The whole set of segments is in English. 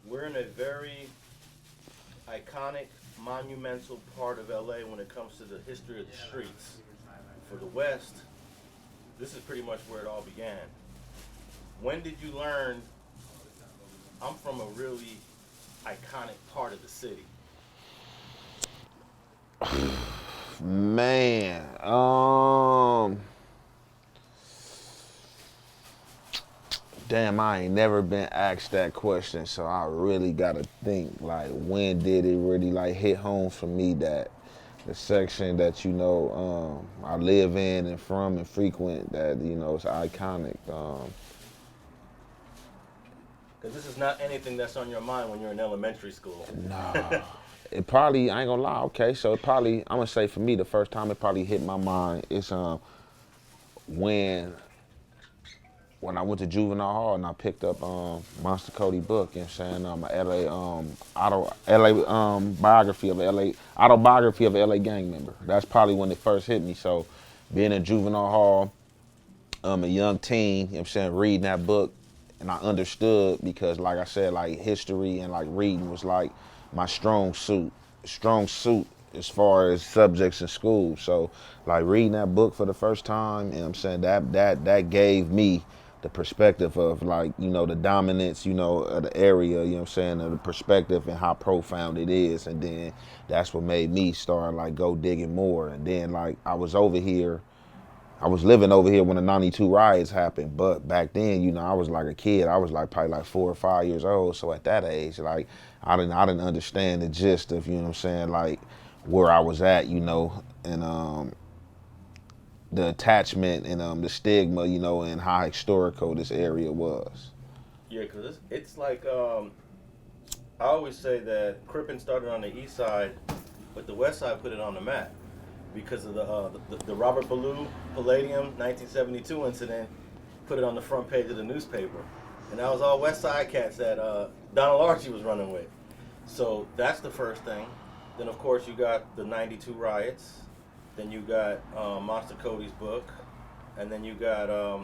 we're in a very iconic, monumental part of LA when it comes to the history of the streets. For the West, this is pretty much where it all began. When did you learn, I'm from a really iconic part of the city? Man, damn, I ain't never been asked that question, so I really gotta think, like, when did it really, like, hit home for me that the section that, I live in and from and frequent, that, it's iconic. Because this is not anything that's on your mind when you're in elementary school. Nah. It probably, I ain't gonna lie, okay, so it probably, I'm gonna say for me, the first time it probably hit my mind is when I went to Juvenile Hall and I picked up Monster Kody book, you know what I'm saying, autobiography of a LA gang member. That's probably when it first hit me. So being in Juvenile Hall, a young teen, you know what I'm saying, reading that book, and I understood because, like I said, like history and like reading was like my strong suit as far as subjects in school. So like reading that book for the first time, you know what I'm saying, that gave me the perspective of, like, the dominance, of the area, you know what I'm saying, of the perspective and how profound it is. And then that's what made me start, like, go digging more. And then, like, I was living over here when the 92 riots happened. But back then, I was like a kid. I was like probably like 4 or 5 years old. So at that age, like, I didn't understand the gist of, like, where I was at, and the attachment and the stigma, and how historical this area was. Yeah, because it's like, I always say that Crippin started on the east side, but the west side put it on the map because of the Robert Ballou Palladium 1972 incident, put it on the front page of the newspaper. And that was all west side cats that Donald Archie was running with. So that's the first thing. Then, of course, you got the 92 riots. Then you got Monster Kody's book, and then you got I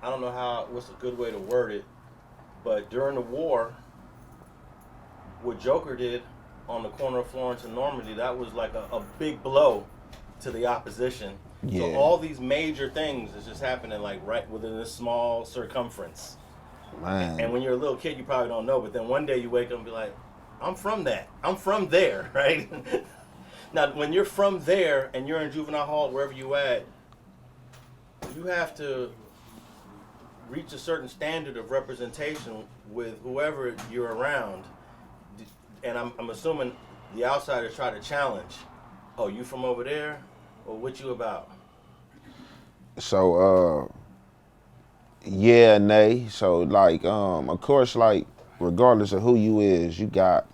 don't know what's a good way to word it, but during the war, what Joker did on the corner of Florence and Normandy, that was like a big blow to the opposition. Yeah. So all these major things is just happening like right within this small circumference. Man. And when you're a little kid, you probably don't know, but then one day you wake up and be like, I'm from that. I'm from there, right? Now, when you're from there and you're in Juvenile Hall, wherever you at, you have to reach a certain standard of representation with whoever you're around. And I'm assuming the outsiders try to challenge. Oh, you from over there? Or what you about? So, yeah, nay. So, like, of course, like, regardless of who you is, you got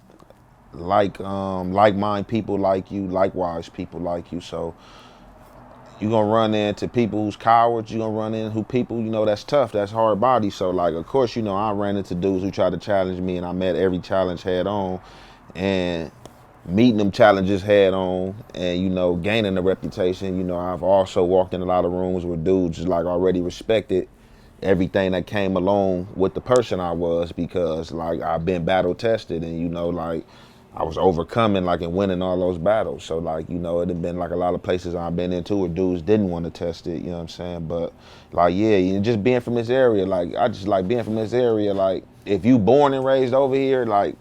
like-minded people like you, likewise people like you. So you're gonna run into people who's cowards. You're gonna run into people, that's tough, that's hard body. So, like, of course, I ran into dudes who tried to challenge me, and I met every challenge head on. And meeting them challenges head on and, gaining a reputation, I've also walked in a lot of rooms where dudes just, like, already respected everything that came along with the person I was, because, like, I've been battle tested and, like, I was overcoming, like, and winning all those battles. So, like, it had been, like, a lot of places I've been into where dudes didn't want to test it, you know what I'm saying? But, like, yeah, just being from this area, like, I just like being from this area. Like, if you born and raised over here, like,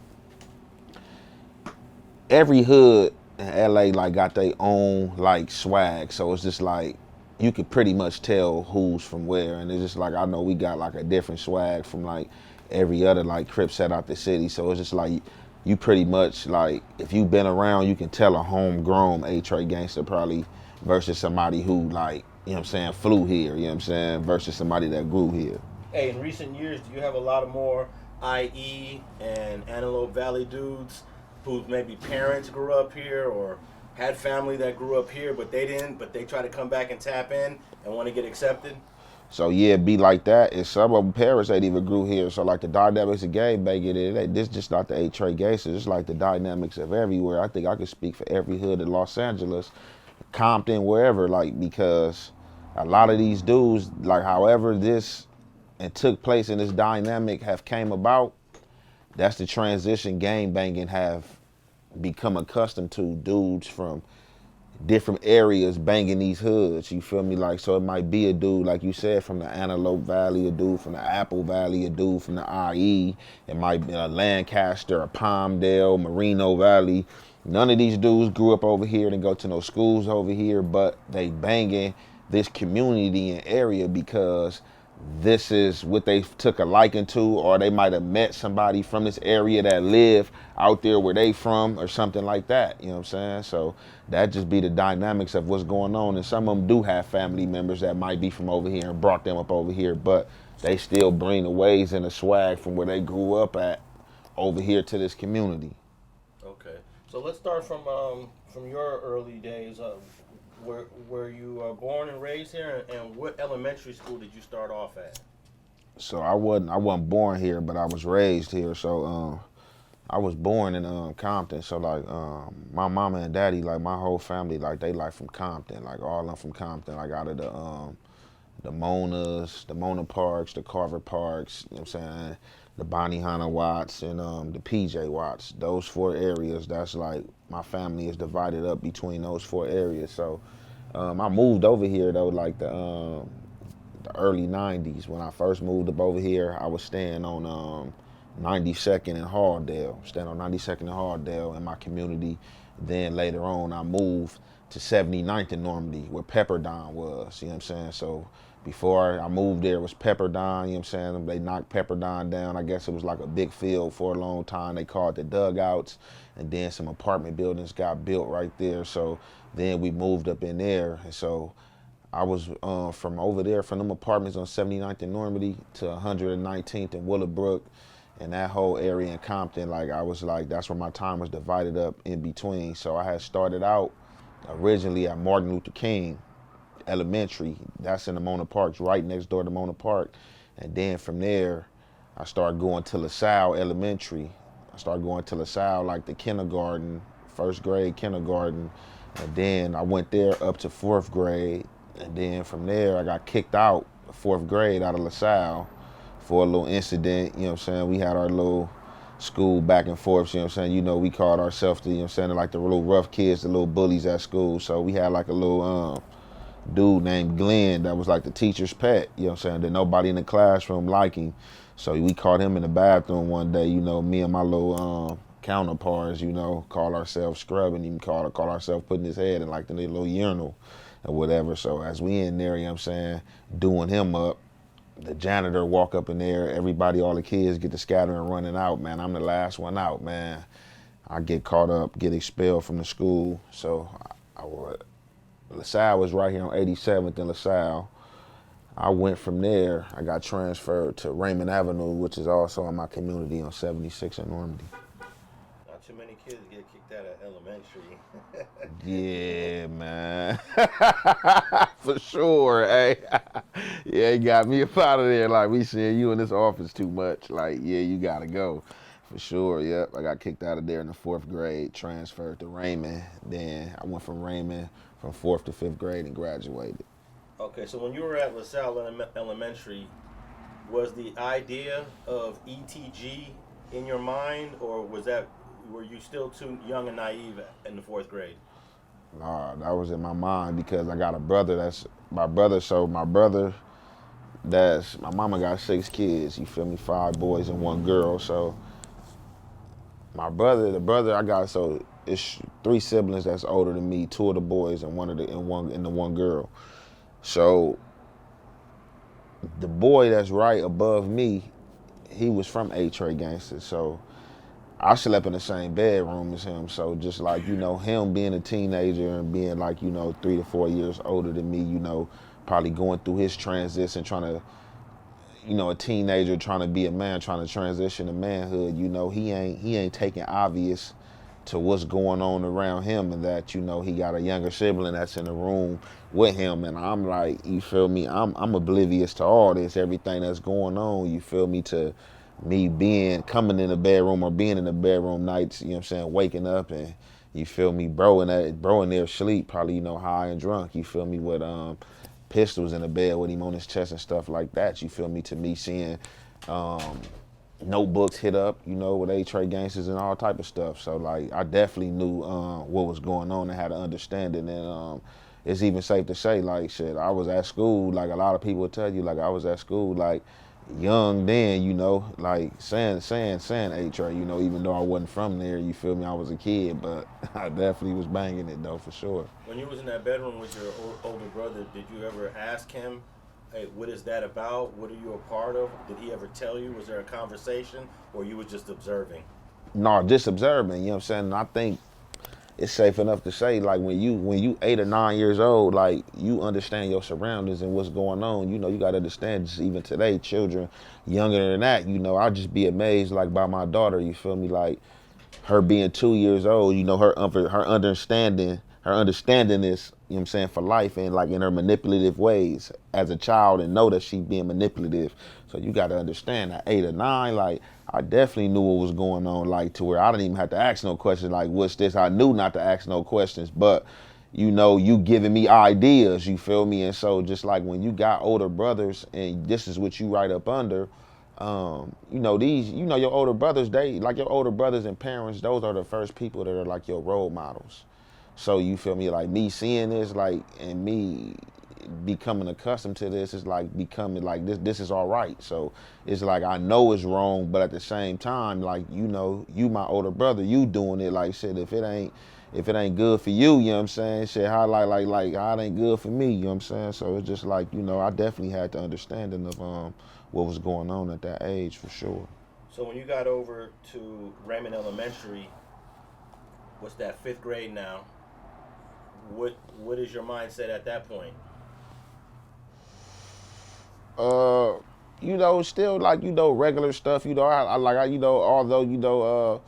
every hood in LA, like, got their own, like, swag. So it's just like, you could pretty much tell who's from where. And it's just like, I know we got, like, a different swag from, like, every other, like, Crip set out the city. So it's just like, you pretty much, like, if you've been around, you can tell a homegrown Eight Tray Gangster probably versus somebody who, like, you know what I'm saying, flew here, you know what I'm saying, versus somebody that grew here. Hey, in recent years, do you have a lot of more IE and Antelope Valley dudes whose maybe parents grew up here or had family that grew up here, but they didn't, but they try to come back and tap in and want to get accepted? So yeah, it be like that. And some of them parents ain't even grew here. So like the dynamics of game making it, this just not the Eight Tray Gangsters. It's like the dynamics of everywhere. I think I could speak for every hood in Los Angeles, Compton, wherever, like, because a lot of these dudes, like, however this and took place in this dynamic have came about, that's the transition gang banging have become accustomed to. Dudes from different areas banging these hoods, you feel me? Like, so it might be a dude, like you said, from the Antelope Valley, a dude from the Apple Valley, a dude from the IE, it might be a Lancaster, a Palmdale, Merino Valley. None of these dudes grew up over here, didn't go to no schools over here, but they banging this community and area because this is what they took a liking to, or they might have met somebody from this area that live out there where they from or something like that, you know what I'm saying? So that just be the dynamics of what's going on. And some of them do have family members that might be from over here and brought them up over here, but they still bring the ways and the swag from where they grew up at over here to this community. Okay, so let's start from your early days. Were you born and raised here, and what elementary school did you start off at? So I wasn't born here, but I was raised here. So I was born in Compton. So like my mama and daddy, like my whole family, like they like from Compton, like all of them from Compton, like out of the Monas, the Mona Parks, the Carver Parks, you know what I'm saying, the Bonnie Hanna Watts and the PJ Watts. Those 4 areas, that's like my family is divided up between those 4 areas. So I moved over here though, like the early 90s. When I first moved up over here, I was staying on 92nd and Halldale, staying on 92nd and Halldale in my community. Then later on, I moved to 79th and Normandy, where Pepperdine was, you know what I'm saying? So before I moved there, it was Pepperdine, you know what I'm saying? They knocked Pepperdine down. I guess it was like a big field for a long time. They called it the dugouts, and then some apartment buildings got built right there. So then we moved up in there, and so I was from over there, from them apartments on 79th and Normandy to 119th and Willowbrook, and that whole area in Compton, like I was like, that's where my time was divided up in between. So I had started out originally at Martin Luther King Elementary. That's in the Mona Parks, right next door to Mona Park. And then from there, I started going to LaSalle Elementary. I started going to LaSalle, like the kindergarten, 1st grade kindergarten. And then I went there up to 4th grade. And then from there, I got kicked out, 4th grade, out of LaSalle for a little incident. You know what I'm saying? We had our little school back and forth, you know what I'm saying? You know, we called ourselves the, you know what I'm saying, like the little rough kids, the little bullies at school. So we had like a little dude named Glenn that was like the teacher's pet, you know what I'm saying, that nobody in the classroom liked him. So we caught him in the bathroom one day, you know, me and my little counterparts, you know, call ourselves scrubbing him, call ourselves putting his head in like the little urinal or whatever. So as we in there, you know what I'm saying, doing him up, the janitor walk up in there, everybody, all the kids get to scattering and running out, man. I'm the last one out, man. I get caught up, get expelled from the school. So LaSalle was right here on 87th and LaSalle. I went from there, I got transferred to Raymond Avenue, which is also in my community on 76 in Normandy. Not too many kids get kicked out of elementary. Yeah, man. For sure, hey. Yeah, he got me up out of there. Like, we said, you in this office too much. Like, yeah, you gotta go. For sure, yep. I got kicked out of there in the 4th grade, transferred to Raymond. Then I went from Raymond from 4th to 5th grade and graduated. Okay, so when you were at LaSalle Elementary, was the idea of ETG in your mind, or were you still too young and naive in the 4th grade? Nah, that was in my mind because I got a brother that's my brother. So my brother, my mama got 6 kids. You feel me? 5 boys and 1 girl. So my brother, the brother I got, so it's 3 siblings that's older than me. 2 of the boys and the 1 girl. So the boy that's right above me, he was from Eight Tray Gangsters. So I slept in the same bedroom as him. So just like, you know, him being a teenager and being like, you know, 3 to 4 years older than me, you know, probably going through his transition, trying to, you know, a teenager trying to be a man, trying to transition to manhood, you know, he ain't taking obvious to what's going on around him, and that, you know, he got a younger sibling that's in the room with him. And I'm like, you feel me? I'm oblivious to all this, everything that's going on, you feel me, to me coming in the bedroom or being in the bedroom nights, you know what I'm saying, waking up and, you feel me, bro in there asleep, probably, you know, high and drunk, you feel me, with pistols in the bed with him on his chest and stuff like that, you feel me, to me seeing notebooks hit up, you know, with Eight Tray Gangsters and all type of stuff. So like I definitely knew what was going on and had an understanding. And it's even safe to say, like, shit, I was at school, like a lot of people would tell you, like I was at school, like young then, you know, like saying Eight Tray, you know, even though I wasn't from there, you feel me, I was a kid, but I definitely was banging it though, for sure. When you was in that bedroom with your older brother, did you ever ask him, hey, what is that about? What are you a part of? Did he ever tell you? Was there a conversation, or you were just observing? No, just observing, you know what I'm saying? And I think it's safe enough to say, like when you 8 or 9 years old, like you understand your surroundings and what's going on. You know, you gotta understand, just even today, children younger than that, you know, I just be amazed like by my daughter, you feel me? Like her being 2 years old, you know, her understanding this, you know what I'm saying, for life, and like in her manipulative ways as a child, and know that she being manipulative. So you got to understand that 8 or 9, like I definitely knew what was going on, like to where I didn't even have to ask no questions, like what's this? I knew not to ask no questions, but you know, you giving me ideas, you feel me? And so just like when you got older brothers and this is what you right up under, you know, your older brothers, your older brothers and parents, those are the first people that are like your role models. So you feel me, like me seeing this, like, and me becoming accustomed to this is like becoming like this is all right. So it's like I know it's wrong, but at the same time, like, you know, you my older brother, you doing it, like shit, if it ain't good for you, you know what I'm saying? Shit, how like how it ain't good for me, you know what I'm saying? So it's just like, you know, I definitely had the understanding of what was going on at that age, for sure. So when you got over to Raymond Elementary, what's that, 5th grade now? What is your mindset at that point? You know, still like, you know, regular stuff, you know, you know, although, you know,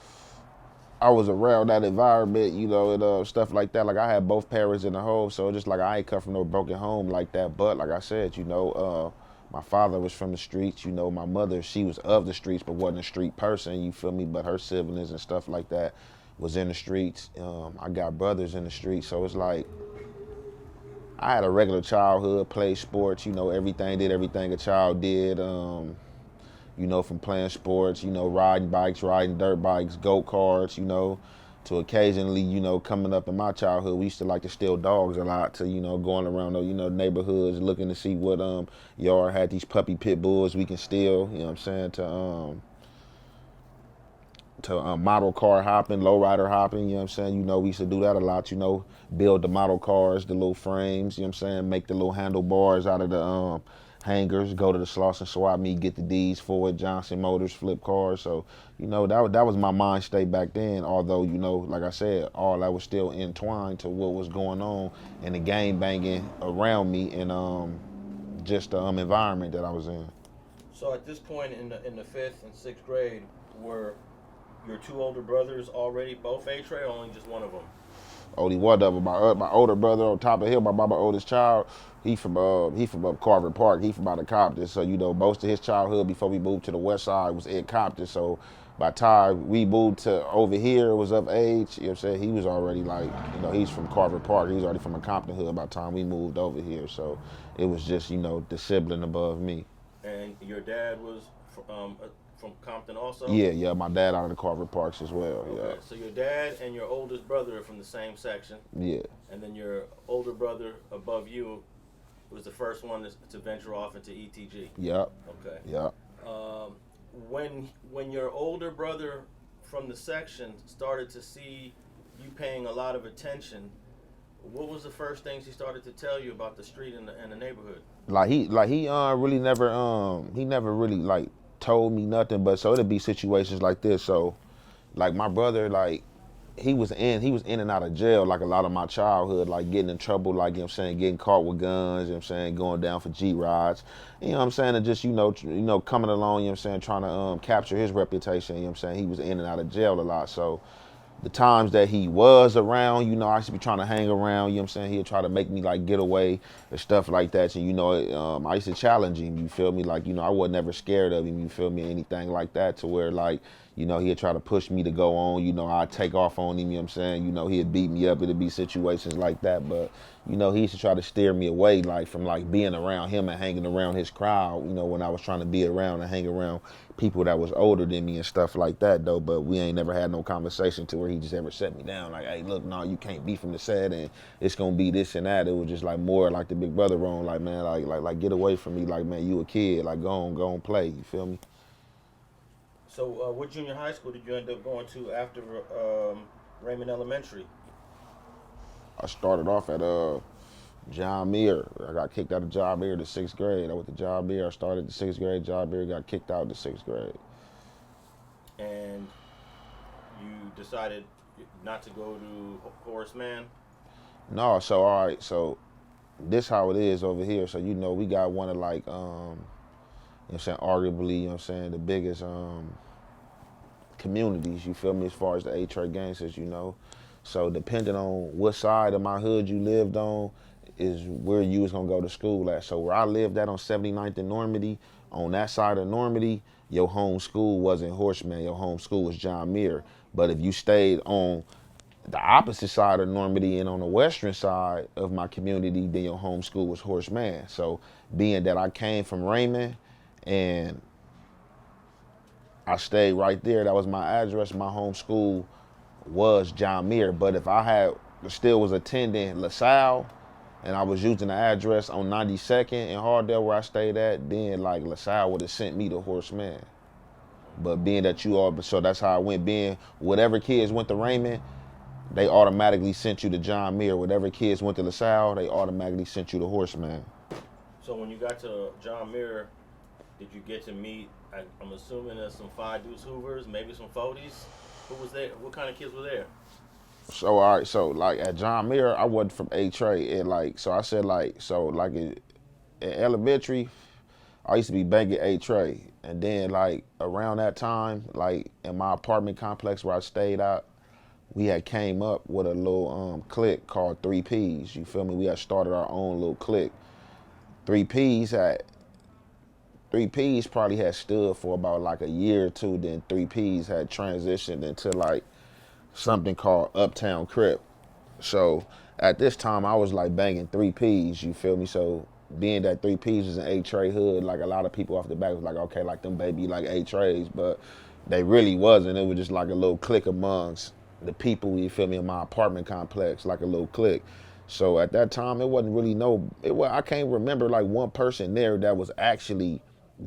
I was around that environment, you know, and stuff like that. Like I had both parents in the home, so just like I ain't come from no broken home like that. But like I said, you know, my father was from the streets. You know, my mother, she was of the streets, but wasn't a street person. You feel me? But her siblings and stuff like that was in the streets. I got brothers in the streets, so it's like I had a regular childhood, played sports. You know, did everything a child did. You know, from playing sports, you know, riding bikes, riding dirt bikes, go-karts, you know, to occasionally, you know, coming up in my childhood, we used to like to steal dogs a lot, to, you know, going around, you know, neighborhoods looking to see what yard had these puppy pit bulls we can steal, you know what I'm saying, to model car hopping, lowrider hopping, you know what I'm saying? You know, we used to do that a lot, you know, build the model cars, the little frames, you know what I'm saying? Make the little handlebars out of the hangers, go to the Slauson swap meet, get the D's for it, Johnson Motors, flip cars. So, you know, that was my mind state back then, although, you know, like I said, all that was still entwined to what was going on and the gang banging around me and just the environment that I was in. So at this point in the 5th and 6th grade, were your 2 older brothers already both Eight Tray, or only just one of them? Only one of them. My older brother on top of him, my mama oldest child, he from up Carver Park. He from out of Compton. So, you know, most of his childhood before we moved to the west side was in Compton. So by the time we moved to over here, was of age, you know what I'm saying, he was already like, you know, he's from Carver Park. He's already from a Compton hood by the time we moved over here. So it was just, you know, the sibling above me. And your dad was from Compton also? Yeah, my dad out of the Carver Parks as well, okay. yeah. So your dad and your oldest brother are from the same section? Yeah. And then your older brother above you was the first one to venture off into ETG? Yep. Okay. Yep. When your older brother from the section started to see you paying a lot of attention, what was the first things he started to tell you about the street and the neighborhood? He never really like told me nothing, but so it'd be situations like this. So like my brother, like he was in and out of jail like a lot of my childhood, like getting in trouble, like, you know what I'm saying, getting caught with guns, you know what I'm saying, going down for G-rides, you know what I'm saying, and just, you know, coming along, you know what I'm saying, trying to capture his reputation, you know what I'm saying. He was in and out of jail a lot. So the times that he was around, you know, I used to be trying to hang around, you know what I'm saying, he'd try to make me like get away and stuff like that. And, you know, I used to challenge him, you feel me, like, you know, I wasn't never scared of him, you feel me, anything like that, to where like, you know, he'd try to push me to go on, you know, I'd take off on him, you know what I'm saying, you know, he'd beat me up, it'd be situations like that. But, you know, he used to try to steer me away, like, from like being around him and hanging around his crowd, you know, when I was trying to be around and hang around people that was older than me and stuff like that though, but we ain't never had no conversation to where he just ever set me down like, hey, look, no, you can't be from the set and it's gonna be this and that. It was just like more like the big brother role, like, man, like get away from me, like, man, you a kid, like go on play, you feel me? So, what junior high school did you end up going to after Raymond Elementary? I started off at John Muir. I got kicked out of John Muir the 6th grade. I went to John Muir. I started the 6th grade. John Muir got kicked out the 6th grade. And you decided not to go to Horace Mann? No, so all right, so this how it is over here. So you know we got one of like you know what I'm saying, arguably, you know what I'm saying, the biggest communities, you feel me, as far as the Eight Tray Gangsters, you know. So depending on what side of my hood you lived on is where you was gonna go to school at. So where I lived at on 79th and Normandy, on that side of Normandy, your home school wasn't Horseman, your home school was John Muir. But if you stayed on the opposite side of Normandy and on the western side of my community, then your home school was Horseman. So being that I came from Raymond and I stayed right there, that was my address, my home school was John Muir. But if I had still was attending LaSalle and I was using the address on 92nd and Hardell where I stayed at, then like LaSalle would have sent me to Horseman. But being that you all, so that's how I went, being whatever kids went to Raymond, they automatically sent you to John Muir. Whatever kids went to LaSalle, they automatically sent you to Horseman. So when you got to John Muir, did you get to meet, I'm assuming there's some 5 Deuce Hoovers, maybe some 40s? Who was there? What kind of kids were there? So all right, so like at John Muir, I wasn't from Eight Tray, and like so I said like so like in elementary, I used to be banging Eight Tray, and then like around that time, like in my apartment complex where I stayed out, we had came up with a little clique called 3Ps. You feel me? We had started our own little clique. 3Ps probably had stood for about like a year or two, then 3Ps had transitioned into like something called Uptown Crip. So at this time I was like banging 3Ps, you feel me? So being that 3Ps is an Eight Tray hood, like a lot of people off the back was like, okay, like them baby like Eight Trays, but they really wasn't. It was just like a little clique amongst the people, you feel me, in my apartment complex, like a little clique. So at that time it wasn't really I can't remember like one person there that was actually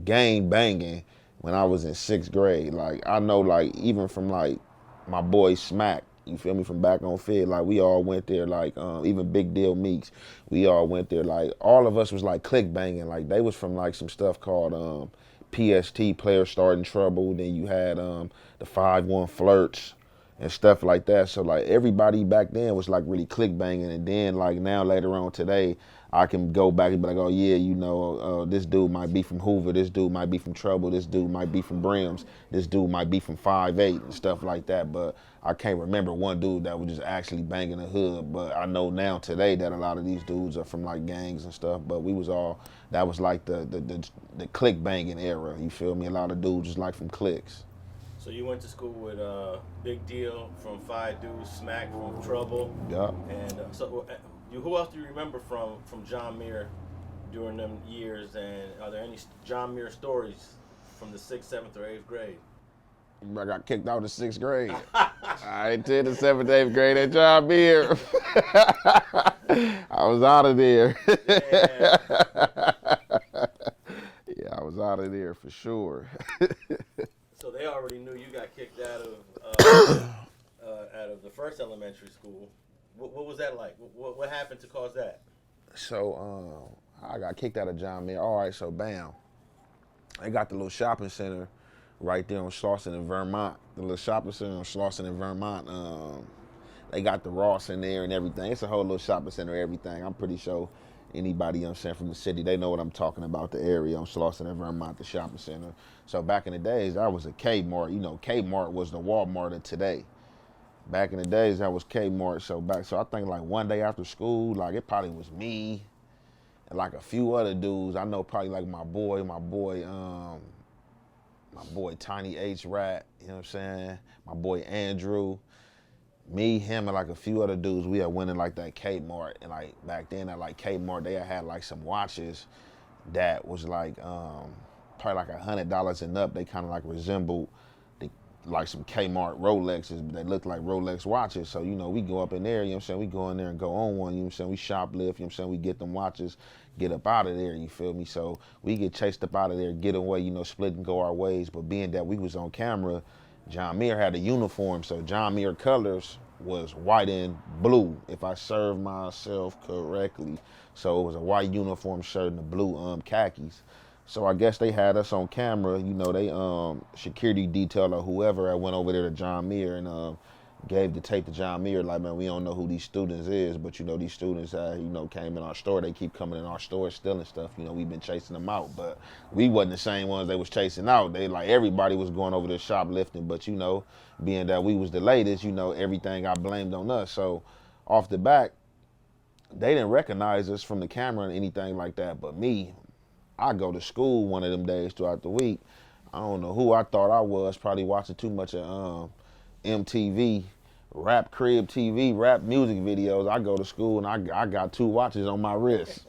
gang banging when I was in 6th grade. Like I know like even from like my boy Smac, you feel me, from back on Fed, like we all went there, like even Big Deal Meeks, we all went there, like all of us was like click banging. Like they was from like some stuff called PST, Players Starting Trouble, then you had the 5-1 Flirts and stuff like that. So like everybody back then was like really click banging, and then like now later on today I can go back and be like, oh yeah, you know, this dude might be from Hoover, this dude might be from Trouble, this dude might be from Brims, this dude might be from 5'8" and stuff like that. But I can't remember one dude that was just actually banging the hood. But I know now today that a lot of these dudes are from like gangs and stuff. But we was all, that was like the click banging era. You feel me? A lot of dudes just like from cliques. So you went to school with Big Deal from 5 Deuce, Smac from Trouble. Yeah. And who else do you remember from John Muir during them years? And are there any John Muir stories from the 6th, 7th, or 8th grade? I got kicked out of 6th grade. I attended 7th, 8th grade at John Muir. I was out of there. Yeah, I was out of there for sure. So they already knew you got kicked out of the first elementary school. What was that like? What happened to cause that? So I got kicked out of John Muir. All right, so bam. They got the little shopping center right there on Slauson in Vermont. The little shopping center on Slauson in Vermont. They got the Ross in there and everything. It's a whole little shopping center, everything. I'm pretty sure anybody, you know what I'm saying, from the city, they know what I'm talking about, the area on Slauson in Vermont, the shopping center. So back in the days, that was a Kmart. You know, Kmart was the Walmart of today. Back in the days, that was Kmart. So I think like one day after school, like it probably was me and like a few other dudes. I know probably like my boy Tiny H Rat, you know what I'm saying? My boy Andrew, me, him, and like a few other dudes, we had went in like that Kmart. And like back then at like Kmart, they had like some watches that was like probably like $100 and up. They kind of like resembled like some Kmart Rolexes, but they look like Rolex watches. So, you know, we go up in there, you know what I'm saying? We go in there and go on one, you know what I'm saying? We shoplift, you know what I'm saying? We get them watches, get up out of there, you feel me? So we get chased up out of there, get away, you know, split and go our ways. But being that we was on camera, John Muir had a uniform, so John Muir colors was white and blue, if I serve myself correctly. So it was a white uniform shirt and the blue khakis. So I guess they had us on camera, you know, they security detail or whoever, I went over there to John Muir and gave the tape to John Muir, like, man, we don't know who these students is, but you know, these students you know, came in our store, they keep coming in our store stealing stuff, you know, we've been chasing them out, but we wasn't the same ones they was chasing out. They like, everybody was going over there shoplifting, but you know, being that we was the latest, you know, everything got blamed on us. So off the back, they didn't recognize us from the camera or anything like that, but me, I go to school one of them days throughout the week. I don't know who I thought I was, probably watching too much of MTV, rap crib TV, rap music videos. I go to school and I got 2 watches on my wrist.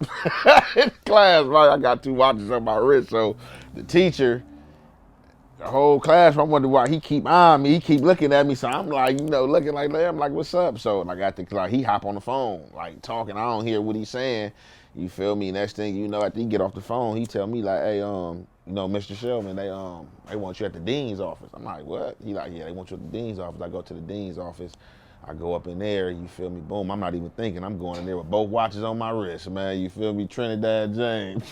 In class, right? I got 2 watches on my wrist. So the teacher, the whole class, I wonder why he keep eyeing me. He keep looking at me. So I'm like, you know, looking like that. I'm like, what's up? So I got the, like, he hop on the phone, like talking. I don't hear what he's saying. You feel me? Next thing you know, after he get off the phone, he tell me like, hey, you know, Mr. Shelman, they want you at the dean's office. I'm like, what? He like, yeah, they want you at the dean's office. I go to the dean's office. I go up in there, you feel me? Boom, I'm not even thinking. I'm going in there with both watches on my wrist, man. You feel me? Trinidad James.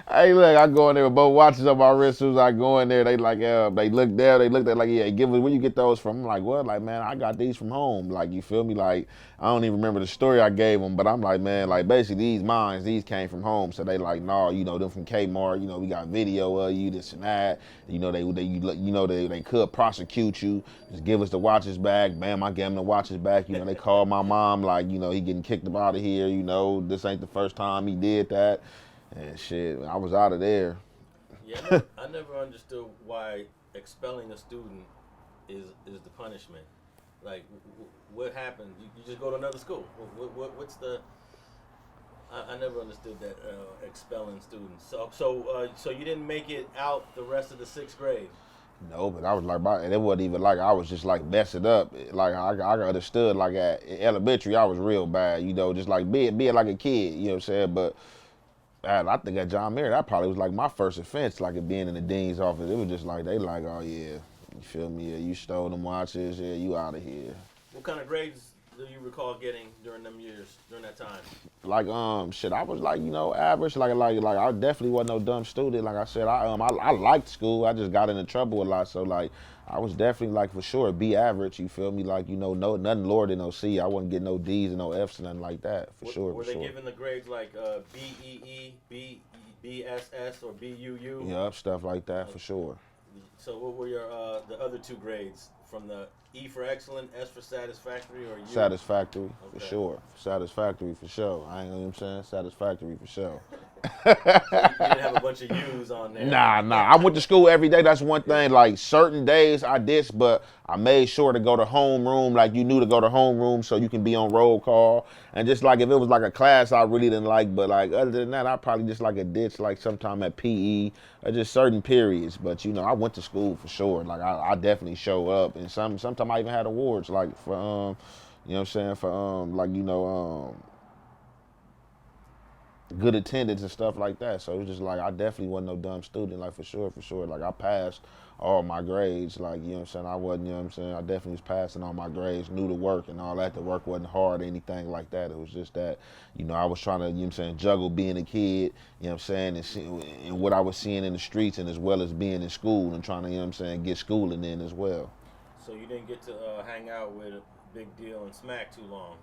Hey, look, I go in there with both watches on my wrist. As soon as I go in there, they like, they look there, they look there like, yeah, give us, where you get those from? I'm like, what? Like, man, I got these from home. Like, you feel me? Like, I don't even remember the story I gave them, but I'm like, man, like, basically these came from home. So they like, nah, you know, them from Kmart, you know, we got video of you, this and that. You know, they could prosecute you. Just give us the watches back. Bam, I gave them the watches back. You know, they called my mom like, you know, he getting kicked up out of here. You know, this ain't the first time he did that. And shit, I was out of there. Yeah, I never understood why expelling a student is the punishment. Like, what happened? You just go to another school. What's the? I never understood that expelling students. So you didn't make it out the rest of the 6th grade. No, but I was like, and it wasn't even like I was just like messing up. Like I understood, like at elementary, I was real bad, you know, just like being like a kid, you know what I'm saying? But I think at John Muir, that probably was like my first offense, like it being in the dean's office. It was just like, they like, oh yeah, you feel me? Yeah, you stole them watches, yeah, you out of here. What kind of grades do you recall getting during them years, during that time? Like shit, I was like, you know, average. Like I definitely wasn't no dumb student. Like I said, I liked school. I just got into trouble a lot. So like I was definitely like for sure be average. You feel me? Like, you know, nothing lower than no C. I wasn't getting no D's and no F's and nothing like that for sure. Were they giving the grades like BEE, BSS, or BUU? Yep, stuff like that for sure. So what were your the other 2 grades? From the E for excellent, S for satisfactory, or U? Satisfactory, okay. For sure. Satisfactory for sure. I ain't know what I'm saying. Satisfactory for sure. So you didn't have a bunch of U's on there. Nah. I went to school every day. That's one thing. Like certain days I did, but I made sure to go to homeroom. Like you knew to go to homeroom so you can be on roll call. And just like if it was like a class I really didn't like, but like other than that, I probably just like a ditch like sometime at PE or just certain periods. But you know, I went to school for sure. Like I definitely show up, and sometimes I even had awards like for you know what I'm saying, for like, you know, good attendance and stuff like that. So it was just like I definitely wasn't no dumb student, like for sure. Like I passed all my grades, like, you know what I'm saying, I wasn't, you know what I'm saying, I definitely was passing all my grades, knew the work and all that. The work wasn't hard or anything like that. It was just that, you know, I was trying to, you know what I'm saying, juggle being a kid, you know what I'm saying, and what I was seeing in the streets, and as well as being in school and trying to, you know what I'm saying, get schooling in as well. So you didn't get to hang out with Big Deal and Smac too long?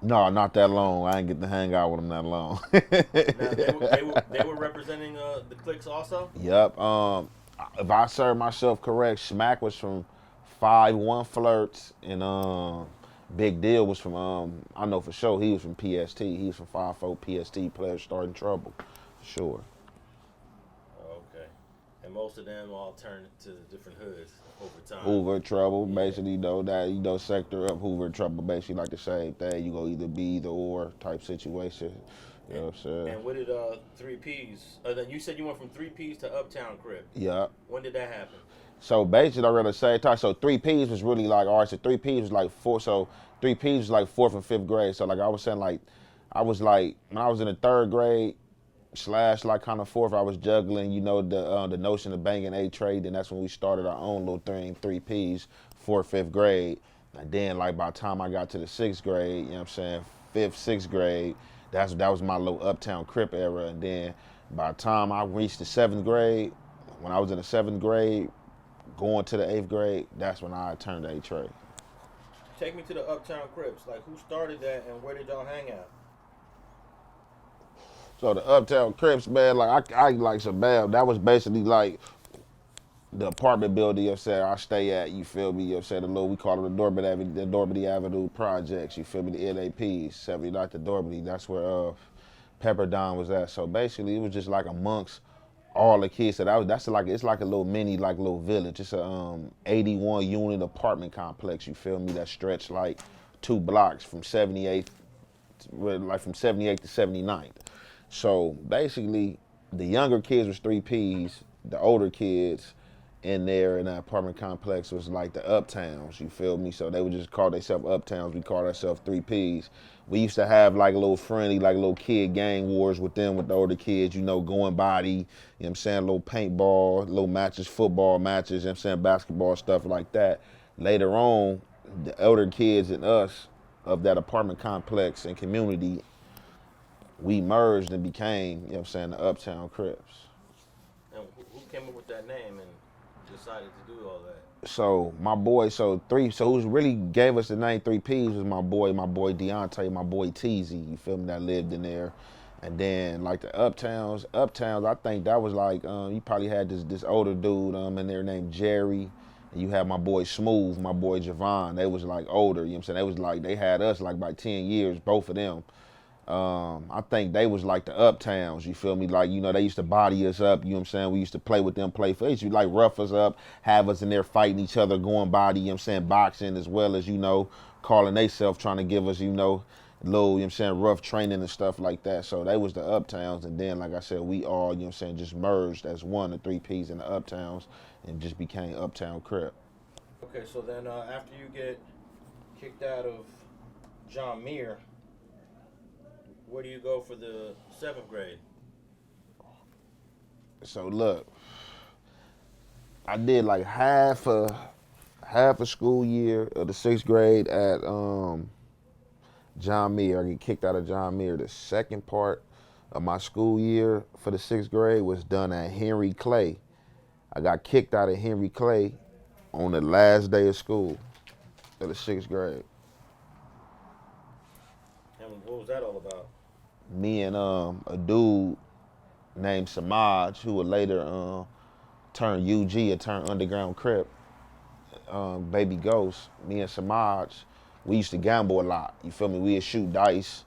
No, not that long. I didn't get to hang out with them that long. Now, they were representing the cliques also? Yep. If I serve myself correct, Smac was from 5-1 Flirts, and Big Deal was from, I know for sure he was from PST. He was from 5-4 PST, Players Starting Trouble, for sure. Okay. And most of them all turned to the different hoods over time. Hoover Trouble, basically, though, that, you know, sector up Hoover Trouble, basically like the same thing. You go either be either or type situation. You know what I'm saying? And what did 3Ps? Then you said you went from 3Ps to Uptown Crip. Yeah. When did that happen? So basically, I read the same time. So 3Ps was really like, all right, so 3Ps was like four. So 3Ps was like 4th and 5th grade. So like I was saying, like, I was like, when I was in the 3rd grade, / like kind of 4th, I was juggling, you know, the notion of banging Eight Tray. Then that's when we started our own little thing, 3Ps, 4th, 5th grade. And then like by the time I got to the 6th grade, you know what I'm saying, 5th, 6th grade, that was my little Uptown Crip era. And then by the time I reached the 7th grade, when I was in the 7th grade, going to the 8th grade, that's when I turned to Eight Tray. Take me to the Uptown Crips. Like, who started that and where did y'all hang out? So the Uptown Crips, man, like I like some bad. That was basically like the apartment building, you know what I'm saying, I stay at, you feel me, you know what I'm saying, we call it the Normandy Avenue Projects, you feel me, the NAPs, 79th to Normandy, that's where Pepperdine was at. So basically, it was just like amongst all the kids. So it's like a little mini, like little village. It's a 81 unit apartment complex, you feel me, that stretched like 2 blocks from 78th, like from 78th to 79th. So basically, the younger kids was 3Ps, the older kids in there in that apartment complex was like the Uptowns, you feel me? So they would just call themselves Uptowns, we call ourselves 3Ps. We used to have like a little friendly, like little kid gang wars with them, with the older kids, you know, going body, you know what I'm saying, little paintball, little matches, football matches, you know what I'm saying, basketball, stuff like that. Later on, the elder kids and us of that apartment complex and community, we merged and became, you know what I'm saying, the Uptown Crips. And who came up with that name and decided to do all that? So my boy, so who really gave us the name 3Ps was my boy Deontay, my boy Teezy, you feel me, that lived in there. And then like the Uptowns, I think that was like, you probably had this older dude in there named Jerry. And you had my boy Smooth, my boy Javon. They was like older, you know what I'm saying? They was like, they had us like by 10 years, both of them. I think they was like the Uptowns, you feel me? Like, you know, they used to body us up, you know what I'm saying? We used to play with them, they used to like rough us up, have us in there fighting each other, going body, you know what I'm saying, boxing, as well as, you know, calling they self, trying to give us, you know, little, you know what I'm saying, rough training and stuff like that. So they was the Uptowns, and then, like I said, we all, you know what I'm saying, just merged as one, the 3Ps and the Uptowns, and just became Uptown Crip. Okay, so then after you get kicked out of John Muir, where do you go for the 7th grade? So look, I did like half a school year of the 6th grade at John Muir. I get kicked out of John Muir. The second part of my school year for the 6th grade was done at Henry Clay. I got kicked out of Henry Clay on the last day of school of the 6th grade. And what was that all about? Me and a dude named Samaj, who would later turn UG or turn Underground Crip, Baby Ghost. Me and Samaj, we used to gamble a lot. You feel me? We'd shoot dice,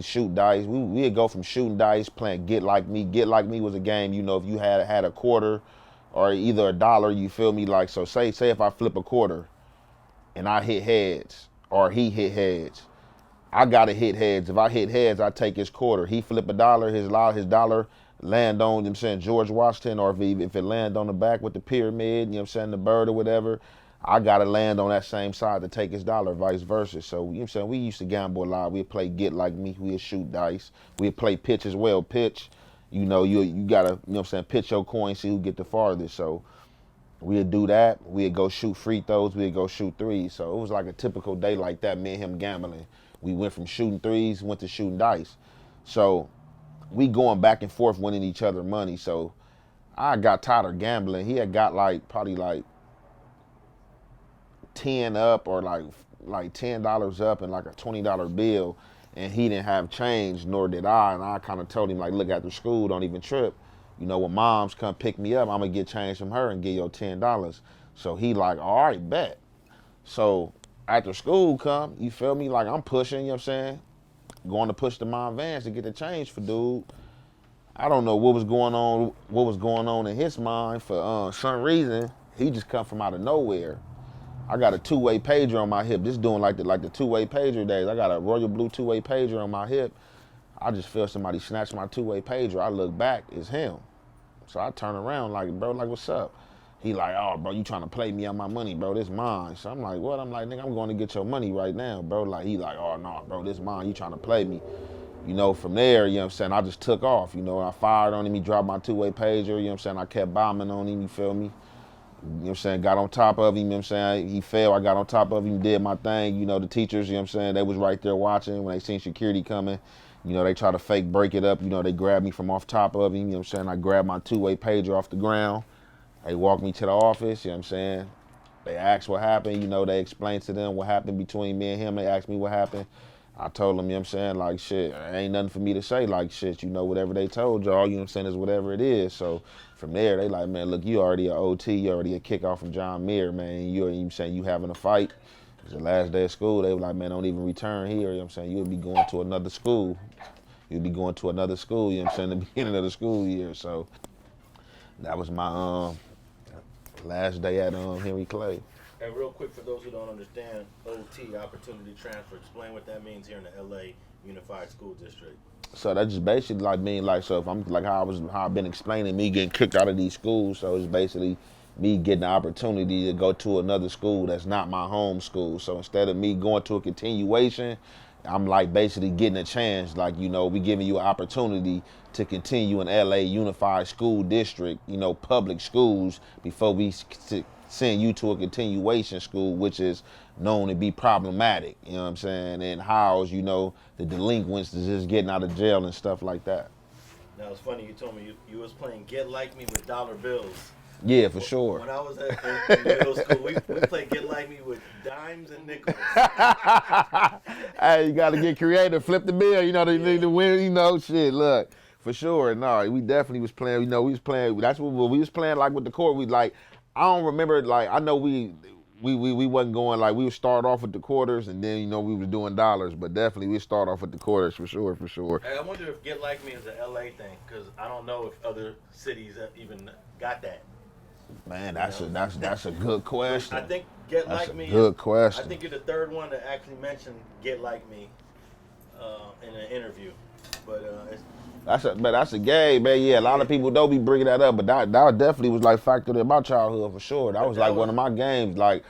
shoot dice. We'd go from shooting dice, playing Get Like Me. Get Like Me was a game, you know, if you had a quarter or either a dollar, you feel me? Like, so say if I flip a quarter and I hit heads or he hit heads, I gotta hit heads. If I hit heads, I take his quarter. He flip a dollar, his dollar land on, you know what I'm saying, George Washington, or if it land on the back with the pyramid, you know what I'm saying, the bird or whatever, I gotta land on that same side to take his dollar, vice versa. So, you know what I'm saying, we used to gamble a lot. We'd play Get Like Me, we'd shoot dice. We'd play pitch as well. Pitch, you know, you gotta, you know what I'm saying, pitch your coin, see who get the farthest. So we'd do that. We'd go shoot free throws, we'd go shoot threes. So it was like a typical day like that, me and him gambling. We went from shooting threes, went to shooting dice. So we going back and forth winning each other money. So I got tired of gambling. He had got probably 10 up or like $10 up and like a $20 bill. And he didn't have change, nor did I. And I kind of told him, like, look, after school, don't even trip. You know, when mom's come pick me up, I'm going to get change from her and give you $10. So he like, all right, bet. So after school come, you feel me? Like, I'm pushing, you know what I'm saying? Going to push the mom vans to get the change for dude. I don't know what was going on in his mind. For some reason, he just come from out of nowhere. I got a two-way pager on my hip. Just doing like the two-way pager days. I got a royal blue two-way pager on my hip. I just feel somebody snatch my two-way pager. I look back, it's him. So I turn around like, bro, like, what's up? He like, oh, bro, you trying to play me on my money, bro, this mine. So I'm like, what? I'm like, nigga, I'm going to get your money right now, bro. Like, he like, oh, no, bro, this mine, you trying to play me. You know, from there, you know what I'm saying, I just took off. You know, I fired on him, he dropped my two-way pager, you know what I'm saying, I kept bombing on him, you feel me? You know what I'm saying, got on top of him, you know what I'm saying, he fell, I got on top of him, did my thing. You know, the teachers, you know what I'm saying, they was right there watching when they seen security coming. You know, they try to fake break it up, you know, they grabbed me from off top of him, you know what I'm saying, I grabbed my two-way pager off the ground. They walked me to the office, you know what I'm saying. They asked what happened, you know, they explained to them what happened between me and him. They asked me what happened. I told them, you know what I'm saying, like, shit, ain't nothing for me to say, like, shit, you know, whatever they told y'all, you know what I'm saying, is whatever it is. So from there, they like, man, look, you already a OT, you already a kickoff from John Muir, man. You know what I'm saying, you having a fight. It was the last day of school. They were like, man, don't even return here, you know what I'm saying, you'll be going to another school. You'll be going to another school, you know what I'm saying, the beginning of the school year. So that was my last day at Henry Clay. And real quick, for those who don't understand, OT, Opportunity Transfer, explain what that means here in the LA Unified School District. So that just basically like mean like, so if I'm like how I've been explaining me getting kicked out of these schools, so it's basically me getting the opportunity to go to another school that's not my home school. So instead of me going to a continuation, I'm like basically getting a chance, like, you know, we giving you an opportunity to continue in LA Unified School District, you know, public schools, before we send you to a continuation school, which is known to be problematic, you know what I'm saying, and house, you know, the delinquents that's just getting out of jail and stuff like that. Now, it's funny, you told me you was playing Get Like Me with dollar bills. Yeah, for sure. When I was in middle school, we played Get Like Me with dimes and nickels. Hey, you got to get creative, flip the bill, you know, the win, you know, shit, look. For sure, no, we definitely was playing, you know, we was playing, that's what we was playing, like, with the court. We, like, I don't remember, like, I know we wasn't going, like, we would start off with the quarters, and then, you know, we was doing dollars, but definitely we start off with the quarters, for sure. Hey, I wonder if Get Like Me is a LA thing, because I don't know if other cities even got that. Man, that's a good question. I think Get Like Me. Good question. I think you're the third one to actually mention Get Like Me in an interview, but that's a game, man. Yeah, a lot of people don't be bringing that up, but that definitely was like factored in my childhood for sure. That was like one of my games. Like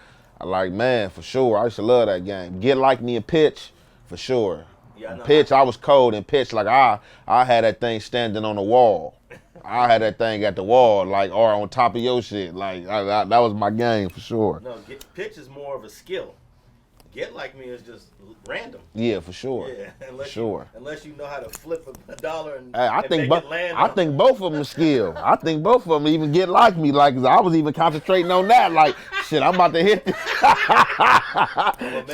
man, for sure. I used to love that game. Get Like Me a pitch, for sure. Yeah, pitch, I was cold and pitch. Like I had that thing standing on the wall. I had that thing at the wall, like, or on top of your shit. Like that was my game for sure. No, pitch is more of a skill. Get Like Me is just random. Yeah, for sure. Yeah, unless you know how to flip a dollar and, I think both of them are skill. I think both of them even Get Like Me. Like, I was even concentrating on that. Like, shit, I'm about to hit this.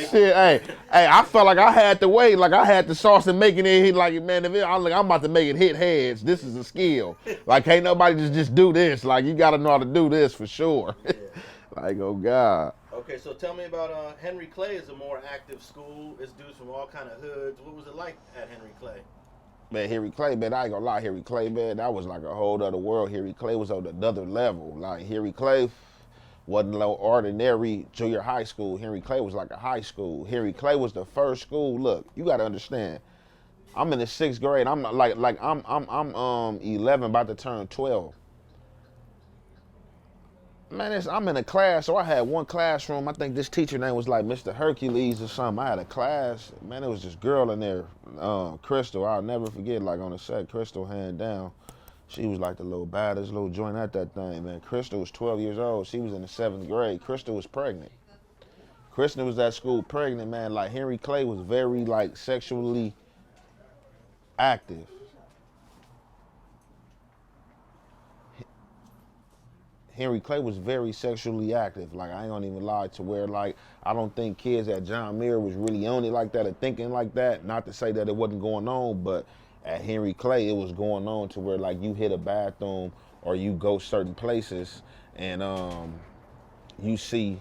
Shit, hey, I felt like I had to wait. Like, I had the sauce and making it hit. Like, man, I'm about to make it hit heads. This is a skill. Like, ain't nobody just do this. Like, you got to know how to do this for sure. Yeah. Like, oh, God. Okay, so tell me about Henry Clay is a more active school. It's dudes from all kind of hoods. What was it like at Henry Clay? Man, Henry Clay, man, I ain't gonna lie, Henry Clay, man, that was like a whole other world. Henry Clay was on another level. Like, Henry Clay wasn't no ordinary junior high school. Henry Clay was like a high school. Henry Clay was the first school. Look, you gotta understand. I'm in the 6th grade. I'm I'm 11, about to turn 12. Man, I'm in a class, so I had one classroom. I think this teacher name was like Mr. Hercules or something. I had a class. Man, there was this girl in there, Crystal. I'll never forget, like on the set, Crystal, hand down. She was like the little baddest little joint at that thing, man. Crystal was 12 years old. She was in the 7th grade. Crystal was pregnant. Crystal was at school pregnant, man. Like, Henry Clay was very, like, sexually active. Henry Clay was very sexually active. Like, I ain't gonna even lie, to where, like, I don't think kids at John Muir was really on it like that or thinking like that. Not to say that it wasn't going on, but at Henry Clay, it was going on to where, like, you hit a bathroom or you go certain places and you see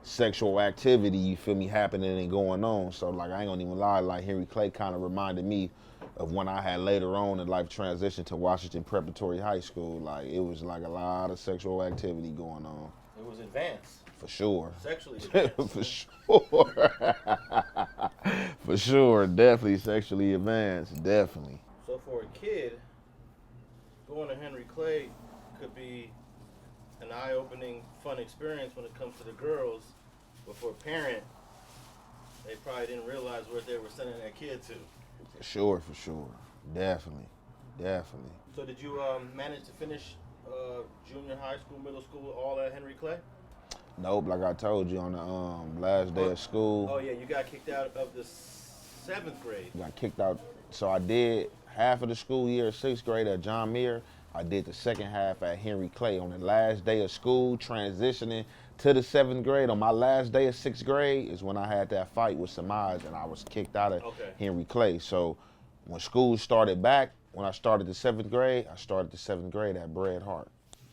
sexual activity, you feel me, happening and going on. So, like, I ain't gonna even lie, like, Henry Clay kind of reminded me of when I had later on in life transitioned to Washington Preparatory High School. Like, it was like a lot of sexual activity going on. It was advanced. For sure. Sexually advanced. For sure. For sure. Definitely sexually advanced. Definitely. for a kid, going to Henry Clay could be an eye-opening, fun experience when it comes to the girls. But for a parent, they probably didn't realize where they were sending their kid to. For sure. Definitely. So did you manage to finish junior high school, middle school, all at Henry Clay? Nope, like I told you on the last day of school. Oh yeah, you got kicked out of the 7th grade. Got kicked out. So I did half of the school year, 6th grade at John Muir. I did the second half at Henry Clay on the last day of school, transitioning to the 7th grade. On my last day of 6th grade is when I had that fight with Samaj and I was kicked out of Henry Clay. So when school started back, when I started the 7th grade, I started the 7th grade at Brett Hart.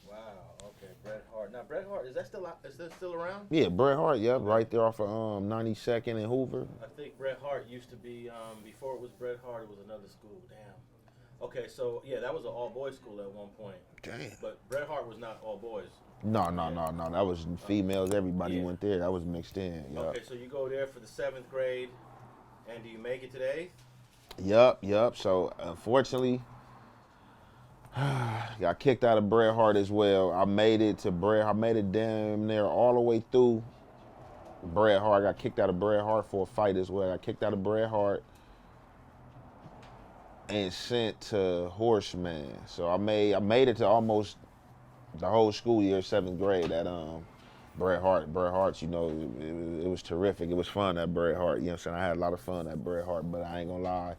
Wow, okay, Brett Hart. Now Brett Hart, is that still around? Yeah, Brett Hart, yep, right there off of 92nd and Hoover. I think Brett Hart used to be, before it was Brett Hart, it was another school. Damn. Okay, so yeah, that was an all-boys school at one point. Damn. But Brett Hart was not all boys. No. That was females. Everybody went there. That was mixed in. Yep. Okay, so you go there for the 7th grade, and do you make it to the 8th? Yep. So unfortunately, got kicked out of Brett Hart as well. I made it damn near all the way through Brett Hart. I got kicked out of Brett Hart for a fight as well. I got kicked out of Brett Hart and sent to Horseman. So I made it to almost the whole school year, 7th grade at Brett Hart. Brett Hart's, you know, it was terrific. It was fun at Brett Hart. You know what I'm saying? I had a lot of fun at Brett Hart, but I ain't gonna lie.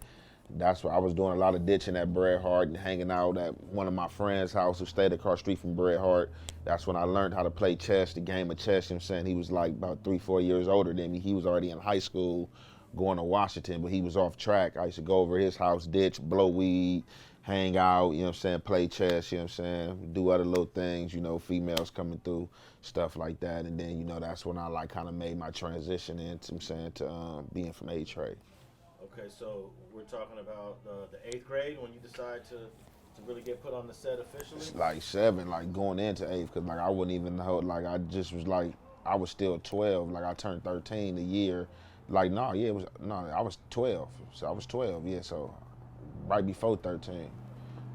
That's what I was doing, a lot of ditching at Brett Hart and hanging out at one of my friends' house who stayed across the street from Brett Hart. That's when I learned how to play chess, the game of chess. You know what I'm saying? He was like about 3-4 years older than me. He was already in high school going to Washington, but he was off track. I used to go over his house, ditch, blow weed, hang out, you know what I'm saying, play chess, you know what I'm saying, do other little things, you know, females coming through, stuff like that. And then, you know, that's when I like kind of made my transition into, I'm saying, to being from Eight Tray. Okay, so we're talking about the 8th grade when you decide to really get put on the set officially? It's like 7, like going into 8th, because like I wouldn't even know, like I just was like, I was still 12, like I turned 13 a year. Like, I was 12, so I was 12, yeah, so right before 13,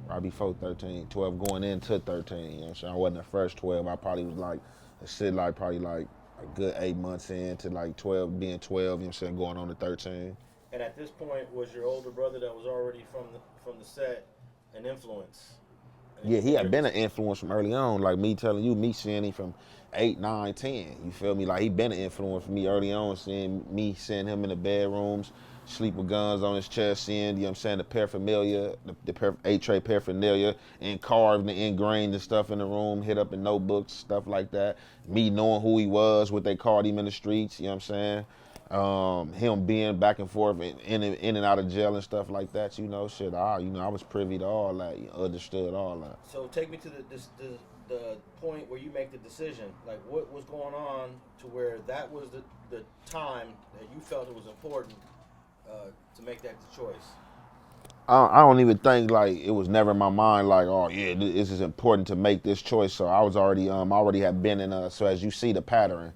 12 going into 13, you know what I'm saying? I wasn't the first 12, I probably was like, probably like a good 8 months into like 12, being 12, you know what I'm saying, going on to 13. And at this point, was your older brother that was already from the set an influence? Yeah, he had been an influence from early on, like me telling you, me seeing him from 8, 9, 10, you feel me? Like he been an influence for me early on, seeing him in the bedrooms, sleep with guns on his chest, seeing, you know what I'm saying, the paraphernalia, the 8 Tray paraphernalia, carved and ingrained and stuff in the room, hit up in notebooks, stuff like that. Me knowing who he was, what they called him in the streets, you know what I'm saying? Him being back and forth in and out of jail and stuff like that, you know, shit. I was privy to all that, understood all that. So take me to the point where you make the decision. Like, what was going on to where that was the time that you felt it was important to make that choice? I don't even think like it was never in my mind like, oh yeah, this is important to make this choice. So I was already had been in so as you see the pattern.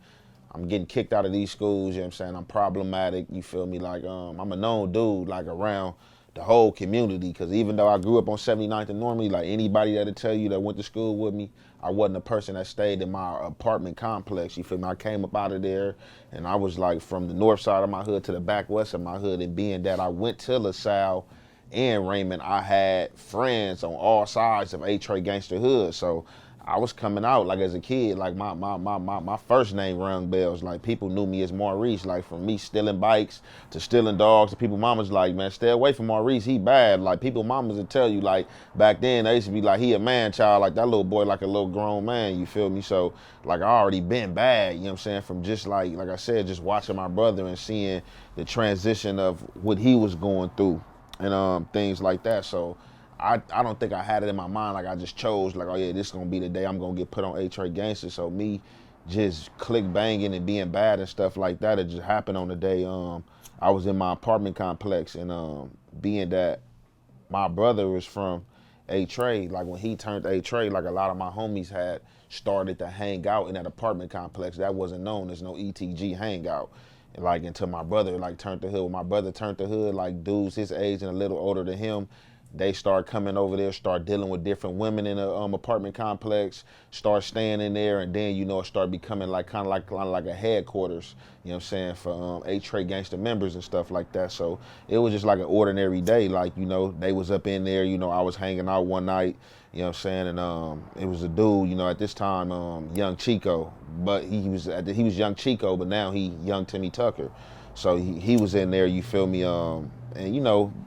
I'm getting kicked out of these schools, you know what I'm saying? I'm problematic, you feel me? Like, I'm a known dude, like, around the whole community, because even though I grew up on 79th and normally, like, anybody that'll tell you that went to school with me, I wasn't a person that stayed in my apartment complex, you feel me? I came up out of there, and I was, like, from the north side of my hood to the back west of my hood, and being that I went to LaSalle and Raymond, I had friends on all sides of Eight Tray Gangster hood, so I was coming out like as a kid, like my first name rung bells. Like people knew me as Maurice, like from me stealing bikes to stealing dogs. To people mamas like, man, stay away from Maurice, he bad. Like people mamas would tell you, like back then they used to be like, he a man child, like that little boy like a little grown man, you feel me? So like I already been bad, you know what I'm saying? From just like I said, just watching my brother and seeing the transition of what he was going through and things like that. So I don't think I had it in my mind, like I just chose, like, oh yeah, this is gonna be the day I'm gonna get put on Eight Tray Gangsters. So me just click banging and being bad and stuff like that, it just happened on the day I was in my apartment complex, and being that my brother was from Eight Tray, like when he turned Eight Tray, like a lot of my homies had started to hang out in that apartment complex. That wasn't known as no ETG hangout. Like until my brother like turned the hood. When my brother turned the hood, like dudes his age and a little older than him They start coming over there, start dealing with different women in a apartment complex, start staying in there, and then it start becoming like kind of like a headquarters. You know what I'm saying, for Eight Tray Gangster members and stuff like that. So it was just like an ordinary day. Like they was up in there. I was hanging out one night. You know what I'm saying, and it was a dude. At this time, Young Chico, but he was Young Chico, but now he Young Timmy Tucker. So he was in there. You feel me? And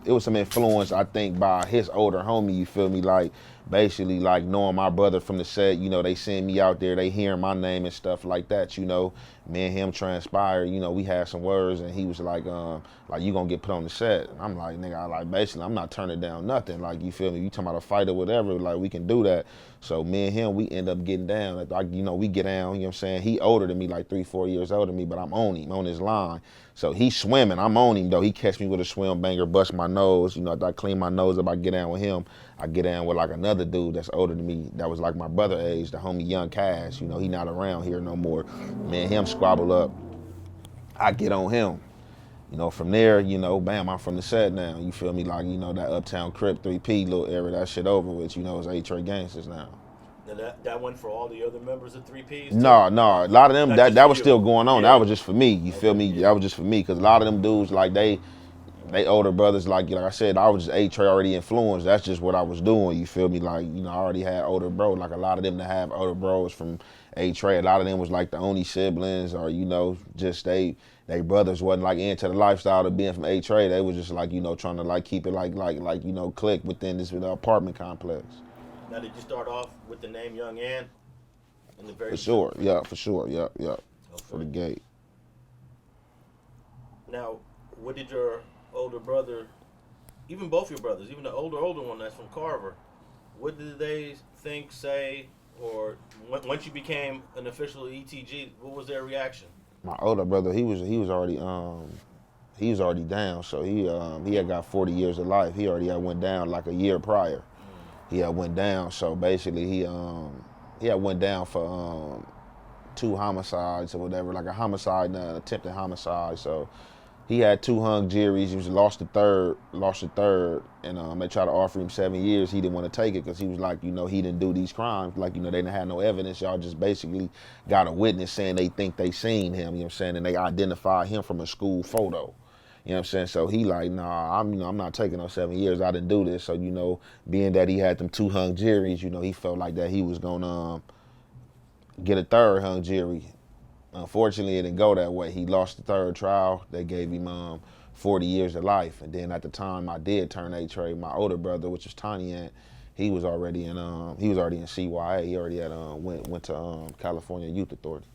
it was some influence, I think, by his older homie, you feel me, like basically like knowing my brother from the set, they send me out there, they hearing my name and stuff like that, me and him transpired, we had some words, and he was like you gonna get put on the set. And I'm like, nigga, basically I'm not turning down nothing, like, you feel me, you talking about a fight or whatever, like we can do that. So me and him, we end up getting down, we get down, you know what I'm saying, he older than me, like 3-4 years older than me, but I'm on him, on his line. So he's swimming, I'm on him though, he catch me with a swim banger, bust my nose, after I clean my nose up, I get down with him, I get down with like another dude that's older than me, that was like my brother age, the homie Young Cash, he not around here no more. Me and him squabble up, I get on him. From there, bam, I'm from the set now. You feel me? Like, that Uptown Crip 3P little area, that shit over with, it's Eight Tray Gangsters now. Now that went for all the other members of 3Ps? No, a lot of them, that was still going on. Yeah. That was just for me, you feel me? That was just for me, because a lot of them dudes, like, they older brothers, like I said, I was just Eight Tray already influenced. That's just what I was doing, you feel me? Like, I already had older bros, like a lot of them that have older bros from Eight Tray, a lot of them was like the only siblings, or, just they brothers wasn't like into the lifestyle of being from Eight Tray. They was just like, trying to like keep it like click within this apartment complex. Now, did you start off with the name Young Ant in the very For sure, yeah, okay. For the gate. Now, what did your older brother, even both your brothers, even the older one that's from Carver, what did they think, say, or once you became an official ETG, what was their reaction? My older brother, he was already down, so he had got 40 years of life. He already had went down like a year prior. He had went down, so basically he had went down for 2 homicides or whatever, like a homicide and an attempted homicide. So he had 2 hung juries. He was lost the third, and they tried to offer him 7 years. He didn't want to take it because he was like, he didn't do these crimes. Like, they didn't have no evidence. Y'all just basically got a witness saying they think they seen him, you know what I'm saying, and they identified him from a school photo. You know what I'm saying? So he like, nah, I'm not taking no 7 years. I didn't do this. So, being that he had them 2 hung juries, he felt like that he was gonna get a 3rd hung jury. Unfortunately, it didn't go that way. He lost the 3rd trial. They gave him 40 years of life. And then at the time I did turn Eight Tray, my older brother, which was Tiny Ant, he was already in CYA. He already had went to California Youth Authority.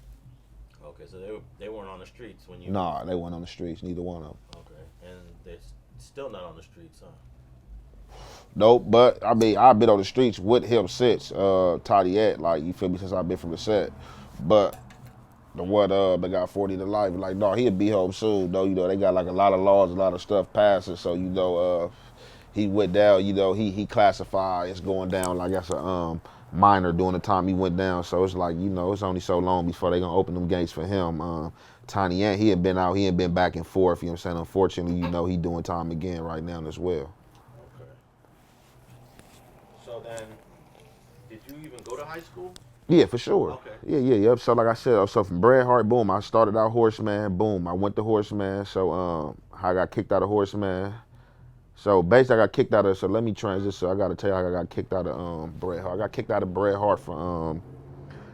Okay, so they weren't on the streets when you. Nah, they weren't on the streets. Neither one of them. Okay, and they're still not on the streets, huh? Nope, but I mean, I've been on the streets with him since Toddy Ant, like, you feel me, since I've been from the set. But the one that got 40 to life, like, no, he'll be home soon, though. They got like a lot of laws, a lot of stuff passing, so he went down, he classified as going down like that's a minor during the time he went down. So it's like, it's only so long before they gonna open them gates for him. Tiny Ant, he had been out, he had been back and forth, you know what I'm saying? Unfortunately, he doing time again right now as well. Okay. So then, did you even go to high school? Yeah, for sure. Okay. Yeah. So like I said, so from Brett Hart, boom, I started out Horseman, boom, I went to Horseman, so I got kicked out of Horseman. So basically I got kicked out of, so let me transition, so I gotta tell you how I got kicked out of Brett Hart. I got kicked out of Brett Hart for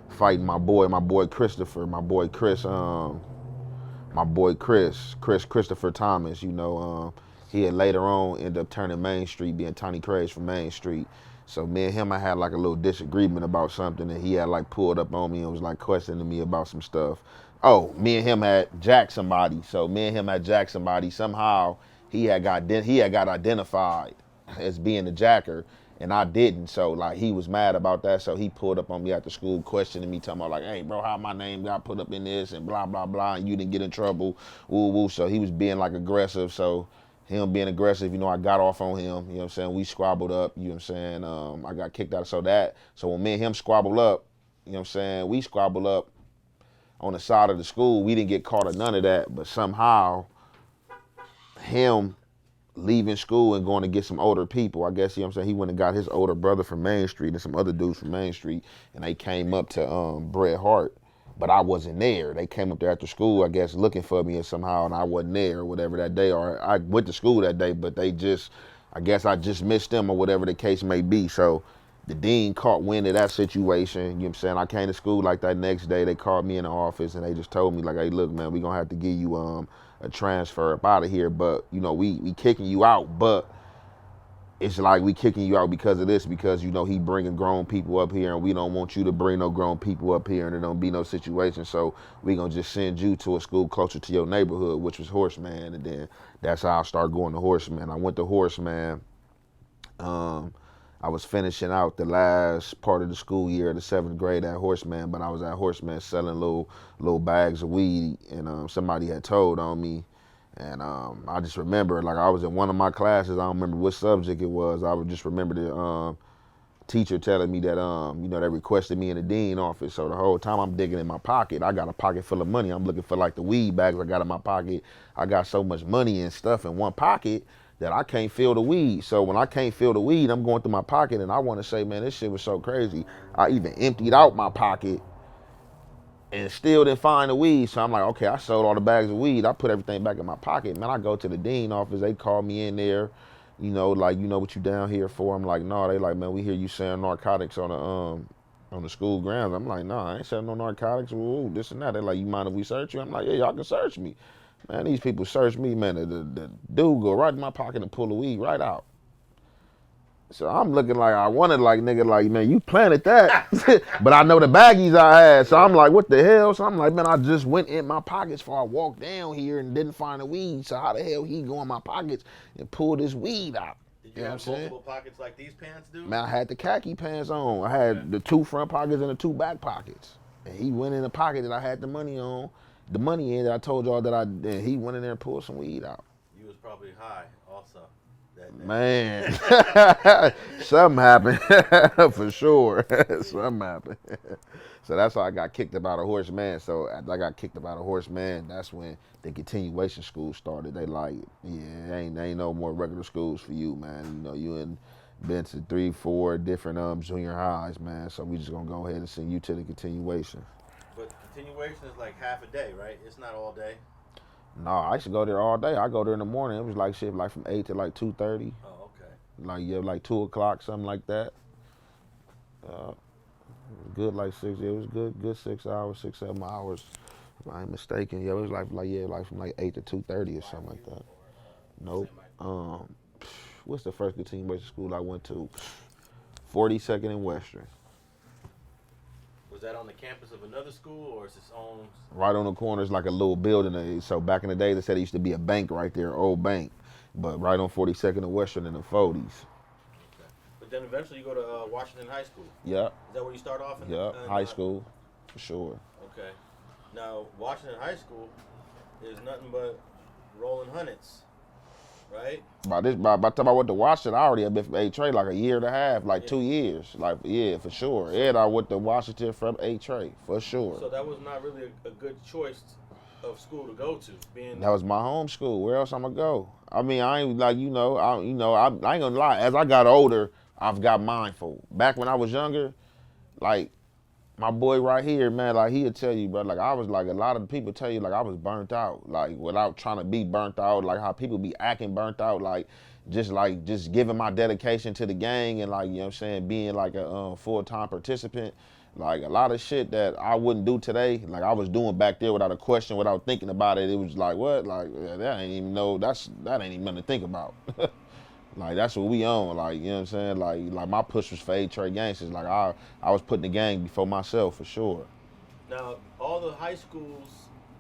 fighting my boy Christopher, my boy Christopher Thomas, he had later on ended up turning Main Street, being Tony Craze from Main Street. So me and him, I had like a little disagreement about something, and he had like pulled up on me and was like questioning me about some stuff. Oh, me and him had jacked somebody. So me and him had jacked somebody. Somehow he had got identified as being the jacker, and I didn't. So like he was mad about that. So he pulled up on me after school, questioning me, talking about like, hey bro, how my name got put up in this and blah blah blah, and you didn't get in trouble, woo woo. So he was being like aggressive. So him being aggressive, I got off on him, you know what I'm saying? We squabbled up, you know what I'm saying? I got kicked out. So when me and him squabbled up, you know what I'm saying? We squabbled up on the side of the school. We didn't get caught or none of that, but somehow him leaving school and going to get some older people. I guess, you know what I'm saying, he went and got his older brother from Main Street and some other dudes from Main Street, and they came up to Brett Hart, but I wasn't there. They came up there after school, I guess, looking for me or somehow, and I wasn't there or whatever that day, or I went to school that day, but they just, I guess I just missed them or whatever the case may be. So the dean caught wind of that situation, you know what I'm saying? I came to school like that next day. They called me in the office and they just told me like, hey, look, man, we gonna have to give you a transfer up out of here, but you know, we kicking you out, but it's like we kicking you out because of this, because you know he bringing grown people up here and we don't want you to bring no grown people up here and there don't be no situation, so we gonna just send you to a school closer to your neighborhood, which was Horseman. And then that's how I started going to Horseman. I went to Horseman. I was finishing out the last part of the school year, the 7th grade at Horseman, but I was at Horseman selling little bags of weed, and somebody had told on me. And I just remember, like, I was in one of my classes, I don't remember what subject it was. I would just remember the teacher telling me that, you know, they requested me in the dean office. So the whole time I'm digging in my pocket, I got a pocket full of money. I'm looking for like the weed bags I got in my pocket. I got so much money and stuff in one pocket that I can't feel the weed. So when I can't feel the weed, I'm going through my pocket and I want to say, man, this shit was so crazy. I even emptied out my pocket and still didn't find the weed. So I'm like, okay, I sold all the bags of weed. I put everything back in my pocket. Man, I go to the dean office. They call me in there, you know, like, you know what you down here for? I'm like, no. They like, man, we hear you selling narcotics on the school grounds. I'm like, no, I ain't selling no narcotics. Ooh, this and that. They like, you mind if we search you? I'm like, yeah, y'all can search me. Man, these people search me, man. The dude go right in my pocket and pull the weed right out. So I'm looking like I wanted, like, nigga, like, man, you planted that. But I know the baggies I had. So I'm like, what the hell? So I'm like, man, I just went in my pockets before I walked down here and didn't find the weed. So how the hell he go in my pockets and pull this weed out? Did you have multiple pockets like these pants do? Man, I had the khaki pants on. I had the 2 front pockets and the 2 back pockets. And he went in the pocket that I had the money on. The money in that I told y'all that he went in there and pulled some weed out. You was probably high also. Man, something happened for sure. Something happened. So that's how I got kicked up out of Horseman. So after I got kicked up out of Horseman, that's when the continuation school started. They like, yeah, ain't no more regular schools for you, man. You know, you in been to 3, 4 different junior highs, man. So we just gonna go ahead and send you to the continuation. But continuation is like half a day, right? It's not all day. No, I used to go there all day. I go there in the morning. It was like shit, like from 8 to like 2:30. Oh, okay. Like, yeah, like 2 o'clock, something like that. Good, like 6. Yeah, it was good 6 hours, 6, 7 hours. If I ain't mistaken. Yeah, it was like from like 8 to 2:30 or something like that. Nope. What's the first continuation school I went to? 42nd and Western. Was that on the campus of another school, or is its own? Right on the corner is like a little building. So back in the day, they said it used to be a bank right there, old bank. But right on 42nd and Western in the 40s. Okay. But then eventually you go to Washington High School. Yep. Is that where you start off? High school, for sure. Okay. Now, Washington High School is nothing but rolling hundreds, right? By the time I went to Washington, I already had been from Eight Tray like a year and a half, like 2 years. Like, yeah, for sure. And I went to Washington from Eight Tray, for sure. So that was not really a good choice of school to go to. That was my home school. Where else I'm gonna go? I mean, I ain't like, I ain't gonna lie. As I got older, I've got mindful. Back when I was younger, like, my boy right here, man, like, he'll tell you, bro, like, I was like, a lot of people tell you, like, I was burnt out, like, without trying to be burnt out, like, how people be acting burnt out, like, just giving my dedication to the gang and, like, you know what I'm saying, being, like, a full-time participant. Like, a lot of shit that I wouldn't do today, like, I was doing back there without a question, without thinking about it. It was like, what? Like, that ain't even nothing to think about. Like, that's what we own, like, you know what I'm saying? Like my push was for Eight Tray Gangsters. Like, I was putting the gang before myself, for sure. Now, all the high schools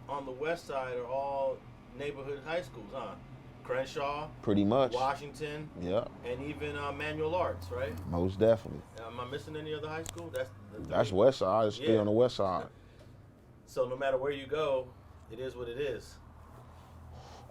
on the west side are all neighborhood high schools, huh? Crenshaw. Pretty much. Washington. Yeah. And even Manual Arts, right? Most definitely. Am I missing any other high school? That's west side. It's still on the west side. So no matter where you go, it is what it is.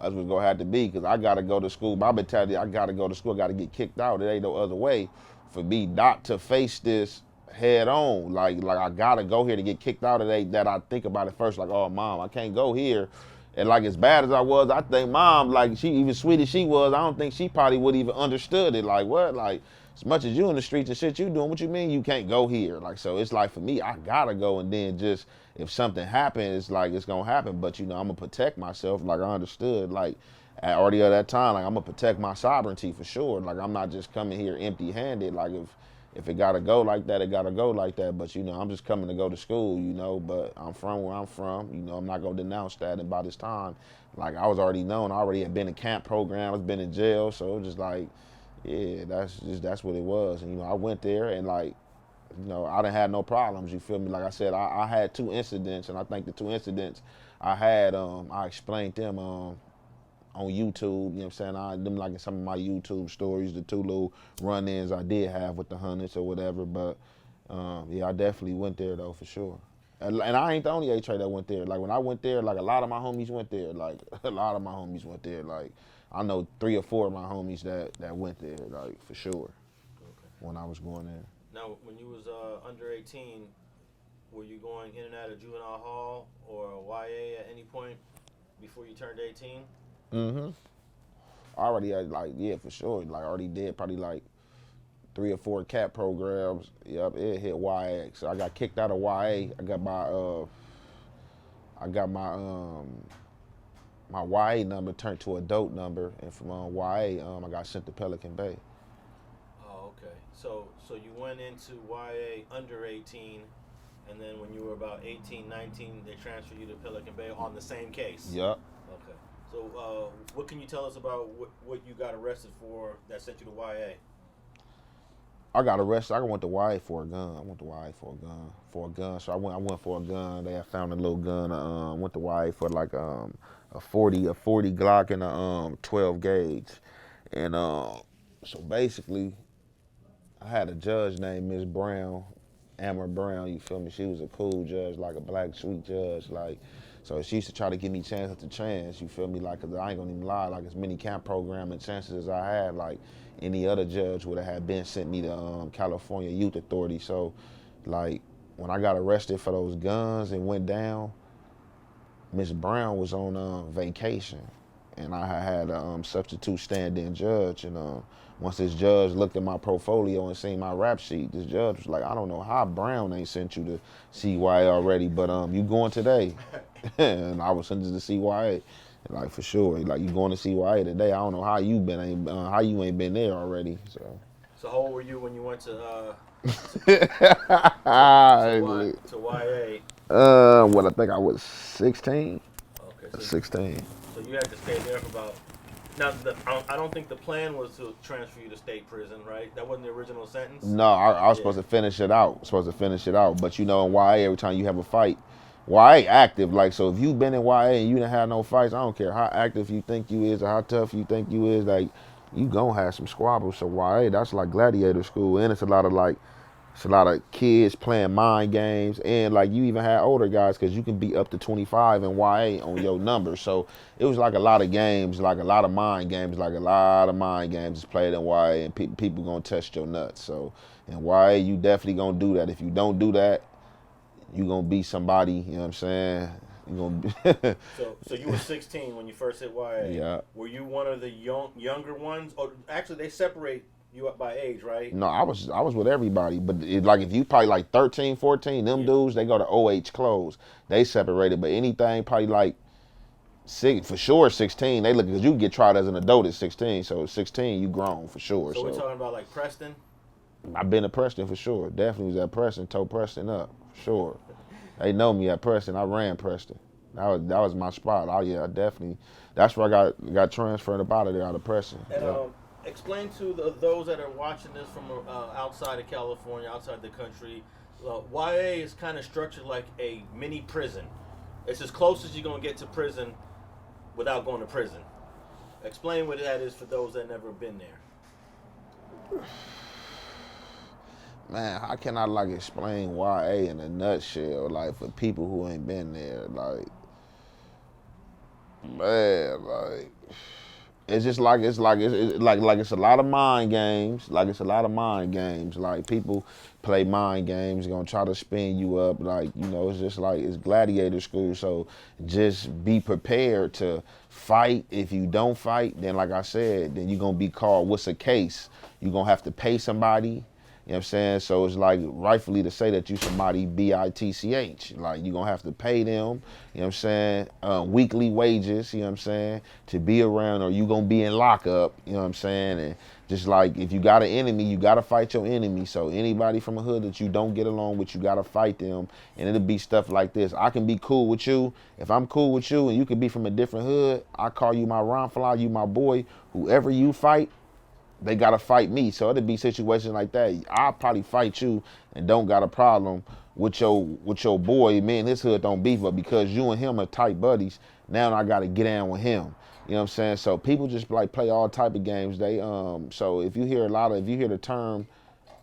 That's what's gonna have to be, because I gotta go to school. I've been telling you, I gotta go to school. I gotta get kicked out. It ain't no other way for me not to face this head on. Like I gotta go here to get kicked out of that I think about it first. Like, oh, mom, I can't go here And like as bad as I was, I think mom, like she even sweet as she was, I don't think she probably would even understood it. Like what? Like as much as you in the streets and shit you doing, what you mean you can't go here? Like so it's like for me, I gotta go and then just if something happens, it's like it's gonna happen. But you know, I'm gonna protect myself. Like I understood, like already at that time, like I'm gonna protect my sovereignty for sure. Like I'm not just coming here empty handed. Like if it gotta go like that, it gotta go like that. But you know, I'm just coming to go to school, you know, but I'm from where I'm from. You know, I'm not gonna denounce that. And by this time, like I was already known. I already had been in camp program, I've been in jail. So it was just like, yeah, that's what it was. And you know, I went there and like, you know, I didn't have no problems, you feel me? Like I said, I had 2 incidents and I think the 2 incidents I had, I explained them on YouTube, you know what I'm saying? Them like in some of my YouTube stories, the 2 little run-ins I did have with the hundreds or whatever. But yeah, I definitely went there though for sure. And I ain't the only Eight Tray that went there. Like when I went there, like a lot of my homies went there. Like a lot of my homies went there. Like I know 3 or 4 of my homies that went there, like for sure. Okay. When I was going there. Now, when you was under 18, were you going in and out of Juvenile Hall or YA at any point before you turned 18? Mm-hmm. I already had like, yeah, for sure. Like I already did probably like 3 or 4 cat programs. Yep, it hit YA. So I got kicked out of YA. I got my YA number turned to a dope number, and from YA, I got sent to Pelican Bay. Oh, okay. So you went into YA under 18, and then when you were about 18, 19, they transferred you to Pelican Bay on the same case? Yep. Okay. So what can you tell us about what you got arrested for that sent you to YA? I got arrested. I went to YA for a gun. For a gun. So I went for a gun. They had found a little gun. Went to YA for like a 40 Glock and a 12 gauge. And so basically, I had a judge named Miss Brown, Amber Brown. You feel me? She was a cool judge, like a black sweet judge, like. So she used to try to give me chance after chance, you feel me? Like, cause I ain't gonna even lie, like as many camp program and chances as I had, like any other judge would have been sent me to California Youth Authority. So like when I got arrested for those guns and went down, Miss Brown was on vacation and I had a substitute stand-in judge. And once this judge looked at my portfolio and seen my rap sheet, this judge was like, I don't know how Brown ain't sent you to CYA already, but you going today. And I was sent to the CYA, like for sure. Like you going to CYA today? I don't know how you ain't been there already. So how old were you when you went to YA? What I think I was 16. Okay, so 16. So you had to stay there for about. Now, I don't think the plan was to transfer you to state prison, right? That wasn't the original sentence. No, I was supposed to finish it out. But you know, in YA, every time you have a fight, YA active. Like, so if you've been in YA and you didn't have no fights, I don't care how active you think you is or how tough you think you is, like, you gonna have some squabbles. So YA, that's like gladiator school, and it's a lot of kids playing mind games, and like you even had older guys because you can be up to 25 in YA on your number. So it was like a lot of games, like a lot of mind games is played in YA, and people gonna test your nuts. So in YA, you definitely gonna do that. If you don't do that, you gonna be somebody. You know what I'm saying? You gonna be So you were 16 when you first hit YA. Yeah. Were you one of the younger ones? Or actually, they separate you up by age, right? No, I was with everybody, but like if you probably like 13, 14, them dudes, they go to OH close. They separated, but anything probably like for sure 16, they look, because you get tried as an adult at 16, so 16 you grown for sure. So we're talking about like Preston? I've been to Preston for sure. Definitely was at Preston, tore Preston up, for sure. They know me at Preston. I ran Preston. That was my spot. Oh yeah, I definitely. That's where I got transferred up out of there, out of Preston. And yeah. Explain to those that are watching this from outside of California, outside the country, YA is kind of structured like a mini prison. It's as close as you're going to get to prison without going to prison. Explain what that is for those that never been there. Man, how can I like explain YA in a nutshell, like for people who ain't been there? Like, man, like It's just like it's a lot of mind games. Like it's a lot of mind games. Like people play mind games, gonna try to spin you up. Like, you know, it's just like it's gladiator school. So just be prepared to fight. If you don't fight, then like I said, then you're gonna be called what's a case. You're gonna have to pay somebody. You know what I'm saying? So it's like rightfully to say that you somebody BITCH. Like you're gonna have to pay them, you know what I'm saying, weekly wages, you know what I'm saying, to be around, or you gonna be in lockup, you know what I'm saying? And just like if you got an enemy, you gotta fight your enemy. So anybody from a hood that you don't get along with, you gotta fight them. And it'll be stuff like this. I can be cool with you. If I'm cool with you and you can be from a different hood, I call you my Ronfly, you my boy. Whoever you fight, they gotta fight me. So it'd be situations like that. I'll probably fight you and don't got a problem with your boy. Me and his hood don't beef, but because you and him are tight buddies, now I gotta get down with him. You know what I'm saying? So people just like play all type of games. They so if you hear the term,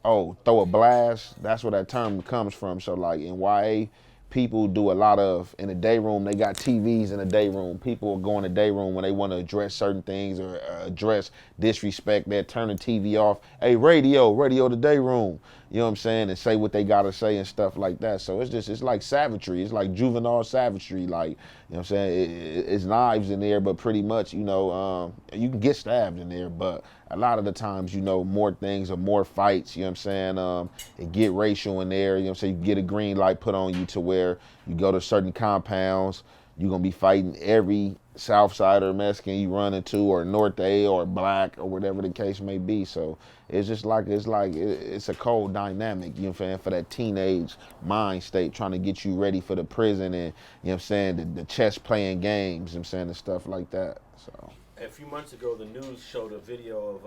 oh, throw a blast, that's where that term comes from. So like in YA, people do a lot of, in the day room, they got TVs in the day room. People go in the day room when they want to address certain things or address disrespect. They'll turn the TV off. Hey, radio the day room. You know what I'm saying? And say what they got to say and stuff like that. So it's like savagery. It's like juvenile savagery. Like, you know what I'm saying? It's knives in there, but pretty much, you know, you can get stabbed in there, but a lot of the times, you know, more things or more fights, you know what I'm saying? It get racial in there, you know what I'm saying? You get a green light put on you to where you go to certain compounds, you're gonna be fighting every Southsider Mexican you run into, or North A or black or whatever the case may be. So it's just like, it's a cold dynamic, you know what I'm saying, for that teenage mind state, trying to get you ready for the prison and, you know what I'm saying, the chess playing games, you know what I'm saying, and stuff like that, so. A few months ago, the news showed a video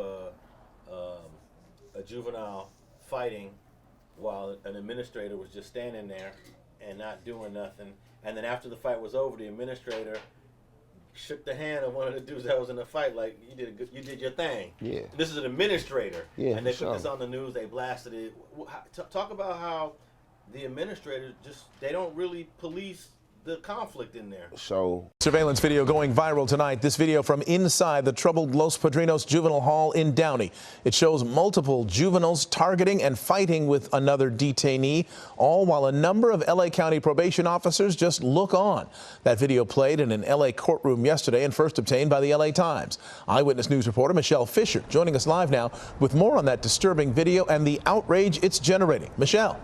of a juvenile fighting while an administrator was just standing there and not doing nothing. And then after the fight was over, the administrator shook the hand of one of the dudes that was in the fight, like, you did your thing. Yeah. This is an administrator. Yeah. And they put this on the news. They blasted it. Talk about how the administrators they don't really police the conflict in there. So surveillance video going viral tonight. This video from inside the troubled Los Padrinos Juvenile Hall in Downey. It shows multiple juveniles targeting and fighting with another detainee, all while a number of LA County probation officers just look on. That video played in an LA courtroom yesterday and first obtained by the LA Times. Eyewitness News reporter Michelle Fisher joining us live now with more on that disturbing video and the outrage it's generating. Michelle.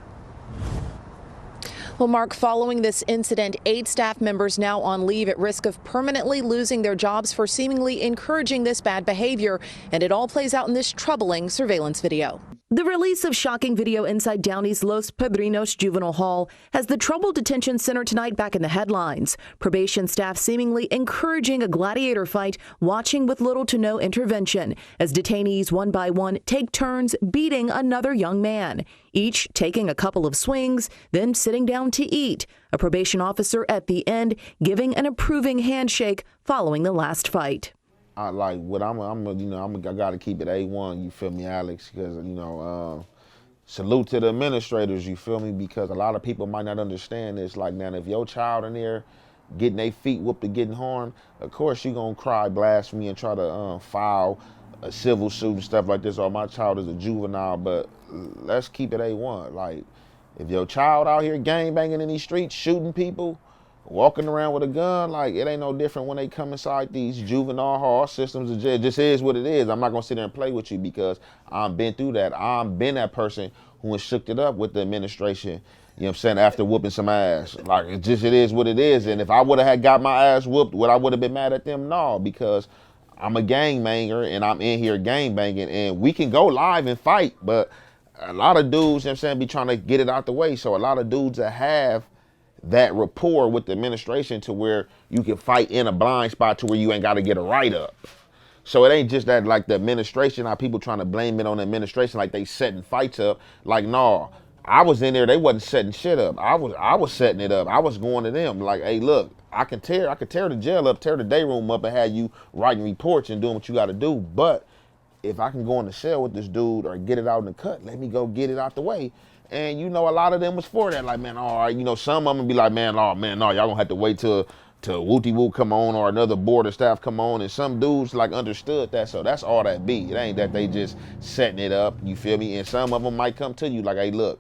Well, Mark, following this incident, 8 staff members now on leave at risk of permanently losing their jobs for seemingly encouraging this bad behavior. And it all plays out in this troubling surveillance video. The release of shocking video inside Downey's Los Padrinos Juvenile Hall has the troubled detention center tonight back in the headlines. Probation staff seemingly encouraging a gladiator fight, watching with little to no intervention, as detainees one by one take turns beating another young man, each taking a couple of swings, then sitting down to eat. A probation officer at the end giving an approving handshake following the last fight. I like what I gotta keep it A1, you feel me, Alex, because, you know, salute to the administrators, you feel me, because a lot of people might not understand this. Like, now, if your child in there getting their feet whooped or getting harmed, of course you gonna cry blasphemy and try to file a civil suit and stuff like this, or my child is a juvenile, but let's keep it A1. Like, if your child out here gangbanging in these streets, shooting people, walking around with a gun, like, it ain't no different when they come inside these juvenile hall systems. It just is what it is. I'm not gonna sit there and play with you because I've been through that. I've been that person who has shook it up with the administration, you know what I'm saying, after whooping some ass. Like, it is what it is. And if I would have had got my ass whooped, would I would have been mad at them? No, because I'm a gangbanger and I'm in here gangbanging, and we can go live and fight, but a lot of dudes, you know what I'm saying, be trying to get it out the way. So a lot of dudes that have that rapport with the administration to where you can fight in a blind spot to where you ain't got to get a write-up. So it ain't just that, like, the administration, how people trying to blame it on the administration, like they setting fights up. Like, no, I was in there, they wasn't setting shit up. I was setting it up. I was going to them like, hey, look, I can tear the jail up, tear the day room up, and have you writing reports and doing what you got to do. But if I can go in the cell with this dude or get it out in the cut, let me go get it out the way. And, you know, a lot of them was for that. Like, man, all right, you know, some of them be like, man, oh, man, no, y'all gonna have to wait till to Wooty Woo come on or another board of staff come on, and some dudes like understood that, so that's all that be. It ain't that they just setting it up, you feel me? And some of them might come to you like, hey, look,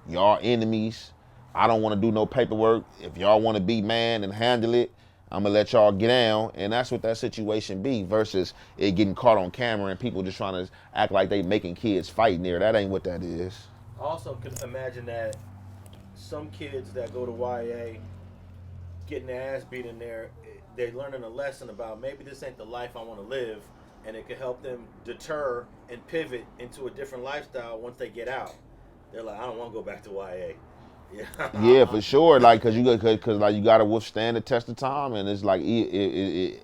y'all enemies. I don't want to do no paperwork. If y'all want to be man and handle it, I'm gonna let y'all get down. And that's what that situation be, versus it getting caught on camera and people just trying to act like they making kids fight in there. That ain't what that is. I also can imagine that some kids that go to YA getting their ass beat in there, they're learning a lesson about maybe this ain't the life I want to live, and it could help them deter and pivot into a different lifestyle once they get out. They're like, I don't want to go back to YA. Yeah, for sure. Like, cause like you gotta withstand the test of time, and it's like, is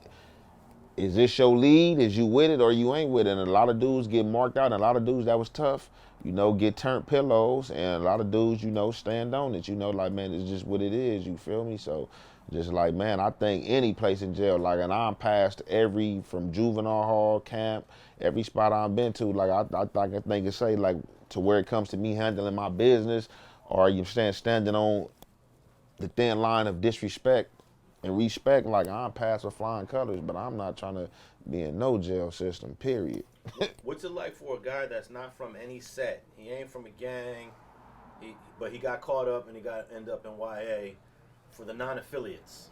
this your lead? Is you with it or you ain't with it? And a lot of dudes get marked out, and a lot of dudes that was tough, you know, get turned pillows, and a lot of dudes, you know, stand on it. You know, like, man, it's just what it is. You feel me? So, just like, man, I think any place in jail, like, and I'm past from juvenile hall, camp, every spot I've been to, like, I think it say, like, to where it comes to me handling my business, or you standing on the thin line of disrespect and respect, like, I'm past with flying colors, but I'm not trying to be in no jail system, period. What's it like for a guy that's not from any set? He ain't from a gang, but he got caught up and he got end up in YA for the non-affiliates.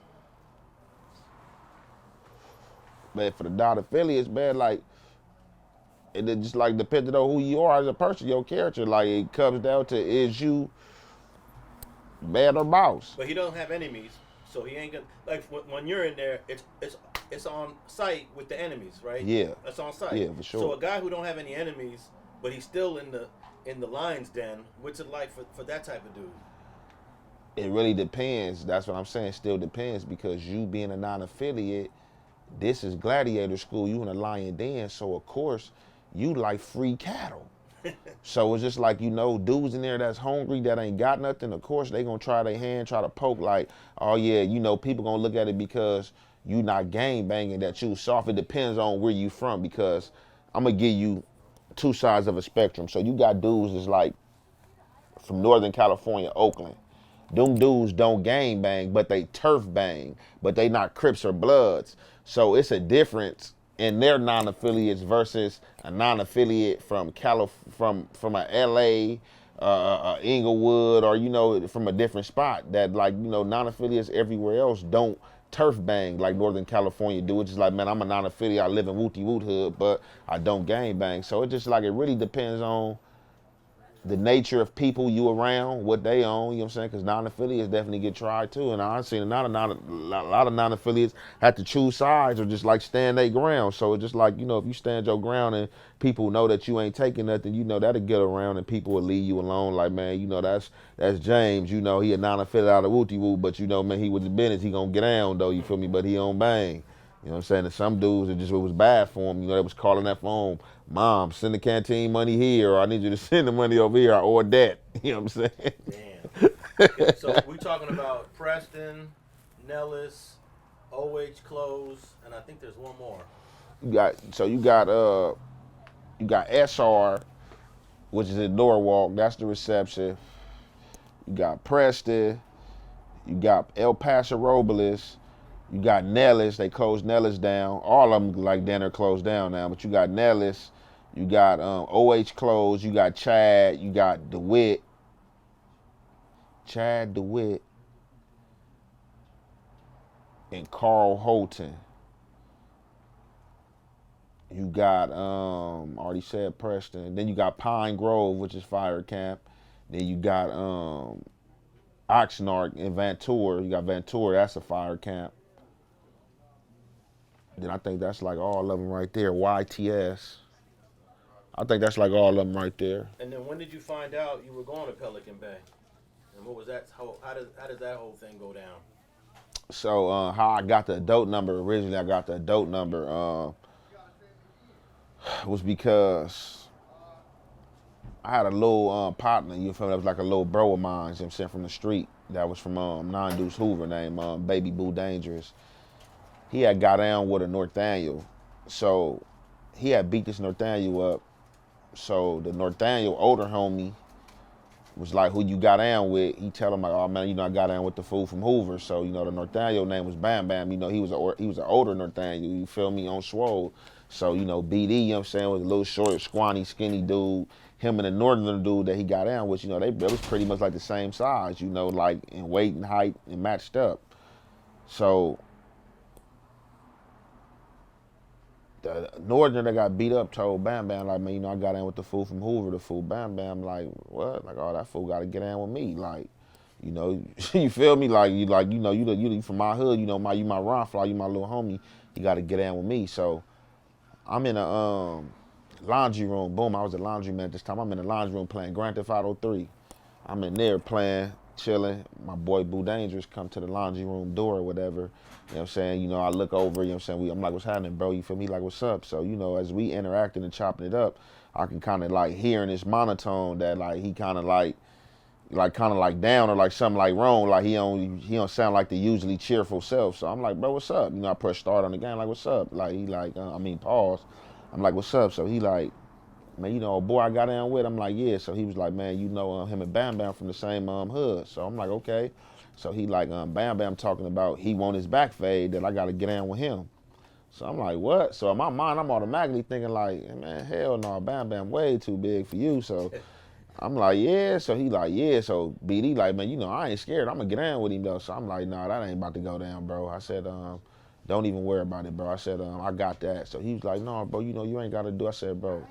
But for the non-affiliates, man, like, it just like depending on who you are as a person, your character, like, it comes down to, is you man or mouse? But he don't have enemies, so he ain't gonna, like, when you're in there, it's on site with the enemies, right? Yeah. That's on site. Yeah, for sure. So a guy who don't have any enemies, but he's still in the lion's den, what's it like for that type of dude? It really depends. That's what I'm saying. Still depends, because you being a non-affiliate, this is gladiator school. You in a lion den, so of course you like free cattle. So it's just like, you know, dudes in there that's hungry, that ain't got nothing, of course they gonna try their hand, try to poke, like, oh yeah, you know, people gonna look at it because you not gang banging, that you soft. It depends on where you from, because I'm gonna give you two sides of a spectrum. So you got dudes that's like from Northern California, Oakland. Them dudes don't gang bang, but they turf bang, but they not Crips or Bloods. So it's a difference in their non-affiliates versus a non-affiliate from from a LA, Inglewood, or, you know, from a different spot. That, like, you know, non-affiliates everywhere else don't turf bang like Northern California do. It's just like, man, I'm a non-affiliate, I live in Wooty Woot Hood, but I don't gang bang. So it's just like, it really depends on the nature of people you around, what they own, you know what I'm saying? Because non-affiliates definitely get tried too. And I've seen a lot of non-affiliates have to choose sides or just like stand their ground. So it's just like, you know, if you stand your ground and people know that you ain't taking nothing, you know, that'll get around and people will leave you alone. Like, man, you know, that's James, you know, he a non-affiliate out of Wooty Woo, but, you know, man, he with the business, he gonna get down though, you feel me? But he don't bang. You know what I'm saying? And some dudes, it was bad for them. You know, they was calling that phone, Mom, send the canteen money here, or I need you to send the money over here, or that. You know what I'm saying? Damn. So we talking about Preston, Nellis, OH Close, and I think there's one more. You got SR, which is in Norwalk. That's the reception. You got Preston. You got El Paso Robles. You got Nellis. They closed Nellis down. All of them, like, then are closed down now. But you got Nellis. You got OH closed. You got Chad. You got DeWitt. Chad DeWitt. And Carl Holton. You got, already said Preston. Then you got Pine Grove, which is fire camp. Then you got Oxnard and Ventura. You got Ventura. That's a fire camp. Then I think that's like all of them right there. YTS. I think that's like all of them right there. And then when did you find out you were going to Pelican Bay? And what was that? How does that whole thing go down? So how I got the adult number, originally I got the adult number was because I had a little partner, you feel me, that was like a little bro of mine, you know what I'm saying, from the street, that was from Non-Deuce Hoover, named Baby Boo Dangerous. He had got down with a Norteno, so he had beat this Norteno up. So the Norteno older homie was like, who you got down with? He tell him like, oh man, I got down with the fool from Hoovers. So, the Norteno name was Bam Bam. He was an older Norteno, you feel me, on swole. So, BD, was a little short, scrawny, skinny dude. Him and the northern dude that he got down with, they was pretty much like the same size, like in weight and height and matched up. So the northerner that got beat up told Bam Bam, like, man, I got in with the fool from Hoover. The fool Bam Bam, like, what? Like, oh, that fool got to get in with me. Like, you feel me? Like, you from my hood, you my run fly, you my little homie. You got to get in with me. So I'm in a laundry room. Boom, I was a laundryman at this time. I'm in the laundry room playing Grand Theft Auto 3. I'm in there playing, chilling. My boy Boo Dangerous come to the laundry room door or whatever. I look over, I'm like, what's happening, bro? You feel me? Like, what's up? So, as we interacting and chopping it up, I can kind of like hear in this monotone that like he kind of like down or like something like wrong. Like he don't sound like the usually cheerful self. So I'm like, bro, what's up? I press start on the game, like, what's up? Like, he like, pause. I'm like, what's up? So he like, man, boy I got down with. I'm like, yeah. So he was like, man, him and Bam Bam from the same hood. So I'm like, okay. So he like, Bam Bam talking about he want his back fade, that I got to get down with him. So I'm like, what? So in my mind, I'm automatically thinking like, man, hell no, Bam Bam way too big for you. So I'm like, yeah. So he like, yeah. So BD like, man, I ain't scared. I'm going to get down with him though. So I'm like, nah, that ain't about to go down, bro. I said, don't even worry about it, bro. I said, I got that. So he was like, no, bro, you ain't got to do. I said, bro,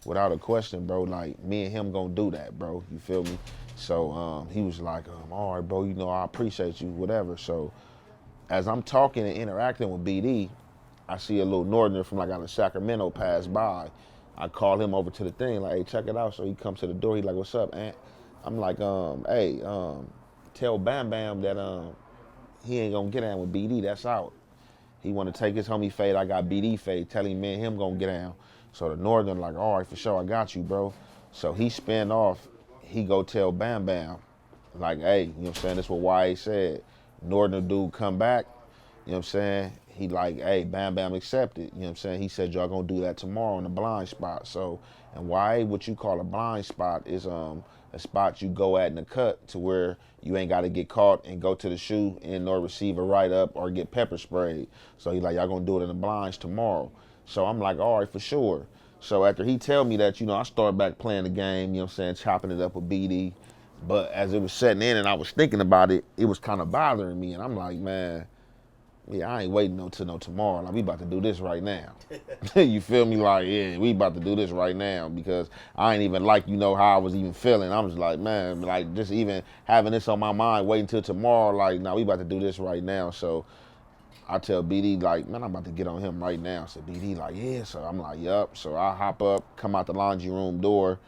without a question, bro, like me and him gonna do that, bro. You feel me? So he was like, all right, bro, I appreciate you, whatever. So as I'm talking and interacting with BD, I see a little northerner from like out of Sacramento pass by. I call him over to the thing, like, hey, check it out. So he comes to the door, he like, what's up, Ant? I'm like, hey, tell Bam Bam that he ain't gonna get down with BD, that's out. He want to take his homie fade, I got BD fade, tell him, man, him gonna get down. So the northern like, all right, for sure, I got you, bro. So he spin off, he go tell Bam Bam, like, hey, that's what YA said. Northern dude come back, he like, hey, Bam Bam accepted, he said y'all gonna do that tomorrow in the blind spot. So, and YA, what you call a blind spot is a spot you go at in the cut to where you ain't got to get caught and go to the shoe and or receive a write-up or get pepper sprayed. So he like, y'all gonna do it in the blinds tomorrow. So I'm like, all right, for sure. So after he tell me that, I start back playing the game, chopping it up with BD. But as it was setting in and I was thinking about it, it was kind of bothering me. And I'm like, man, yeah, I ain't waiting till tomorrow. Like, we about to do this right now. You feel me? Like, yeah, we about to do this right now because I ain't even like, how I was even feeling. I'm just like, man, like just even having this on my mind, waiting till tomorrow, like, nah, we about to do this right now. So I tell BD, like, man, I'm about to get on him right now. So BD like, yeah. So I'm like, yup. So I hop up, come out the laundry room door,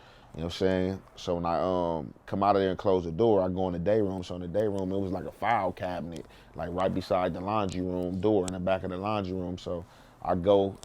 So when I come out of there and close the door, I go in the day room. So in the day room, it was like a file cabinet, like right beside the laundry room door in the back of the laundry room. So I go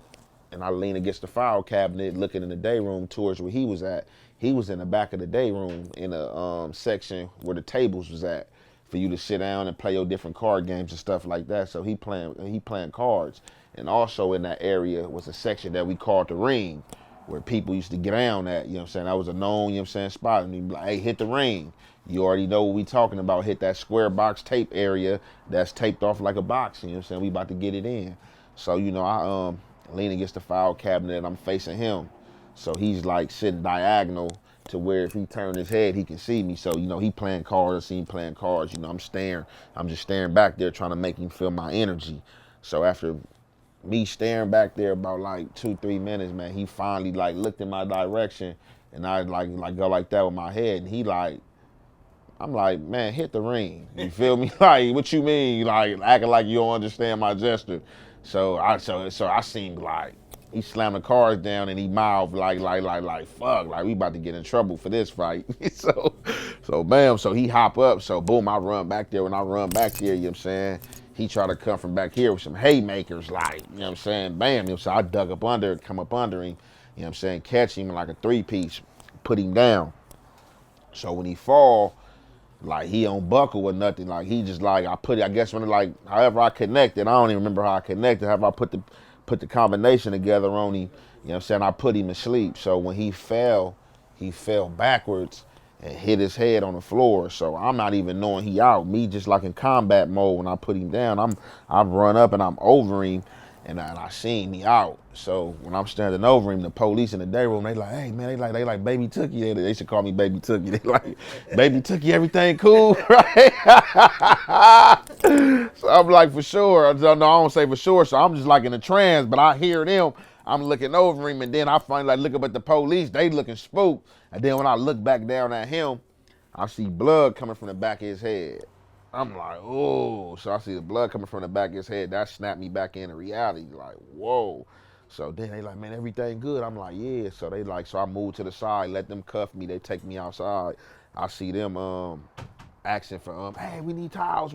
and I lean against the file cabinet, looking in the day room towards where he was at. He was in the back of the day room in a section where the tables was at, for you to sit down and play your different card games and stuff like that. So he playing cards. And also in that area was a section that we called the ring, where people used to get down at, That was a known, spot. And he'd be like, hey, hit the ring. You already know what we talking about. Hit that square box tape area that's taped off like a box, We about to get it in. So, I lean against the file cabinet and I'm facing him. So he's like sitting diagonal to where if he turned his head, he can see me. So, he playing cards, I see him playing cards. I'm just staring back there trying to make him feel my energy. So after me staring back there about like 2-3 minutes, man, he finally like looked in my direction and I like go like that with my head. And he like, I'm like, man, hit the ring. You feel me? Like, what you mean? Like acting like you don't understand my gesture. So I seemed like, he slammed the cards down and he mouthed like fuck, like we about to get in trouble for this fight. so bam, so he hop up, so boom, I run back there. When I run back there, he tried to come from back here with some haymakers, like, bam, so I dug up under, come up under him, catch him like a 3-piece, put him down. So when he fall, like he don't buckle or nothing, like he just like, I guess when like, however I connected, I don't even remember how I connected, however I put the combination together on him, I put him to sleep. So when he fell backwards and hit his head on the floor. So I'm not even knowing he out. Me just like in combat mode when I put him down, I'm run up and I'm over him, and I seen he out. So when I'm standing over him, the police in the day room, they like, hey man, they like Baby Tookie. They should call me Baby Tookie. They like, Baby Tookie, everything cool, right? So I'm like, for sure. I don't say for sure. So I'm just like in a trance, but I hear them. I'm looking over him, and then I finally like look up at the police. They looking spooked. And then when I look back down at him, I see blood coming from the back of his head. I'm like, oh. So I see the blood coming from the back of his head. That snapped me back into reality. Like, whoa. So then they like, man, everything good? I'm like, yeah. So they like, so I moved to the side, let them cuff me. They take me outside. I see them asking for, hey, we need towels.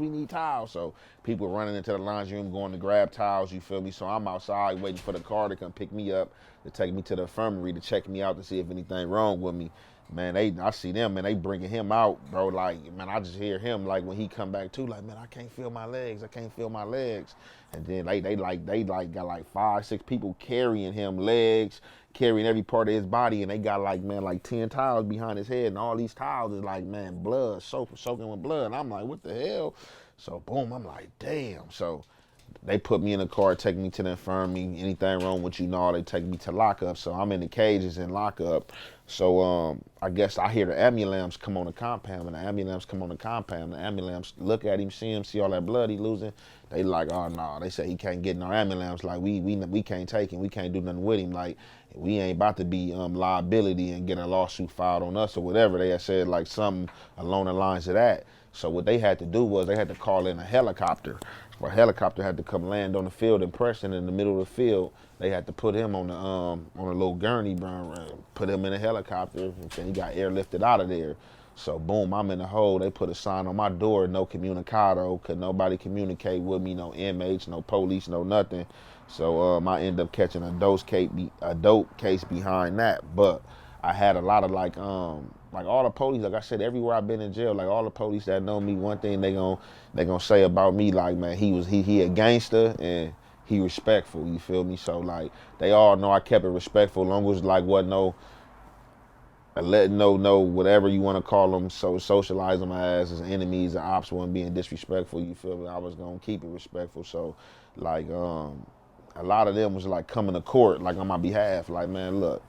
So people running into the laundry room going to grab towels, you feel me? So I'm outside waiting for the car to come pick me up, to take me to the infirmary to check me out to see if anything wrong with me. Man, I see them, man, they bringing him out, bro. Like, man, I just hear him, like, when he come back too, like, man, I can't feel my legs. And then they got like 5, 6 people carrying him, legs, carrying every part of his body, and they got like, man, like 10 towels behind his head, and all these towels is like, man, blood, soaking with blood. And I'm like, what the hell? So boom, I'm like, damn. So they put me in the car, take me to the infirmary. Anything wrong with you, no, they take me to lockup. So I'm in the cages in lockup. So I guess I hear the ambulance come on the compound, and the ambulance look at him, see all that blood he losing. They like, oh no, they say he can't get in our ambulance. Like we can't take him, we can't do nothing with him. Like we ain't about to be liability and get a lawsuit filed on us or whatever. They had said like something along the lines of that. So what they had to do was they had to call in a helicopter. A helicopter had to come land on the field in Preston in the middle of the field. They had to put him on a little gurney, put him in a helicopter, and he got airlifted out of there. So boom, I'm in the hole. They put a sign on my door, no communicado, could nobody communicate with me, no inmates, no police, no nothing. So I end up catching a dope case behind that. But I had a lot of like all the police, like I said, everywhere I've been in jail, like all the police that know me, one thing they gonna say about me, like, man, he a gangster and he respectful, you feel me? So like they all know I kept it respectful, long as like wasn't no letting no whatever you want to call them, so socialize them as enemies and ops, wasn't being disrespectful, you feel me? I was gonna keep it respectful. So like a lot of them was like coming to court like on my behalf, like, man, look,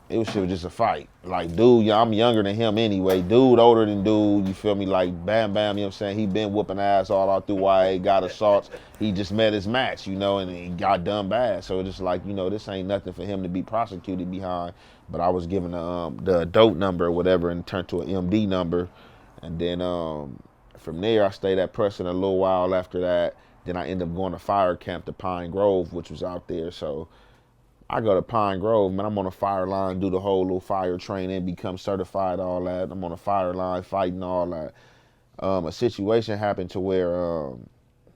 it was just a fight. Like, dude, yeah, I'm younger than him anyway. Dude older than dude, you feel me? Like, bam, you know what I'm saying? He been whooping ass all out through YA, got assaults. He just met his match, you know, and he got done bad. So it's just like, you know, this ain't nothing for him to be prosecuted behind. But I was given the adult number or whatever and turned to an MD number. And then from there, I stayed at Preston a little while after that. Then I ended up going to fire camp to Pine Grove, which was out there. So I go to Pine Grove, man, I'm on a fire line, do the whole little fire training, become certified, all that. I'm on a fire line fighting, all that. A situation happened to where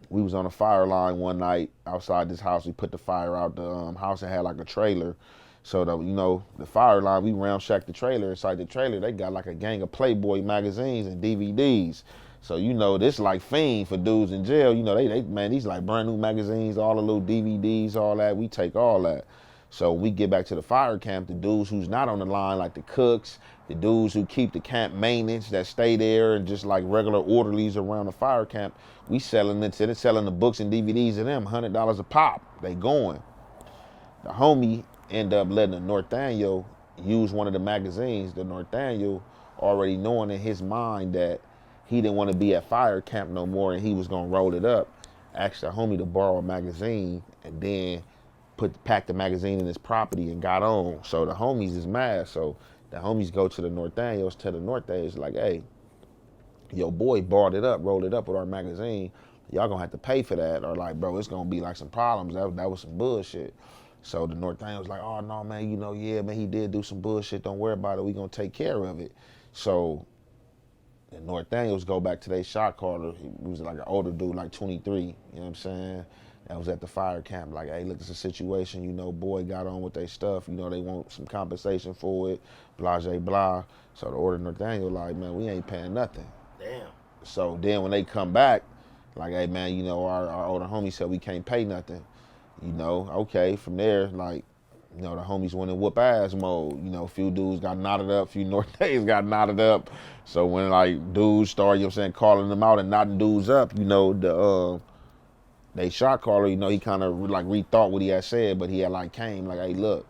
we was on a fire line one night outside this house. We put the fire out. The house had like a trailer. So, the fire line, we ramshacked the trailer. Inside the trailer, they got like a gang of Playboy magazines and DVDs. So, this like fiend for dudes in jail. Man, these like brand new magazines, all the little DVDs, all that. We take all that. So we get back to the fire camp, the dudes who's not on the line, like the cooks, the dudes who keep the camp maintenance that stay there, and just like regular orderlies around the fire camp, we selling the books and DVDs to them, $100 a pop. They going. The homie end up letting the Norteno use one of the magazines. The Norteno already knowing in his mind that he didn't want to be at fire camp no more and he was gonna roll it up, asked the homie to borrow a magazine, and then packed the magazine in his property and got on. So the homies is mad. So the homies go to the Nortenos, tell the Nortenos, like, hey, your boy bought it up, rolled it up with our magazine. Y'all gonna have to pay for that. Or like, bro, it's gonna be like some problems. That was some bullshit. So the Nortenos like, oh no, man, yeah, man, he did do some bullshit. Don't worry about it. We gonna take care of it. So the Nortenos go back to their shot caller. He was like an older dude, like 23, you know what I'm saying? I was at the fire camp, like, hey, look, it's a situation, boy got on with their stuff, they want some compensation for it, blah, blah. So the order Norteno, like, man, we ain't paying nothing. Damn. So then when they come back, like, hey, man, our older homie said we can't pay nothing. Okay, from there, like, You know, the homies went in whoop ass mode. You know, a few dudes got knotted up, a few Nortenos got knotted up. So when like dudes started, you know what I'm saying, calling them out and knotting dudes up, you know, they shot caller, you know, he kind of like rethought what he had said, but he had like came like, hey, look,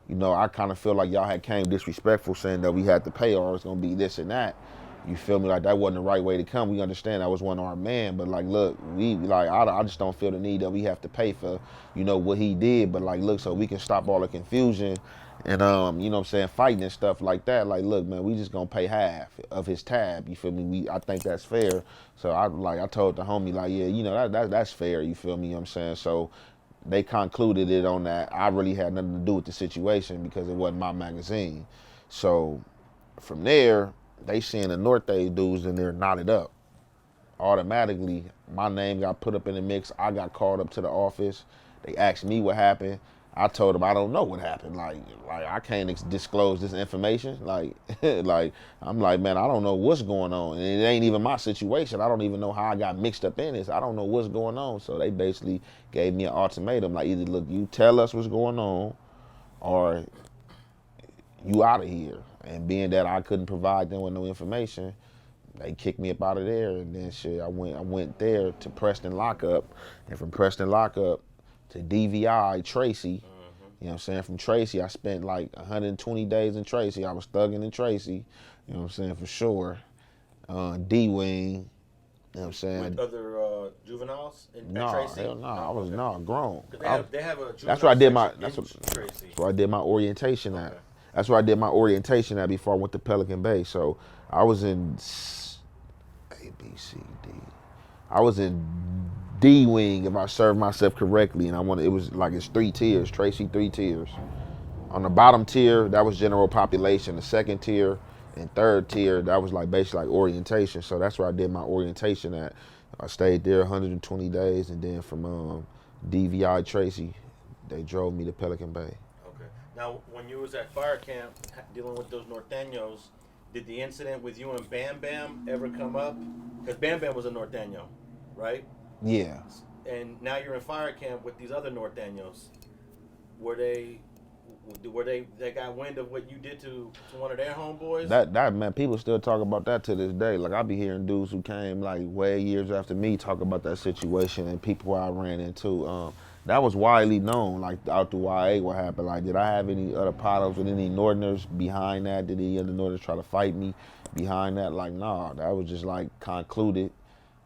you know, I kind of feel like y'all had came disrespectful saying that we had to pay or it's gonna be this and that. You feel me? Like that wasn't the right way to come. We understand that was one of our men, but like, look, I just don't feel the need that we have to pay for, you know, what he did. But like, look, so we can stop all the confusion and you know what I'm saying, fighting and stuff like that. Like, look, man, we just gonna pay half of his tab. You feel me? I think that's fair. So I told the homie like, yeah, you know, that's fair. You feel me? You know what I'm saying? So they concluded it on that. I really had nothing to do with the situation because it wasn't my magazine. So from there, they seeing the Norte dudes in there knotted up. Automatically, my name got put up in the mix. I got called up to the office. They asked me what happened. I told them I don't know what happened. Like I can't disclose this information. Like I'm like, man, I don't know what's going on. And it ain't even my situation. I don't even know how I got mixed up in this. I don't know what's going on. So they basically gave me an ultimatum. Like, either look, you tell us what's going on or you out of here. And being that I couldn't provide them with no information, they kicked me up out of there. And then shit, I went there to Preston Lockup, and from Preston Lockup to DVI Tracy. You know what I'm saying? From Tracy, I spent like 120 days in Tracy. I was thugging in Tracy. You know what I'm saying? For sure. D-Wing. You know what I'm saying? With other juveniles at Tracy? Hell no. I was grown. They have a juvenile that's where I did my. Tracy. That's where I did my orientation at. That's where I did my orientation at before I went to Pelican Bay. So I was in A, B, C, D. I was in D-Wing if I served myself correctly, and it was like it's 3 tiers, Tracy 3 tiers. On the bottom tier, that was general population. The second tier and third tier, that was like basically like orientation. So that's where I did my orientation at. I stayed there 120 days, and then from DVI Tracy, they drove me to Pelican Bay. Now, when you was at fire camp dealing with those Nortenos, did the incident with you and Bam Bam ever come up? Because Bam Bam was a Norteno, right? Yeah. And now you're in fire camp with these other Nortenos. Were they got wind of what you did to one of their homeboys? That man, people still talk about that to this day. Like I be hearing dudes who came like way years after me talk about that situation and people I ran into. That was widely known, like out through YA what happened. Like, did I have any other problems with any Northerners behind that? Did any other Northerners try to fight me behind that? Like, nah, that was just like concluded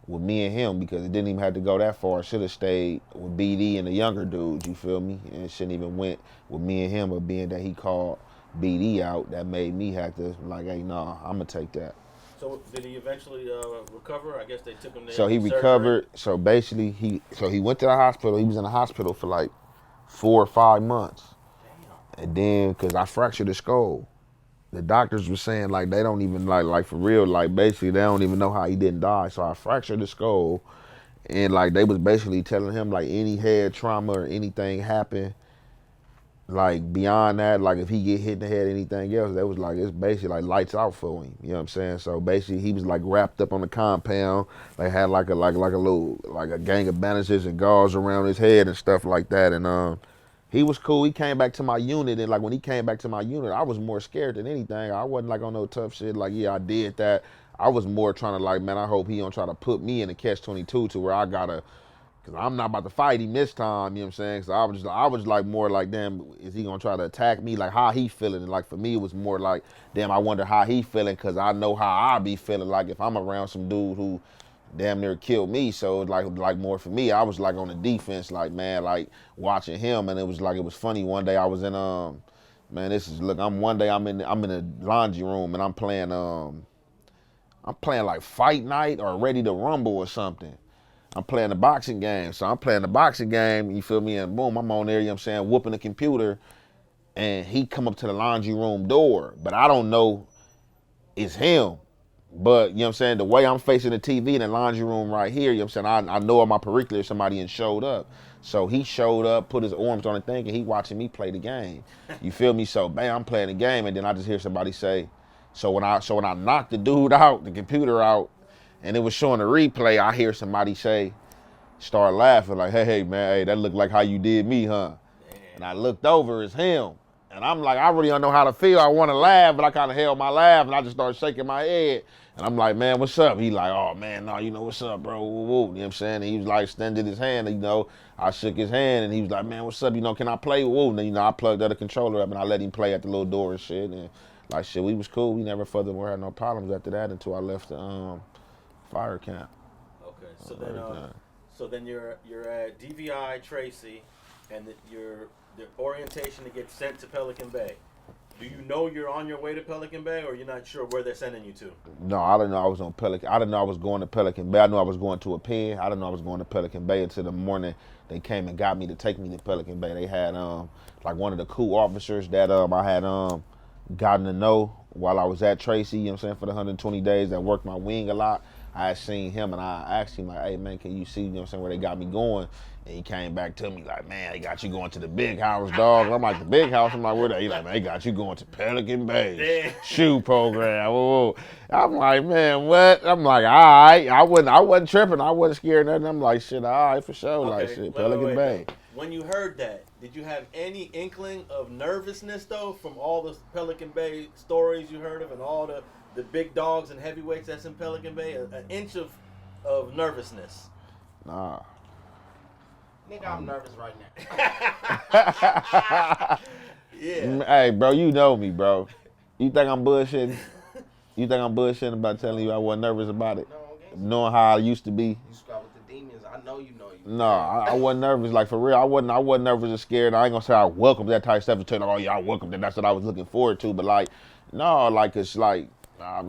with me and him because it didn't even have to go that far. Should have stayed with BD and the younger dudes, you feel me? And it shouldn't even went with me and him, but being that he called BD out, that made me have to like, hey, nah, I'm gonna take that. So did he eventually recover? I guess they took him to So he recovered. So basically, he went to the hospital. He was in the hospital for like 4 or 5 months. Damn. And then, cause I fractured his skull, the doctors were saying like they don't even like for real, like basically they don't even know how he didn't die. So I fractured his skull, and like they was basically telling him like any head trauma or anything happen, like beyond that, like if he get hit in the head, anything else, that was like, it's basically like lights out for him. You know what I'm saying? So basically he was like wrapped up on the compound. They had like a little, like a gang of bandages and gauze around his head and stuff like that. And he was cool. He came back to my unit, and like when he came back to my unit, I was more scared than anything. I wasn't like on no tough shit. Like, yeah, I did that. I was more trying to like, man, I hope he don't try to put me in a catch-22 to where I gotta, cause I'm not about to fight him this time, you know what I'm saying? So I was like more like, damn, is he gonna try to attack me? Like how he feeling? And like for me, it was more like, damn, I wonder how he feeling, cause I know how I be feeling like if I'm around some dude who damn near killed me. So it's like more for me, I was like on the defense, like man, like watching him, and it was funny. One day I was in man, this is look, I'm in the laundry room and I'm playing like Fight Night or Ready to Rumble or something. I'm playing the boxing game. So I'm playing the boxing game, you feel me? And boom, I'm on there, you know what I'm saying, whooping the computer. And he come up to the laundry room door. But I don't know it's him. But, you know what I'm saying, the way I'm facing the TV in the laundry room right here, you know what I'm saying, I know on my peripheral somebody had showed up. So he showed up, put his arms on the thing, and he watching me play the game. You feel me? So, bam, I'm playing the game, and then I just hear somebody say, so when I knocked the dude out, the computer out, and it was showing a replay, I hear somebody say, start laughing like, hey man, hey, that looked like how you did me, huh? And I looked over, it's him. And I'm like, I really don't know how to feel. I want to laugh, but I kind of held my laugh, and I just started shaking my head. And I'm like, man, what's up? He like, oh, man, no, you know, what's up, bro? Woo, woo. You know what I'm saying? And he was like, extended his hand, you know. I shook his hand, and he was like, man, what's up? You know, can I play? Woo. And then, you know, I plugged the other controller up, and I let him play at the little door and shit. And, like, shit, we was cool. We never furthermore had no problems after that until I left the fire camp. Okay, so then you're at DVI Tracy, and the orientation to get sent to Pelican Bay. Do you know you're on your way to Pelican Bay, or you're not sure where they're sending you to? No, I didn't know I was on Pelican. I didn't know I was going to Pelican Bay. I knew I was going to a pen. I didn't know I was going to Pelican Bay until the morning they came and got me to take me to Pelican Bay. They had like one of the cool officers that I had gotten to know while I was at Tracy, you know what I'm saying, for the 120 days that worked my wing a lot. I had seen him and I asked him like, hey man, can you see, you know what I'm saying, where they got me going? And he came back to me like, man, they got you going to the big house, dog. And I'm like, the big house? I'm like, where they? He like, man, they got you going to Pelican Bay Schoo program. Whoa, whoa. I'm like, man, what? I'm like, all right. I wasn't tripping. I wasn't scared of nothing. I'm like, shit, all right, for sure. Okay, like, shit, Pelican Bay. When you heard that, did you have any inkling of nervousness, though, from all the Pelican Bay stories you heard of and all the big dogs and heavyweights that's in Pelican Bay? An inch of nervousness? Nah. Nigga, I'm nervous right now. Yeah. Hey, bro, you know me, bro. You think I'm bullshitting? You think I'm bullshitting about telling you I wasn't nervous about it? No, knowing how I used to be. You scrap with the demons. I know you know you. No, I wasn't nervous. Like, for real, I wasn't nervous or scared. I ain't gonna say I welcome that type of stuff and tell them, oh yeah, I welcome that. That's what I was looking forward to. But like, no, like it's like,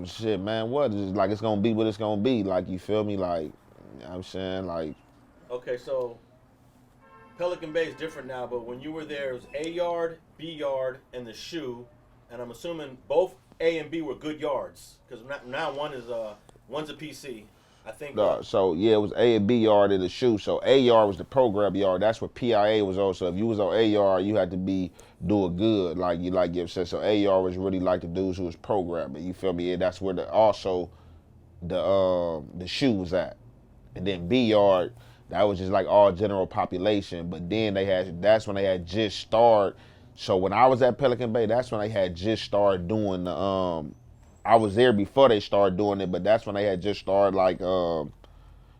shit, man, what? It's like it's gonna be what it's gonna be. Like, you feel me? Like, you know what I'm saying? Like, okay, so Pelican Bay is different now, but when you were there, it was A yard, B yard, and the Schoo, and I'm assuming both A and B were good yards because now one's a PC. I think. So yeah, it was A and B yard in the Schoo. So A yard was the program yard. That's what PIA was on. So if you was on A yard, you had to be doing good, like you said. So A yard was really like the dudes who was programming. You feel me? And that's where the Schoo was at. And then B yard, that was just like all general population. But then that's when they had just started. So when I was at Pelican Bay, that's when they had just started doing the I was there before they started doing it, but that's when they had just started like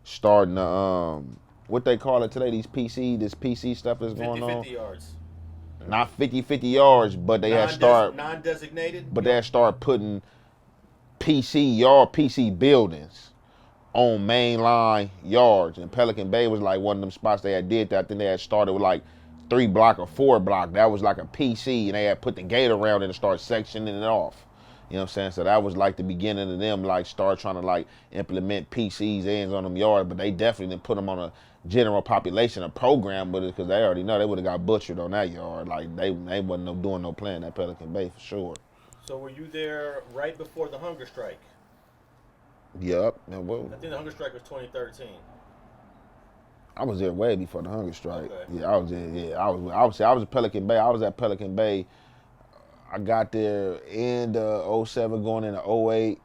starting the what they call it today, this PC stuff that's going on. 50 yards. Not 50 yards, but they had started non-designated. But they had started putting PC buildings on mainline yards, and Pelican Bay was like one of them spots they had did that. I think they had started with like 3 block or 4 block. That was like a PC, and they had put the gate around it and started sectioning it off. You know what I'm saying? So that was like the beginning of them like start trying to like implement PCs ends on them yards, but they definitely didn't put them on a general population, a program with it, because they already know they would have got butchered on that yard. Like they wasn't doing no plan at Pelican Bay for sure. So were you there right before the hunger strike? Yep. I think the hunger strike was 2013. I was there way before the hunger strike. Okay. Yeah, I was there. Yeah, I was at Pelican Bay. I was at Pelican Bay. I got there in the 07 going into 08,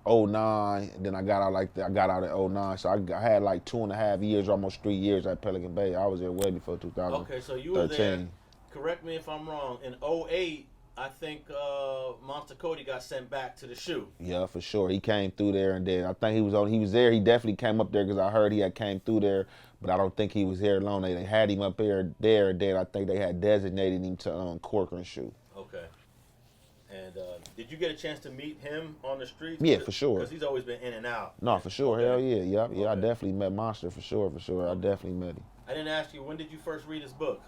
09, and then I got out in 09. So I had like 2.5 years, almost 3 years at Pelican Bay. I was there way before 2013. Okay, so you were there, correct me if I'm wrong, in 08, I think Monster Kody got sent back to the Schoo. Yeah, for sure. He came through there, and then I think he was there. He definitely came up there because I heard he had came through there, but I don't think he was here alone. They had him up there, and then I think they had designated him to Corcoran Schoo. Okay. And did you get a chance to meet him on the street? Yeah, for sure. Because he's always been in and out. No, for sure. Okay. Hell yeah. Yep. Yeah, okay. I definitely met Monster for sure. I definitely met him. I didn't ask you, when did you first read his book?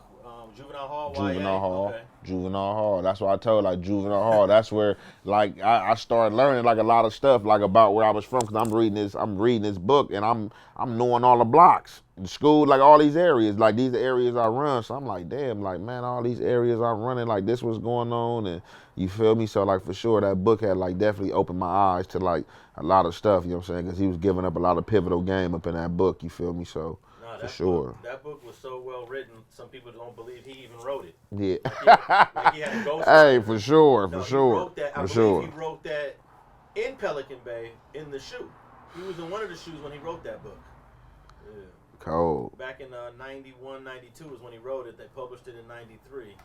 Juvenile Hall? Juvenile Hall. Okay. Juvenile Hall. That's what I told, like, Juvenile Hall. That's where, like, I started learning, like, a lot of stuff, like, about where I was from, because I'm reading this book, and I'm knowing all the blocks, the school, like, all these areas, like, these are areas I run. So I'm like, damn, like, man, all these areas I'm running, like, this was going on, and you feel me? So, like, for sure, that book had, like, definitely opened my eyes to, like, a lot of stuff, you know what I'm saying? Because he was giving up a lot of pivotal game up in that book, you feel me? So, for sure. That book was so well written, some people don't believe he even wrote it. Yeah. Like he had a ghost. Hey, for sure. He wrote that in Pelican Bay in the Schoo. He was in one of the Shoos when he wrote that book. Yeah. Cold. Back in 91, 92 is when he wrote it. They published it in 93.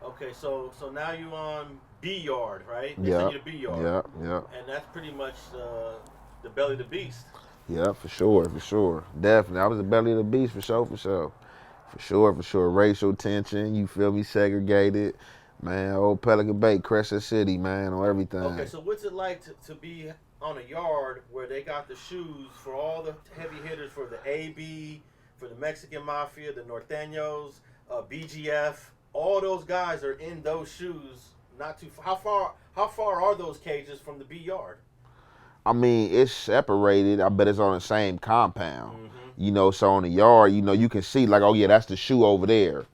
Okay, so now you on B Yard, right? They send you to B Yard. Yeah. And that's pretty much the belly of the beast. Yeah, for sure. Definitely. I was the belly of the beast for sure. Racial tension, you feel me, segregated. Man, old Pelican Bay, Crescent City, man, on everything. Okay, so what's it like to be on a yard where they got the shoes for all the heavy hitters, for the AB, for the Mexican Mafia, the Nortenos, BGF, all those guys are in those shoes, not too far. How far are those cages from the B Yard? I mean, it's separated. I bet it's on the same compound. You know, so on the yard, you know, you can see like, oh yeah, that's the shoe over there.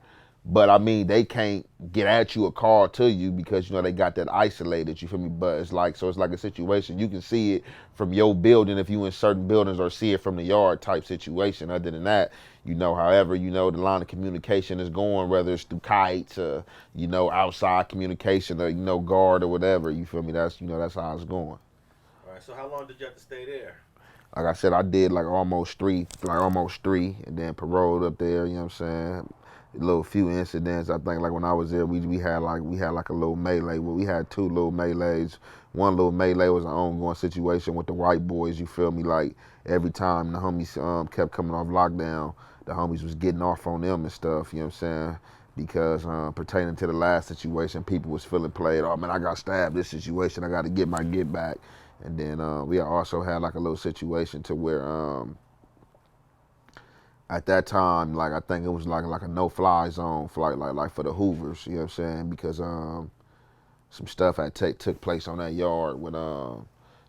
But I mean, they can't get at you or call to you because, you know, they got that isolated, you feel me? But it's like, so it's like a situation. You can see it from your building if you in certain buildings, or see it from the yard type situation. Other than that, you know, however, you know, the line of communication is going, whether it's through kites or, you know, outside communication or, you know, guard or whatever, you feel me? That's, you know, that's how it's going. All right, so how long did you have to stay there? Like I said, I did like almost three, and then paroled up there, you know what I'm saying? A little few incidents. I think like when I was there, we had like a little melee. Well, we had two little melees. One little melee was an ongoing situation with the white boys, you feel me? Like every time the homies kept coming off lockdown, the homies was getting off on them and stuff, you know what I'm saying? Because pertaining to the last situation, people was feeling played. Oh man, I got stabbed this situation, I gotta get my get back. And then we also had like a little situation to where at that time, like I think it was like a no-fly zone for like for the Hoovers, you know what I'm saying? Because some stuff had took place on that yard with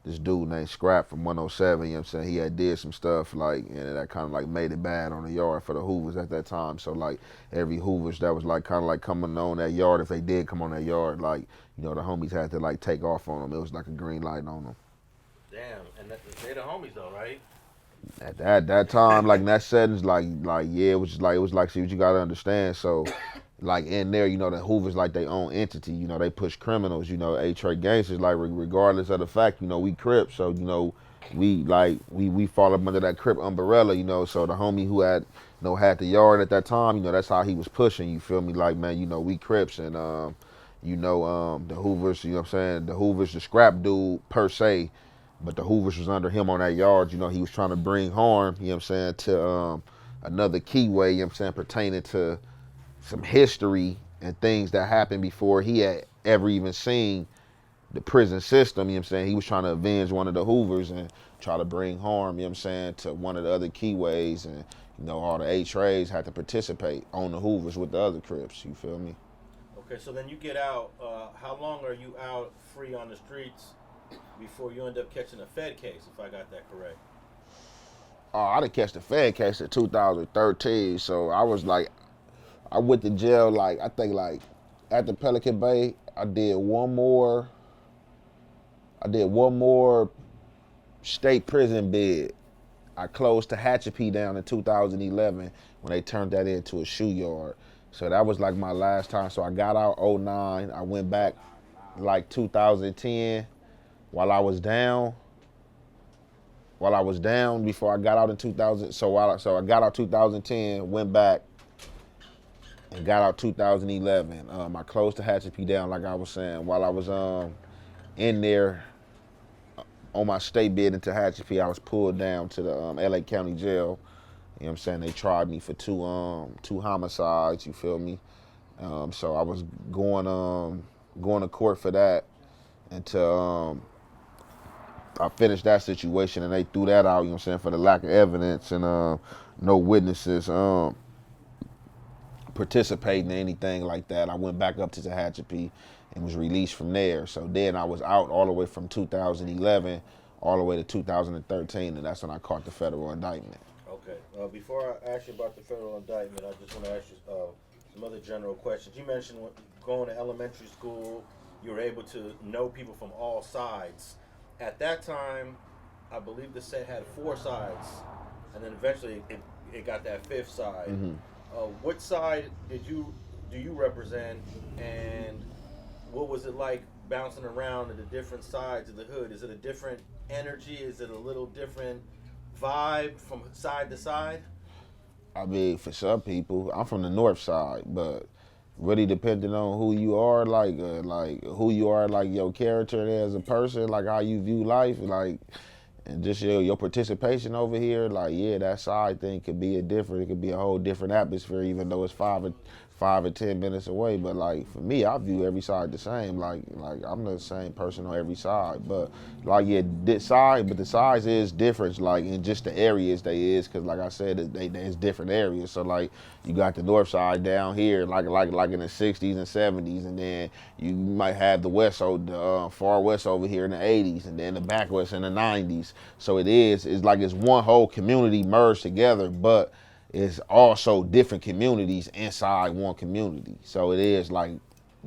this dude named Scrap from 107, you know what I'm saying? He had did some stuff like, and that kind of like made it bad on the yard for the Hoovers at that time. So like every Hoovers that was like kind of like coming on that yard, if they did come on that yard, like, you know, the homies had to like take off on them. It was like a green light on them. Damn, and they're the homies though, right? At that time, like in that settings, like yeah, it was like see what you gotta understand. So, like in there, you know, the Hoovers like their own entity. You know, they push criminals. You know, Eight Tray Gangsters, like regardless of the fact, you know, we Crips. So you know, we fall up under that Crip umbrella. You know, so the homie who had the yard at that time, you know, that's how he was pushing. You feel me? Like man, you know, we Crips and you know, the Hoovers. You know what I'm saying? The Hoovers, the scrap dude per se. But the Hoovers was under him on that yard. You know, he was trying to bring harm, you know what I'm saying, to another keyway, you know what I'm saying, pertaining to some history and things that happened before he had ever even seen the prison system, you know what I'm saying. He was trying to avenge one of the Hoovers and try to bring harm, you know what I'm saying, to one of the other keyways. And, you know, all the Eight Trays had to participate on the Hoovers with the other Crips, you feel me? Okay, so then you get out. How long are you out free on the streets before you end up catching a Fed case, if I got that correct? Oh, I done catch the Fed case in 2013, so I was like, I went to jail like, I think like after Pelican Bay, I did one more state prison bid. I closed Tehachapi down in 2011 when they turned that into a shoe yard. So that was like my last time. So I got out 09, I went back like 2010. While I was down before I got out in 2000. So I got out 2010, went back, and got out 2011. I closed the Tehachapi down, like I was saying. While I was in there on my state bid in Tehachapi, I was pulled down to the LA County Jail. You know what I'm saying? They tried me for two homicides. You feel me? So I was going to court for that until I finished that situation, and they threw that out, you know what I'm saying, for the lack of evidence and no witnesses participating in anything like that. I went back up to Tehachapi and was released from there. So then I was out all the way from 2011 all the way to 2013, and that's when I caught the federal indictment. Okay. Before I ask you about the federal indictment, I just want to ask you some other general questions. You mentioned going to elementary school, you were able to know people from all sides. At that time, I believe the set had 4 sides, and then eventually it got that 5th side. Mm-hmm. What side do you represent, and what was it like bouncing around to the different sides of the hood? Is it a different energy? Is it a little different vibe from side to side? I mean, for some people, I'm from the north side, but really depending on who you are, like who you are, like your character as a person, like how you view life, like, and just your participation over here, like, yeah, that side thing could be it could be a whole different atmosphere, even though it's 5 or 10 minutes away. But like for me, I view every side the same. Like I'm the same person on every side. But like yeah, the size is different. Like in just the areas they is, cause like I said, there's different areas. So like you got the north side down here, like in the 60s and 70s, and then you might have the west, so the far west over here in the 80s, and then the back west in the 90s. So it's like it's one whole community merged together, but it's also different communities inside one community. So it is like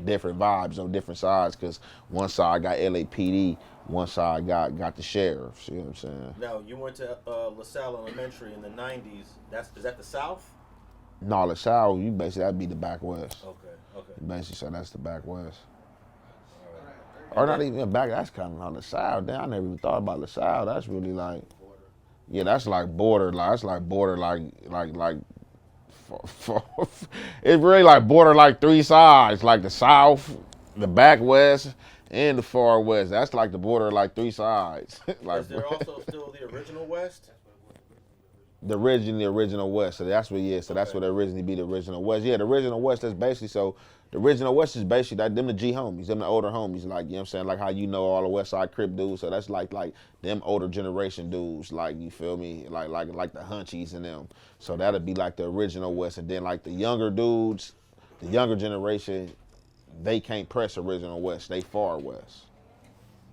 different vibes on different sides, because one side got LAPD, one side got the sheriff. See what I'm saying? Now, you went to LaSalle Elementary in the 90s. Is that the South? No, LaSalle, that'd be the back west. Okay. Basically, so that's the back west. All right. Or not even back, that's kind of on LaSalle. Damn, I never even thought about LaSalle. That's really like, yeah, that's like border, it's really like border like three sides, like the South, the back west, and the far west. That's like the border like three sides. Like, is there also still the original West? The original West. So that's what, yeah, so that's what originally be the original West. Yeah, the original West, that's basically, so the original West is basically like them the G homies, them the older homies, like, you know what I'm saying, like how you know all the West Side Crip dudes. So that's like them older generation dudes, like, you feel me, like the Hunchies and them. So that'd be like the original West. And then like the younger dudes, the younger generation, they can't press original West, they far West.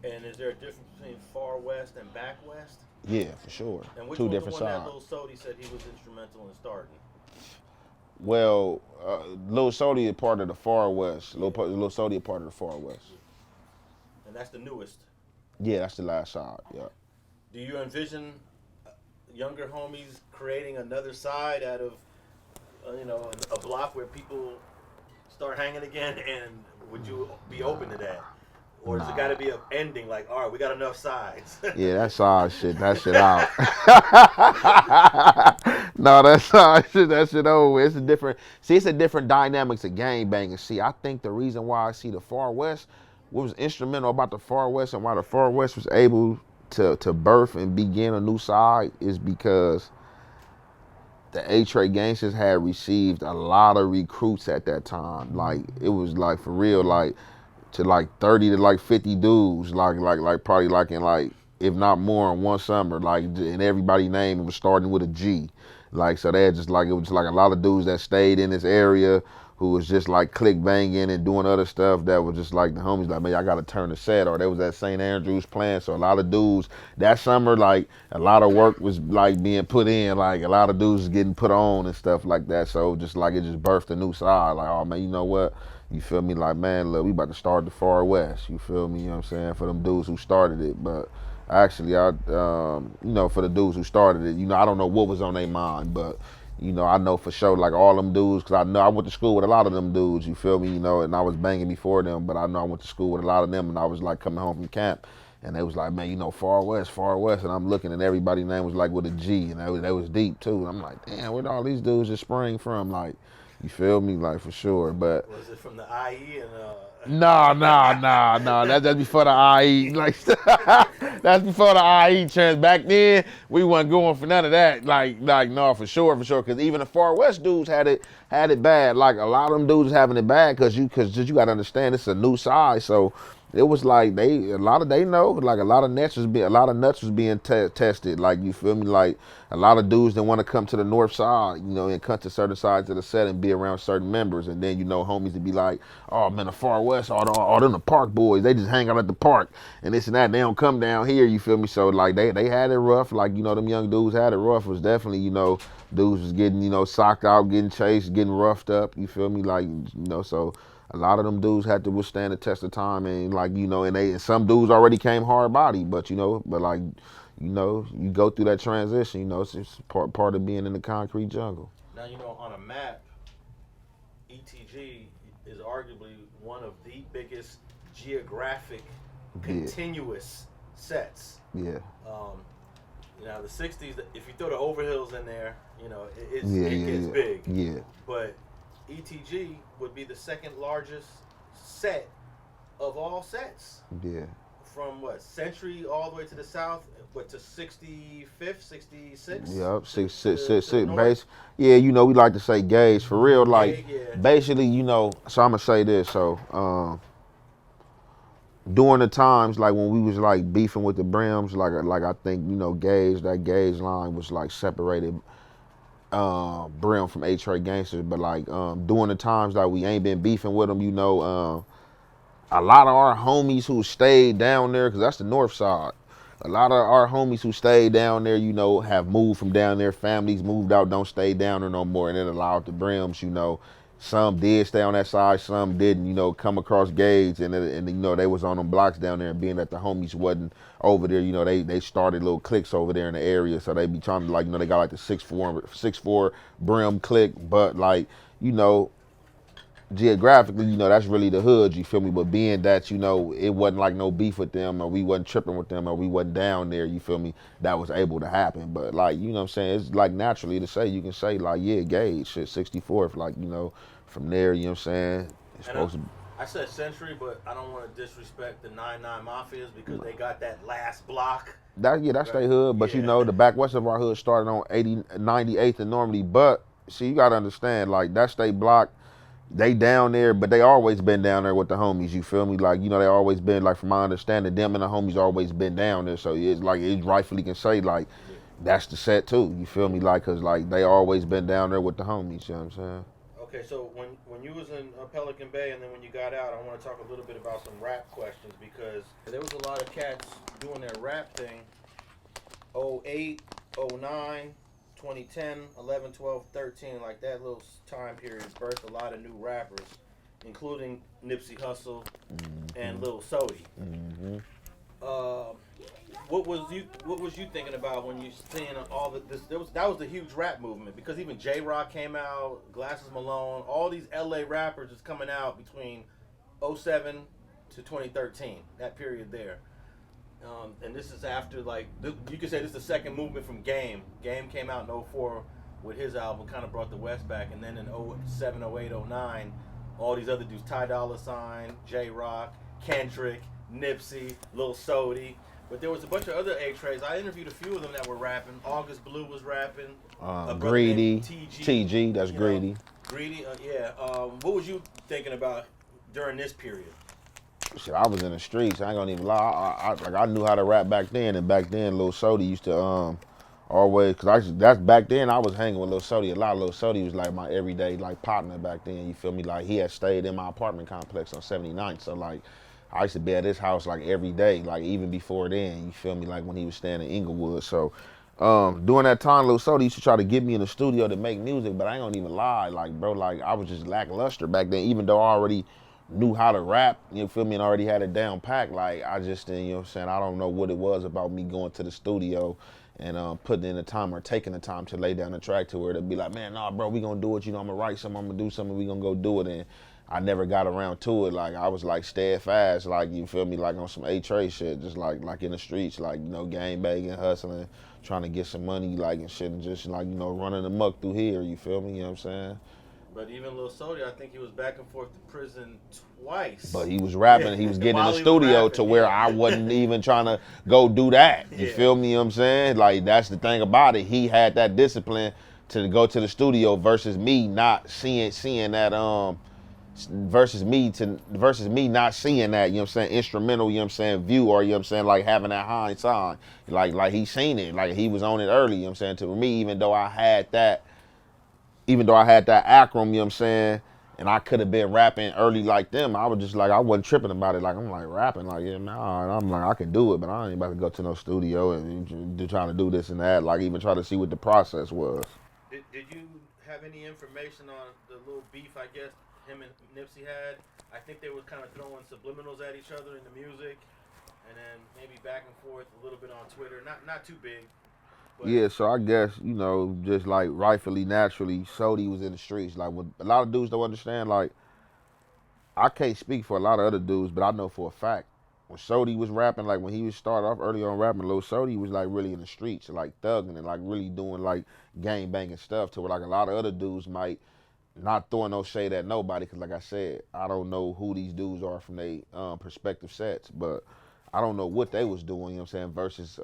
And is there a difference between far West and back West? Yeah, for sure. And which Two one different was the one sides. that Lil Sodi said he was instrumental in starting? Well, Lil Sodi is part of the far west. Lil Sodi is part of the far west. And that's the newest. Yeah, that's the last side. Yeah. Do you envision younger homies creating another side out of, a block where people start hanging again? And would you be open to that? Or does it got to be an ending like, all right, we got enough sides? Yeah, that side shit, that shit out. No, that side shit, that shit over. It's a different dynamics of gang banging. See, I think the reason why I see the far west, what was instrumental about the far west and why the far west was able to birth and begin a new side is because the Eight Tray Gangsters had received a lot of recruits at that time. Like, it was like, for real, like, to like 30 to like 50 dudes, like probably like in like, if not more, in one summer, like, and everybody's name was starting with a G. Like, so they had just like, it was like a lot of dudes that stayed in this area who was just like click banging and doing other stuff that was just like the homies like, man, I gotta turn the set, or they was at St. Andrews playing. So a lot of dudes that summer, like a lot of work was like being put in, like a lot of dudes was getting put on and stuff like that. So just like it just birthed a new side. Like, oh man, you know what? You feel me? Like, man, look, we about to start the far west. You feel me? You know what I'm saying? For them dudes who started it. But actually, for the dudes who started it, I don't know what was on their mind, but, I know for sure, like all them dudes, because I know I went to school with a lot of them dudes, you feel me? And I was banging before them, but I know I went to school with a lot of them, and I was like coming home from camp, and they was like, man, far west, and I'm looking, and everybody's name was like with a G, and they was deep too. And I'm like, damn, where'd all these dudes just spring from? Like, you feel me? Like, for sure. But was it from the IE and Nah. That's before the IE. Like, that's before the IE trends. Back then, we wasn't going for none of that. Like, no, for sure. Because even the far west dudes had it bad. Like, a lot of them dudes having it bad because you got to understand it's a new size. So it was like a lot of nuts was being tested. Like, you feel me? Like, a lot of dudes didn't want to come to the north side, and come to certain sides of the set and be around certain members. And then, homies would be like, oh man, the far west, all them the park boys, they just hang out at the park and this and that. They don't come down here, you feel me? So like they had it rough. Like, them young dudes had it rough. It was definitely, dudes was getting, socked out, getting chased, getting roughed up, you feel me? Like, so a lot of them dudes had to withstand the test of time, and like, and some dudes already came hard body, but like, you go through that transition, it's just part of being in the concrete jungle. Now, on a map, ETG is arguably one of the biggest geographic continuous sets. Yeah. Now the '60s, if you throw the overhills in there, you know it gets big. Yeah. But ETG would be the second largest set of all sets. Yeah. From what, Century all the way to the south, what, to 65th, 66? Yep, six base. Yeah, you know, we like to say gauge for real. Like, basically, you know, so I'm gonna say this. So, during the times like when we was like beefing with the brims, like I think, you know, that gauge line was like separated brim from Eight Tray Gangsters. But like during the times that we ain't been beefing with them, you know, a lot of our homies who stayed down there, because that's the north side, a lot of our homies who stayed down there, you know, have moved from down there. Families moved out, don't stay down there no more, and it allowed the brims, you know, some did stay on that side, some didn't, you know, come across gauge, and you know, they was on them blocks down there, and being that the homies wasn't over there, you know, they started little cliques over there in the area, so they be trying to, like, you know, they got like the 6'4" brim clique, but like, you know, geographically, you know, that's really the hood, you feel me? But being that, you know, it wasn't like no beef with them, or we wasn't tripping with them, or we wasn't down there, you feel me? That was able to happen. But like, you know what I'm saying? It's like naturally to say, you can say like, yeah, gauge, shit, 64th, like, you know, from there, you know what I'm saying? It's supposed to. I said Century, but I don't want to disrespect the 99 Mafias because they got that last block. That's their hood, but you know, the back west of our hood started on 98th and Normandy. But see, you gotta understand, like, that's they block. They down there, but they always been down there with the homies, you feel me? Like, you know, they always been, like, from my understanding, them and the homies always been down there. So it's like, it rightfully can say, like, that's the set too, you feel me? Like, cause like, they always been down there with the homies, you know what I'm saying? Okay, so when you was in Pelican Bay and then when you got out, I want to talk a little bit about some rap questions because there was a lot of cats doing their rap thing. 08, 09, 2010, 11, 12, 13, like that little time period birthed a lot of new rappers, including Nipsey Hussle and Lil Sodi. What was you thinking about when you seeing all this? That was the huge rap movement because even J-Rock came out, Glasses Malone, all these LA rappers is coming out between 07 to 2013, that period there. And this is after, like, you could say this is the second movement from Game. Game came out in 04 with his album, kind of brought the West back. And then in 07, 08, 09, all these other dudes, Ty Dolla $ign, J-Rock, Kendrick, Nipsey, Lil Sodi. But there was a bunch of other Eight Trays. I interviewed a few of them that were rapping. August Blue was rapping. Greedy, TG, that's Greedy. Greedy, yeah. What was you thinking about during this period? Shit, I was in the streets. I ain't gonna even lie. I knew how to rap back then, and back then, Lil Sodi used to always, cause that's back then. I was hanging with Lil Sodi a lot. Lil Sodi was like my everyday like partner back then. You feel me? Like he had stayed in my apartment complex on 79th, so like I used to be at his house like every day, like even before then. You feel me? Like when he was staying in Inglewood. So during that time, Lil Sodi used to try to get me in the studio to make music, but I ain't gonna even lie, like bro, like I was just lackluster back then, even though I already knew how to rap, you feel me, and already had it down packed. Like I just didn't, you know what I'm saying, I don't know what it was about me going to the studio and putting in the time or taking the time to lay down the track to where to be like, man, nah bro, we gonna do it, you know, I'm gonna write something, I'm gonna do something, we gonna go do it. And I never got around to it. Like I was like steadfast, like, you feel me, like on some Eight Tray shit, just like in the streets, like, you know, gang banging, hustling, trying to get some money, like, and shit, and just like, you know, running amok through here, you feel me, you know what I'm saying? But even Lil Sodi, I think he was back and forth to prison twice. But he was rapping, he was getting in the studio to where I wasn't even trying to go do that. You feel me, you know what I'm saying? Like, that's the thing about it. He had that discipline to go to the studio versus me not seeing that, versus me not seeing that, you know what I'm saying, instrumental, you know what I'm saying, view, or, you know what I'm saying, like having that hindsight. Like he seen it, like he was on it early, you know what I'm saying, to me, even though I had that acronym, you know what I'm saying, and I could have been rapping early like them, I was just like, I wasn't tripping about it. Like, I'm like rapping, like, yeah, man, I'm like, I can do it, but I ain't about to go to no studio and trying to do this and that, like even try to see what the process was. Did you have any information on the little beef, I guess, him and Nipsey had? I think they were kind of throwing subliminals at each other in the music, and then maybe back and forth a little bit on Twitter, not too big. But yeah, so I guess, you know, just like rightfully, naturally, Sodi was in the streets. Like, what a lot of dudes don't understand, like, I can't speak for a lot of other dudes, but I know for a fact, when Sodi was rapping, like when he was started off early on rapping, Lil Sodi was like really in the streets, like thugging and like really doing like gang banging stuff to where like a lot of other dudes might not throwing no shade at nobody, because like I said, I don't know who these dudes are from their perspective sets, but I don't know what they was doing, you know what I'm saying, versus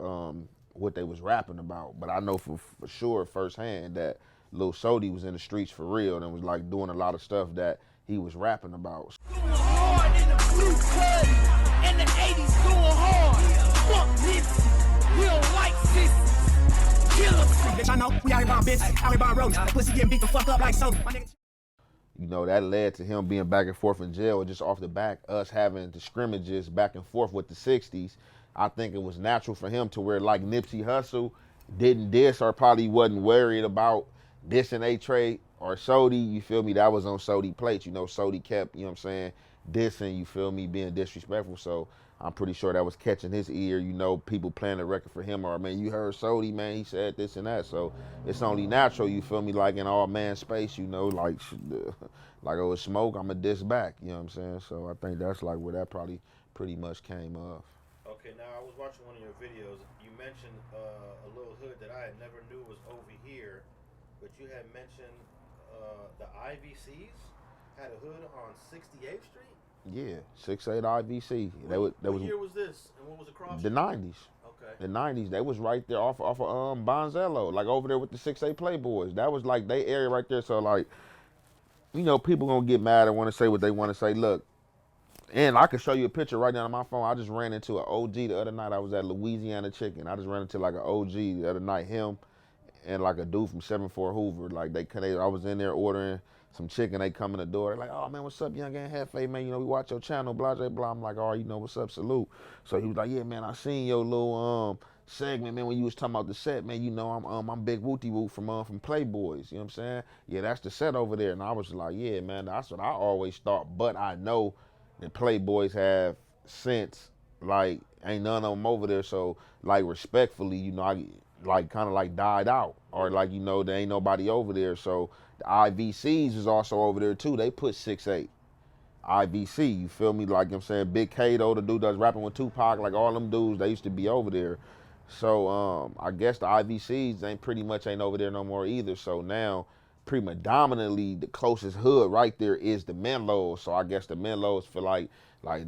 what they was rapping about. But I know for sure firsthand that Lil Sodi was in the streets for real and was like doing a lot of stuff that he was rapping about. In the 80s going hard. Fuck Nipsey. We don't like sisters. Kill them. Bitch, I know. We out here buying bitches. Out here buying roads. Pussy getting beat the fuck up like so. You know, that led to him being back and forth in jail. Just off the back, us having the scrimmages back and forth with the 60s. I think it was natural for him to where like Nipsey Hussle didn't diss or probably wasn't worried about dissing Eight Tray or Sodi. You feel me? That was on Sodi plates. You know, Sodi kept, you know what I'm saying, dissing, you feel me, being disrespectful. So I'm pretty sure that was catching his ear, you know, people playing the record for him, or man, you heard Sodi, man, he said this and that. So it's only natural, you feel me, like in all man space, you know, like oh, it's smoke, I'ma diss back, you know what I'm saying? So I think that's like where that probably pretty much came off. Okay, now I was watching one of your videos. You mentioned a little hood that I had never knew was over here, but you had mentioned the IVCs had a hood on 68th Street? Yeah, 68 IVC. What year was this? And what was the cross? The 90s. Okay. The 90s. They was right there off of Bonzello, like over there with the 6A Playboys. That was like they area right there. So like, you know, people gonna get mad and want to say what they want to say. Look, and I can show you a picture right now on my phone. I just ran into an OG the other night. I was at Louisiana Chicken. I just ran into like an OG the other night. Him and like a dude from 74 Hoover. Like I was in there ordering some chicken. They come in the door. They're like, "Oh man, what's up, Young Ant Jefe, man? You know, we watch your channel, blah blah blah." I'm like, "Oh, you know, what's up, salute." So he was like, "Yeah, man, I seen your little segment, man, when you was talking about the set, man. You know, I'm Big Wooty Woot from Playboys. You know what I'm saying? Yeah, that's the set over there." And I was like, "Yeah, man, that's what I always thought." But I know that Playboys have since, like, ain't none of them over there. So like respectfully, you know, I like kind of like died out, or like, you know, there ain't nobody over there. So the IVCs is also over there too. They put 6'8". IVC, you feel me? Like, I'm saying, Big Kato, the dude that's rapping with Tupac, like all them dudes, they used to be over there. So I guess the IVCs ain't over there no more either. So now predominantly the closest hood right there is the Menlos. So I guess the Menlos feel like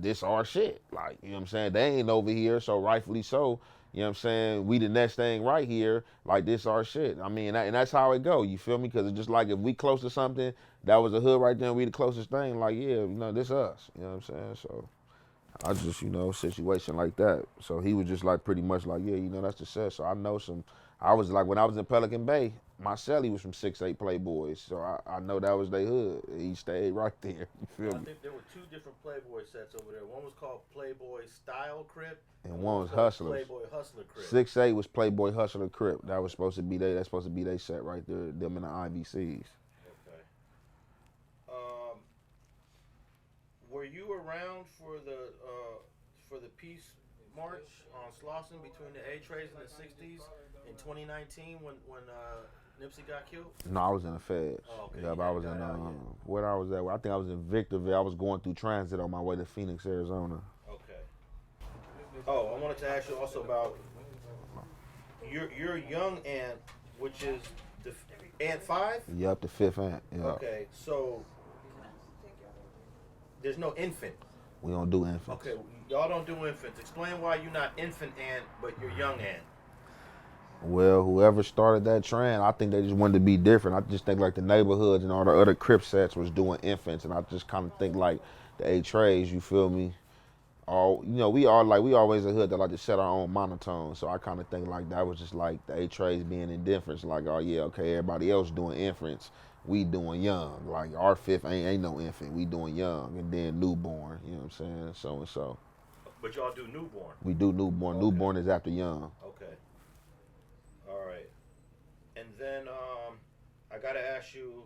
this our shit. Like, you know what I'm saying? They ain't over here, so rightfully so. You know what I'm saying? We the next thing right here, like this our shit. I mean, and that's how it go, you feel me? Because it's just like if we close to something, that was a hood right there, and we the closest thing, like, yeah, you know, this us. You know what I'm saying? So I just, you know, situation like that. So he was just like pretty much like, yeah, you know, that's the set. So I know I was like, when I was in Pelican Bay, my celly was from 6'8 Playboys. So I know that was their hood. He stayed right there. You feel me? I think there were two different Playboy sets over there. One was called Playboy Style Crip. And one was Hustlers. Playboy Hustler Crip. 6'8 was Playboy Hustler Crip. That was supposed to be that's supposed to be they set right there, them and the IVCs. Okay. Were you around for the peace march on Slauson between the Eight Trays in the 60s in 2019 when Nipsey got killed? No, I was in the feds. Oh, okay. Yeah, but I was in where I was at. I think I was in Victorville. I was going through transit on my way to Phoenix, Arizona. Okay. Oh, I wanted to ask you also about your Young Ant, which is the Ant 5? Yep, the 5th Ant. Yeah. Okay, so there's no infant. We don't do infants. Okay, y'all don't do infants. Explain why you're not infant ant, but you're young ant. Well, whoever started that trend, I think they just wanted to be different. I just think like the neighborhoods and all the other Crip sets was doing infants, and I just kind of think like the Eight Trays, you feel me? All, you know, we always a hood that like to set our own monotone. So I kind of think like that was just like the Eight Trays being indifferent. Like, oh yeah, okay, everybody else doing infants, we doing young. Like our 5th ain't no infant, we doing young, and then newborn. You know what I'm saying? So and so. But y'all do newborn. We do newborn. Okay. Newborn is after young. Okay. All right. And then I gotta ask you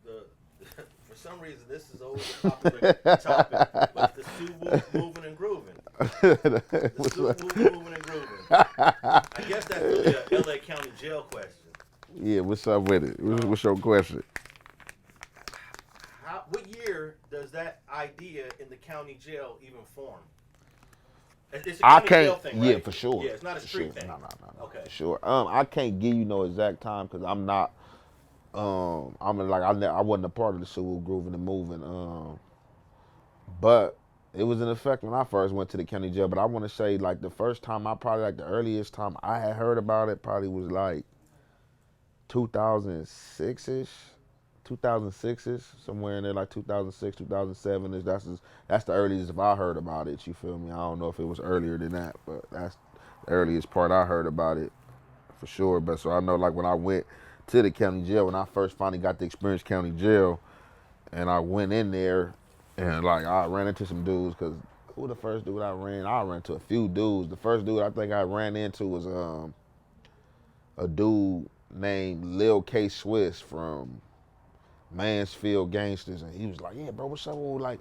for some reason this is always a popular topic, but the SuWhoop moving and grooving. The SuWhoop moving and grooving. I guess that's really a LA County jail question. Yeah, what's up with it? What's your question? What year does that idea in the county jail even form? It's a I county jail can't. thing, Yeah, right? for sure. Yeah, it's not a For street sure. thing. No. Okay. For sure. I can't give you no exact time because I'm not. I'm like I wasn't a part of the SuWhoop Groovin and Moovin. But it was in effect when I first went to the county jail. But I want to say like the first time the earliest time I had heard about it probably was like 2006-ish. 2006-ish, somewhere in there, like 2006, 2007-ish. That's the earliest if I heard about it, you feel me? I don't know if it was earlier than that, but that's the earliest part I heard about it, for sure. But so I know like when I went to the county jail, when I first finally got to experience county jail, and I went in there, and like I ran into some dudes, because who the first dude I ran into a few dudes. The first dude I think I ran into was a dude named Lil K Swiss from Mansfield Gangsters, and he was like, yeah, bro, what's up? Ooh, like,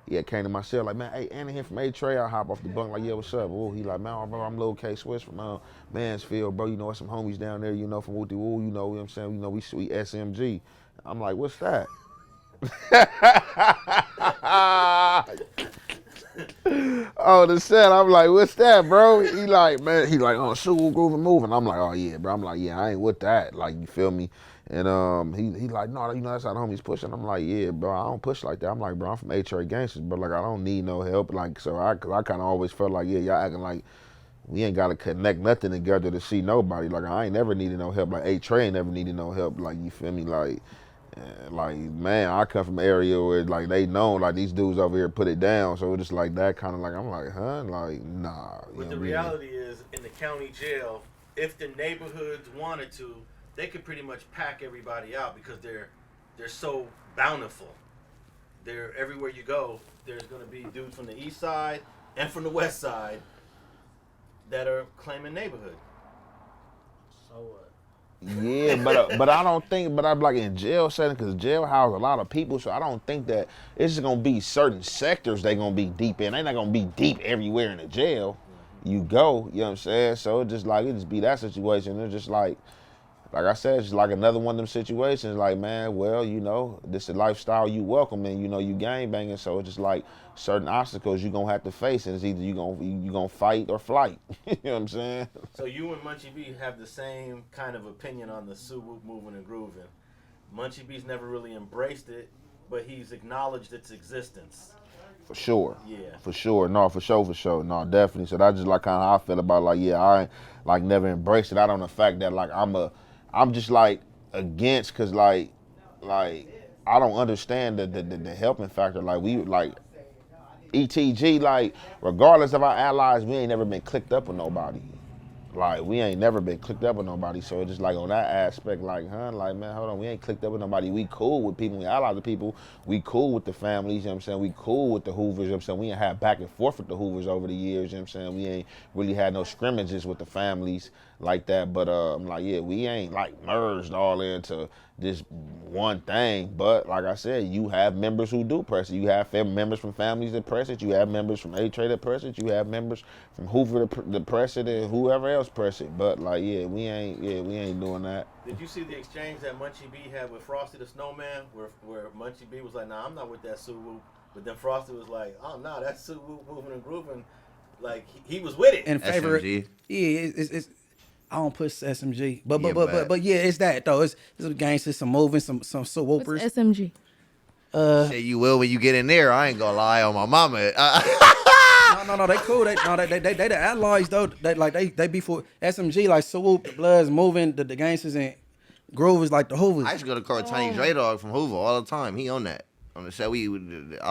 yeah, came to my cell, like, man, hey, Anna here from Eight Tray. I hop off the bunk, like, yeah, what's up? Ooh, he like, man, bro, I'm Lil K Swiss from Mansfield, bro. You know, some homies down there, you know, from Wooty Woo, you know what I'm saying? You know, we SMG. I'm like, what's that? Oh, the set, I'm like, what's that, bro? He like, oh, SuWhoop Groovin Moving. I'm like, oh yeah, bro. I'm like, yeah, I ain't with that. Like, you feel me? And he like, no, you know, that's how the homies pushing. I'm like, yeah, bro, I don't push like that. I'm like, bro, I'm from Eight Tray Gangsters, but like, I don't need no help. Like, so cause I kind of always felt like, yeah, y'all acting like we ain't gotta connect nothing together to see nobody. Like, I ain't never needed no help. Like, Eight Tray ain't never needed no help. Like, you feel me? Like, man, I come from an area where like they know like these dudes over here put it down, so it's just like that kind of like I'm like, huh? Like, nah. But the reality is, in the county jail, if the neighborhoods wanted to, they could pretty much pack everybody out because they're so bountiful. They're everywhere you go. There's gonna be dudes from the east side and from the west side that are claiming neighborhood. So what? Yeah, but I don't think, but I'm like in jail setting, because jail house a lot of people, so I don't think that it's just gonna be certain sectors they gonna be deep in. They not gonna be deep everywhere in the jail. You go, you know what I'm saying? So it just be that situation. It's just like I said, it's just like another one of them situations. Like, man, well, you know, this is a lifestyle you welcome, and you know you gang banging, so it's just like certain obstacles you gonna have to face, and it's either you gonna fight or flight. You know what I'm saying? So you and Munchie B have the same kind of opinion on the SuWhoop moving and grooving. Munchie B's never really embraced it, but he's acknowledged its existence. For sure. Yeah. For sure. No, for sure. No, definitely. So that's just like kind of how I feel about like, yeah, I ain't like never embraced it. I don't know the fact that like I'm just like against, cause like I don't understand the helping factor. Like we like ETG, like regardless of our allies, we ain't never been clicked up with nobody. Like, we ain't never been clicked up with nobody. So it's just like on that aspect, like, like, man, hold on, we ain't clicked up with nobody. We cool with people, we allies with people. We cool with the families, you know what I'm saying? We cool with the Hoovers, you know what I'm saying? We ain't had back and forth with the Hoovers over the years, you know what I'm saying? We ain't really had no scrimmages with the families like that. But I'm like, yeah, we ain't like merged all into this one thing. But like I said, you have members who do press it. You have members from families that press it. You have members from Eight Tray that press it. You have members from Hoover that press it, and whoever else press it. But like, yeah, we ain't doing that. Did you see the exchange that Munchie B had with Frosty the Snowman, where Munchie B was like, nah, I'm not with that SuWhoop, but then Frosty was like, oh no, that's SuWhoop moving and grooving. Like he was with it. In favor, SMG. Yeah, it's I don't push SMG, but yeah, it's that though. It's some gangsters, some moving, some SuWhoopers. What's SMG? Say you will when you get in there. I ain't gonna lie on my mama. No, they cool. They the allies though. They be for SMG like SuWhoop, the Bloods, Moving, the gangsters, and Groove is like the Hoovers. I used to go to call Tiny Dre Dog from Hoover all the time. He on that. On the set, I ain't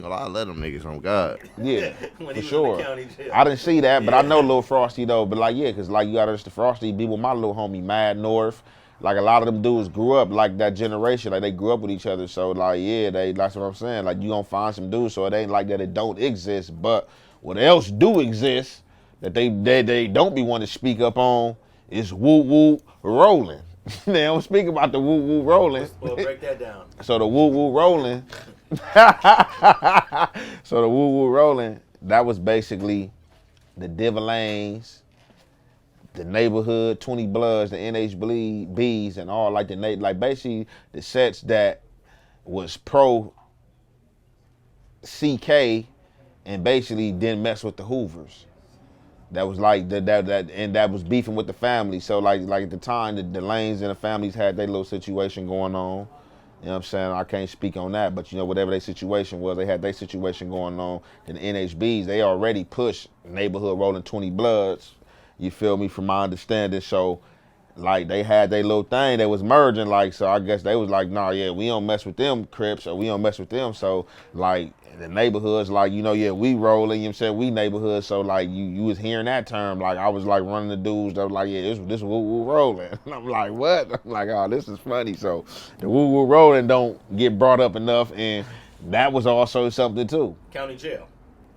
gonna lie, I love them niggas on God. Yeah, When for he was in sure. the county jail. I didn't see that, but I know Lil Frosty though. But like, yeah, cause like you gotta understand, Frosty be with my little homie Mad North. Like a lot of them dudes grew up like that generation, like they grew up with each other. So like, yeah, that's what I'm saying. Like you gonna find some dudes, so it ain't like that it don't exist. But what else do exist that they don't be wanting to speak up on is woo woo rolling. They don't speak about the woo woo rolling. Well, break that down. So the woo woo rolling. So the woo woo rolling, that was basically the Divalanes, the neighborhood, 20 Bloods, the NHBs, and all like like basically the sets that was pro CK and basically didn't mess with the Hoovers. That was like that was beefing with the family. So like at the time, the Lanes and the families had their little situation going on. You know what I'm saying? I can't speak on that, but you know, whatever their situation was, they had their situation going on. And the NHBs, they already pushed neighborhood rolling 20 Bloods. You feel me? From my understanding, so like they had their little thing. They was merging, like, so I guess they was like, nah, yeah, we don't mess with them Crips, or we don't mess with them. So like the neighborhoods, like, you know, yeah, we rolling, you know what I'm saying, we neighborhoods. So like you was hearing that term, like I was like running the dudes that was like, yeah, this woo woo rolling. And I'm like, what? I'm like, oh, this is funny. So the woo woo rolling don't get brought up enough, and that was also something too. County jail.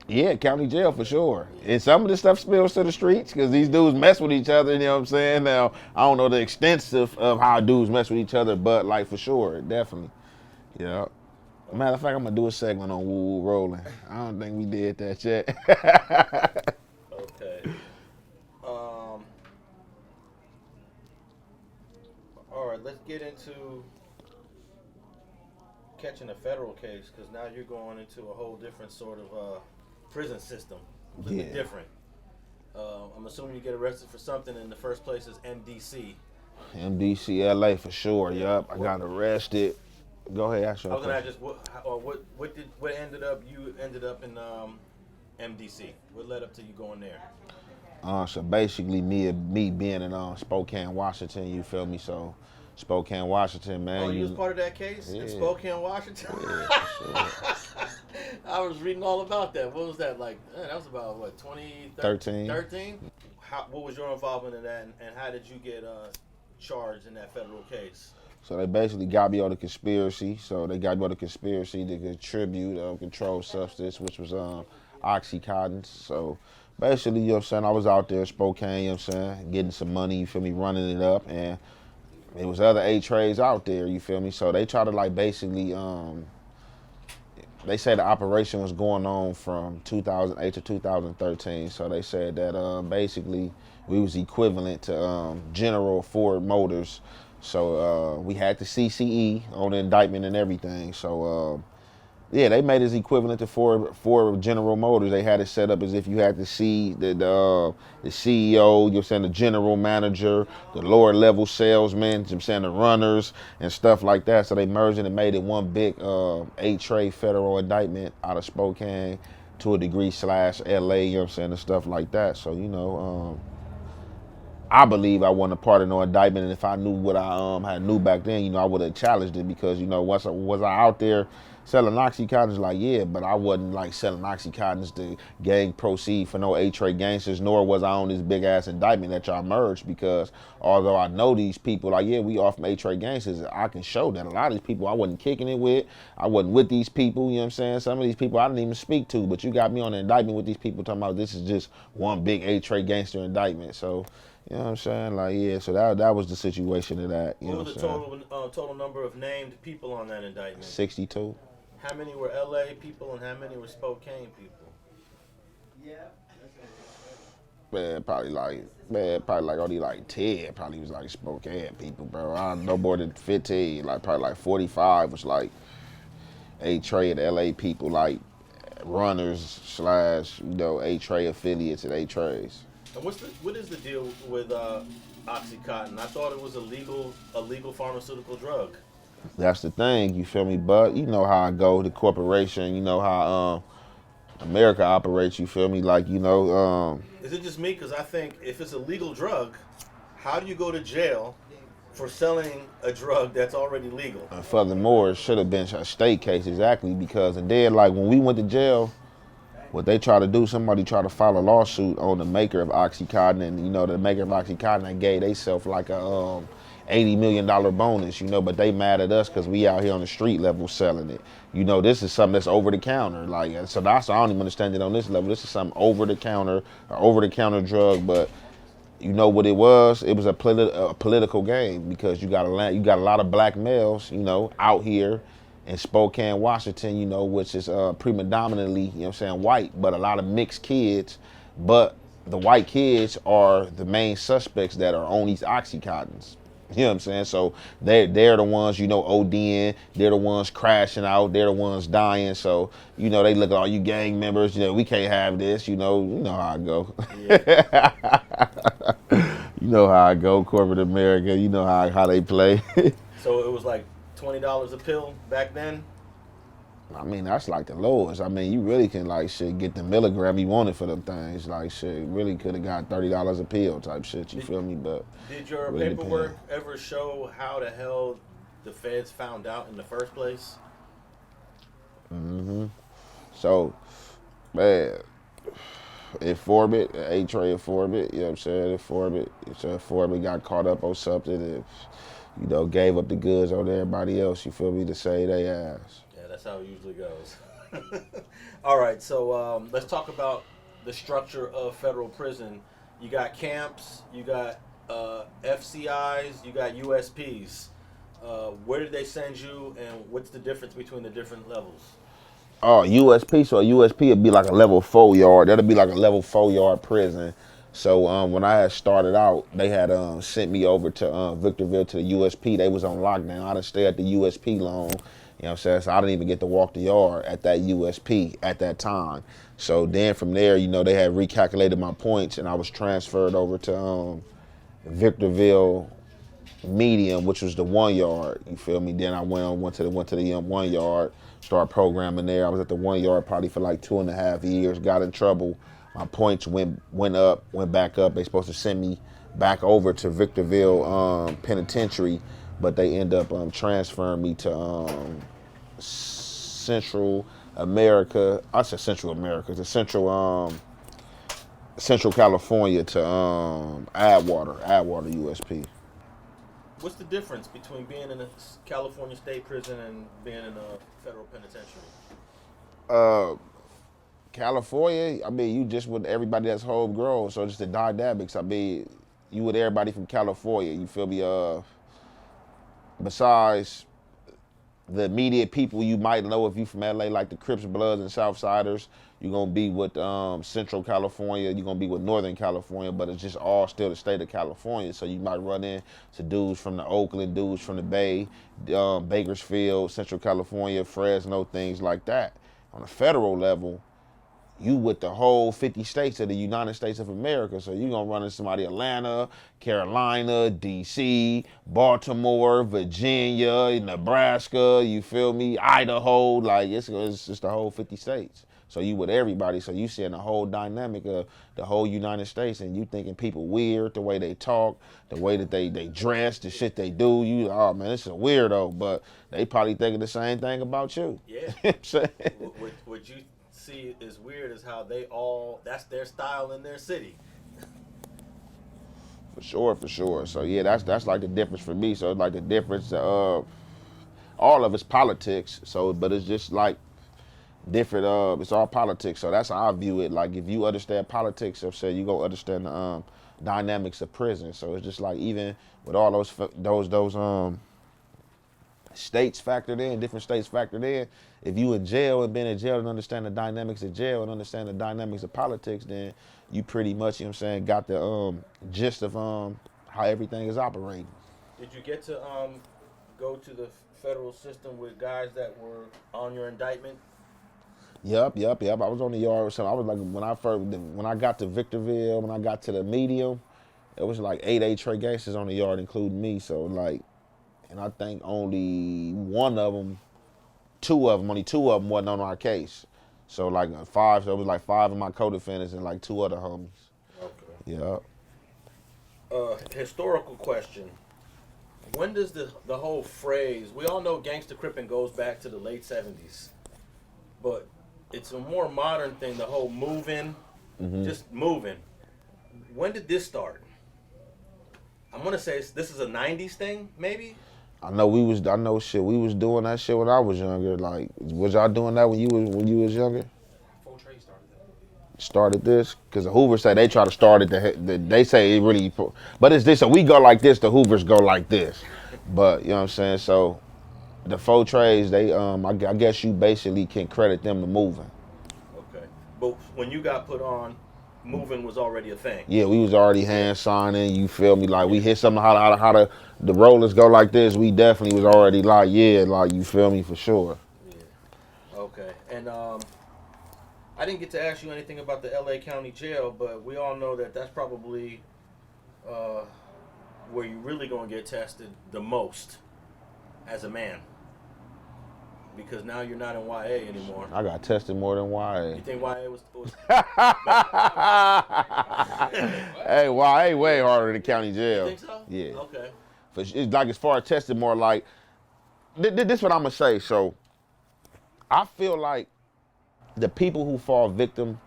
Yeah, county jail for sure. And some of this stuff spills to the streets because these dudes mess with each other, you know what I'm saying? Now, I don't know the extent of how dudes mess with each other, but like for sure, definitely. Yeah. Matter of fact, I'm gonna do a segment on Woo Woo Rolling. I don't think we did that yet. Okay. All right, let's get into catching a federal case, because now you're going into a whole different sort of prison system. A little bit different. I'm assuming you get arrested for something in the first place is MDC. MDC, LA for sure. Yup, I got arrested. Go ahead, ask your I was gonna question. ask just what ended up in MDC? What led up to you going there? So basically, me being in Spokane, Washington. You feel me? So Spokane, Washington, man. Oh, you was part of that case in Spokane, Washington? Yeah, for sure. I was reading all about that. What was that like? That was about what, 2013? 13. What was your involvement in that, and how did you get charged in that federal case? So they basically got me on the conspiracy. So they got me on the conspiracy to contribute controlled substance, which was Oxycontin. So basically, you know what I'm saying, I was out there in Spokane, you know what I'm saying, getting some money, you feel me, running it up, and it was other Eight Trays out there, you feel me. So they try to like basically, they say the operation was going on from 2008 to 2013. So they said that basically we was equivalent to General Ford Motors. So we had the CCE on the indictment and everything. So yeah, they made it equivalent to Ford General Motors. They had it set up as if you had to see the CEO, you're saying the general manager, the lower level salesmen, you're saying the runners and stuff like that. So they merged it and made it one big 8-tray federal indictment out of Spokane to a degree / LA, you know what I'm saying, and stuff like that. So, you know, I believe I wasn't a part of no indictment, and if I knew what I had knew back then, you know, I would have challenged it, because, you know, was I out there selling Oxycontins? Like, yeah, but I wasn't like selling Oxycontins to gang proceed for no Eight Tray Gangsters, nor was I on this big ass indictment that y'all merged, because although I know these people, like, yeah, we off from Eight Tray Gangsters, I can show that a lot of these people I wasn't kicking it with. I wasn't with these people, you know what I'm saying? Some of these people I didn't even speak to, but you got me on an indictment with these people talking about this is just one big Eight Tray Gangster indictment. So, you know what I'm saying? Like, yeah, so that was the situation of that. You know what was the total number of named people on that indictment? 62. How many were LA people and how many were Spokane people? Man, probably like only like 10 probably was like Spokane people, bro. I don't know, more than 15, like probably like 45 was like Eight Tray and LA people, like runners / you know, Eight Tray affiliates and Eight Trays. And what is the deal with Oxycontin? I thought it was a legal pharmaceutical drug. That's the thing, you feel me? But you know how I go, the corporation, you know how America operates, you feel me? Like, you know. Is it just me? Because I think if it's a legal drug, how do you go to jail for selling a drug that's already legal? And furthermore, it should have been a state case, exactly, because and then like when we went to jail, what they try to do, somebody try to file a lawsuit on the maker of Oxycontin, and you know the maker of Oxycontin, they gave themselves like a $80 million bonus, you know, but they mad at us because we out here on the street level selling it. You know, this is something that's over the counter, like, so I don't even understand it on this level. This is something over the counter drug, but you know what it was? It was a political game, because you got a lot of black males, you know, out here in Spokane, Washington, you know, which is predominantly, you know what I'm saying, white, but a lot of mixed kids. But the white kids are the main suspects that are on these Oxycontins. You know what I'm saying? So they're the ones, you know, ODing. They're the ones crashing out. They're the ones dying. So, you know, they look at all you gang members. You know, we can't have this. You know how I go. Yeah. You know how I go, corporate America. You know how they play. So it was like $20 a pill back then. I mean, that's like the lowest. I mean, you really can like shit get the milligram you wanted for them things. Like shit, really could have got $30 a pill type shit. You feel me? But did your really paperwork ever show how the hell the feds found out in the first place? So, man, informant, Eight Tray informant. You know what I'm saying? Informant got caught up on something and, you know, gave up the goods on everybody else. You feel me? To save their ass. Yeah, that's how it usually goes. All right, so let's talk about the structure of federal prison. You got camps, you got FCIs, you got USPs. Where did they send you, and what's the difference between the different levels? Oh, USP. So a USP would be like a level 4 yard. That'd be like a level 4 yard prison. So when I had started out, they had sent me over to Victorville to the USP. They was on lockdown. I done stay at the USP long. You know what I'm saying? So I didn't even get to walk the yard at that USP at that time. So then from there, you know, they had recalculated my points and I was transferred over to Victorville Medium, which was the 1 yard. You feel me? Then I went to the 1 yard, started programming there. I was at the 1 yard probably for like 2.5 years, got in trouble. My points went back up. They supposed to send me back over to Victorville Penitentiary, but they end up transferring me to Central America. I said Central America, to Central California to Adwater USP. What's the difference between being in a California state prison and being in a federal penitentiary? California, I mean, you just with everybody that's homegrown, so just the dynamics. I mean, you with everybody from California. You feel me? Besides the immediate people you might know if you from LA, like the Crips, Bloods, and Southsiders, you're gonna be with Central California. You're gonna be with Northern California, but it's just all still the state of California. So you might run into dudes from the Oakland, dudes from the Bay, Bakersfield, Central California, Fresno, things like that. On a federal level, you with the whole 50 states of the United States of America. So you're gonna run into somebody Atlanta, Carolina, DC, Baltimore, Virginia, Nebraska, you feel me? Idaho, like it's just the whole 50 states. So you with everybody, so you seeing the whole dynamic of the whole United States, and you thinking people weird, the way they talk, the way that they dress, the shit they do. You, oh man, this is a weirdo, but they probably thinking the same thing about you. Yeah. You know what I'm saying? What you see is weird is how that's their style in their city. For sure. So yeah, that's like the difference for me. So it's like the difference of all of it's politics. So, but it's just like different. It's all politics. So that's how I view it. Like if you understand politics, I'm saying you go understand the dynamics of prison. So it's just like even with all those states factored in, different states factored in. If you in jail and been in jail and understand the dynamics of jail and understand the dynamics of politics, then you pretty much, you know what I'm saying, got the gist of how everything is operating. Did you get to go to the federal system with guys that were on your indictment? Yep. I was on the yard. So I was like, when I got to Victorville, when I got to the medium, it was like eight Tray Gangsters on the yard, including me. So like, and I think only two of them wasn't on our case. So like five, so it was like 5 of my co-defendants and like 2 other homies. Okay. Yeah. Historical question. When does the whole phrase, we all know gangster cripping goes back to the late 70s, but it's a more modern thing, the whole moving, just moving. When did this start? I'm gonna say this is a 90s thing, maybe? We was doing that shit when I was younger. Like, was y'all doing that when you was younger? Full Trade started that. Started this? Because the Hoovers say they try to start it, they say it really, but it's this, so we go like this, the Hoovers go like this. But, you know what I'm saying? So, the 4 Trays, they, I guess you basically can credit them to moving. Okay. But when you got put on, Moovin was already a thing. Yeah, we was already hand signing. You feel me? Like we hit something how the rollers go like this. We definitely was already like, yeah, like you feel me for sure. Yeah. Okay. And I didn't get to ask you anything about the LA County Jail, but we all know that that's probably where you really gonna get tested the most as a man. Because now you're not in YA anymore. I got tested more than YA. You think YA was Hey, YA way harder than county jail. You think so? Yeah. Okay. It's like as far as tested more like, this is what I'm gonna say. So, I feel like the people who fall victim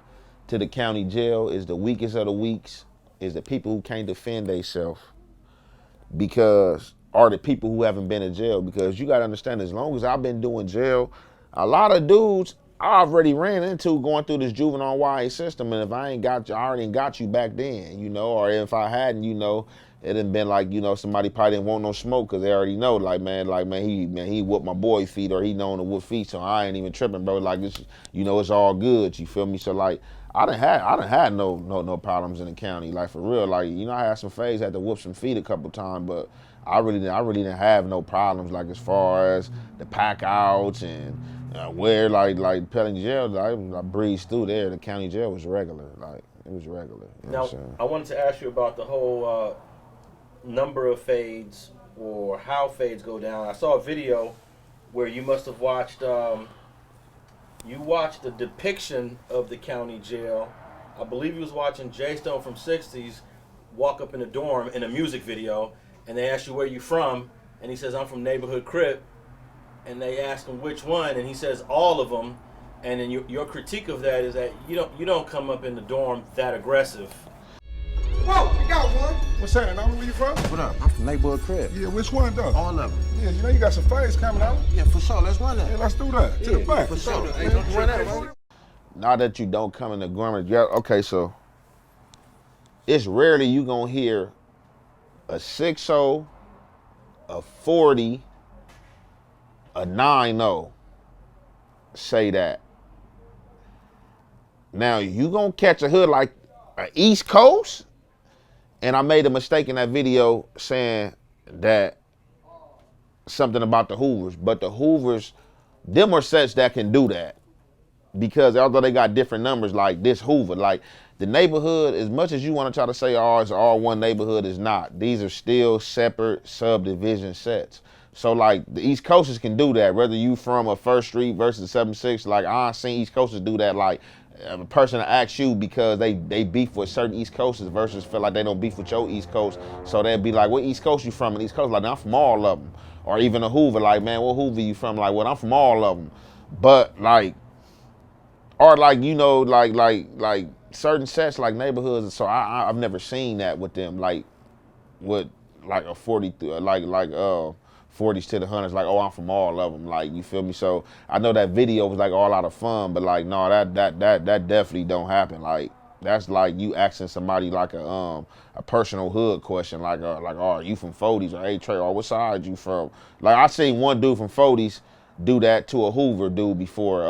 to the county jail is the weakest of the weaks, is the people who can't defend themselves, because are the people who haven't been in jail. Because you gotta understand, as long as I've been doing jail, a lot of dudes I already ran into going through this juvenile YA system, and if I ain't got you, I already got you back then, you know, or if I hadn't, you know, it'd been like, you know, somebody probably didn't want no smoke because they already know, like man, he whooped my boy feet, or he known to whoop feet, so I ain't even tripping, bro. Like this, you know, it's all good. You feel me? So like, I done had no problems in the county, like for real. Like, you know, I had some phase, had to whoop some feet a couple times, but I really didn't have no problems, like as far as the pack outs and where like Pelican jail, I breezed through there. The county jail was regular, like it was regular. You know Now, I wanted to ask you about the whole number of fades or how fades go down. I saw a video where you must have watched you watched the depiction of the county jail. I believe you was watching Jay Stone from 60s walk up in a dorm in a music video, and they asked you where you from, and he says, I'm from Neighborhood Crip, and they ask him which one, and he says all of them, and then your critique of that is that you don't come up in the dorm that aggressive. Whoa, we got one. What's happening? Where you from? What up? I'm from Neighborhood Crip. Yeah, which one though? All of them. Yeah, you know you got some fades coming out. Yeah, for sure. Let's run that. Yeah, let's do that. To the back. For sure. Hey, don't run that, right? now that you don't come in the grammar jail, okay, so it's rarely you gonna hear a 6-0, a 40, a 9-0 say that. Now you gonna catch a hood like a East Coast, and I made a mistake in that video saying that something about the Hoovers, but the Hoovers, them are sets that can do that, because although they got different numbers, like this Hoover, like the neighborhood, as much as you want to try to say it's all one neighborhood, is not. These are still separate subdivision sets. So like the East Coasters can do that, whether you from a First Street versus 7-6, like I've seen East Coasters do that, like a person to ask you because they beef with certain East Coasters versus feel like they don't beef with your East Coast. So they'd be like, what East Coast you from? And East Coast, like, I'm from all of them. Or even a Hoover, like, man, what Hoover you from? Like, well, I'm from all of them. But like, or like, you know, like certain sets, like neighborhoods. So I've never seen that with them, like with like a 40, like 40s to the 100s, like, oh, I'm from all of them, like, you feel me? So I know that video was like all out of fun, but like, no, that definitely don't happen. Like, that's like you asking somebody like a personal hood question, like, oh, are you from 40s or Eight Tray, or what side you from? Like, I seen one dude from 40s do that to a Hoover dude before.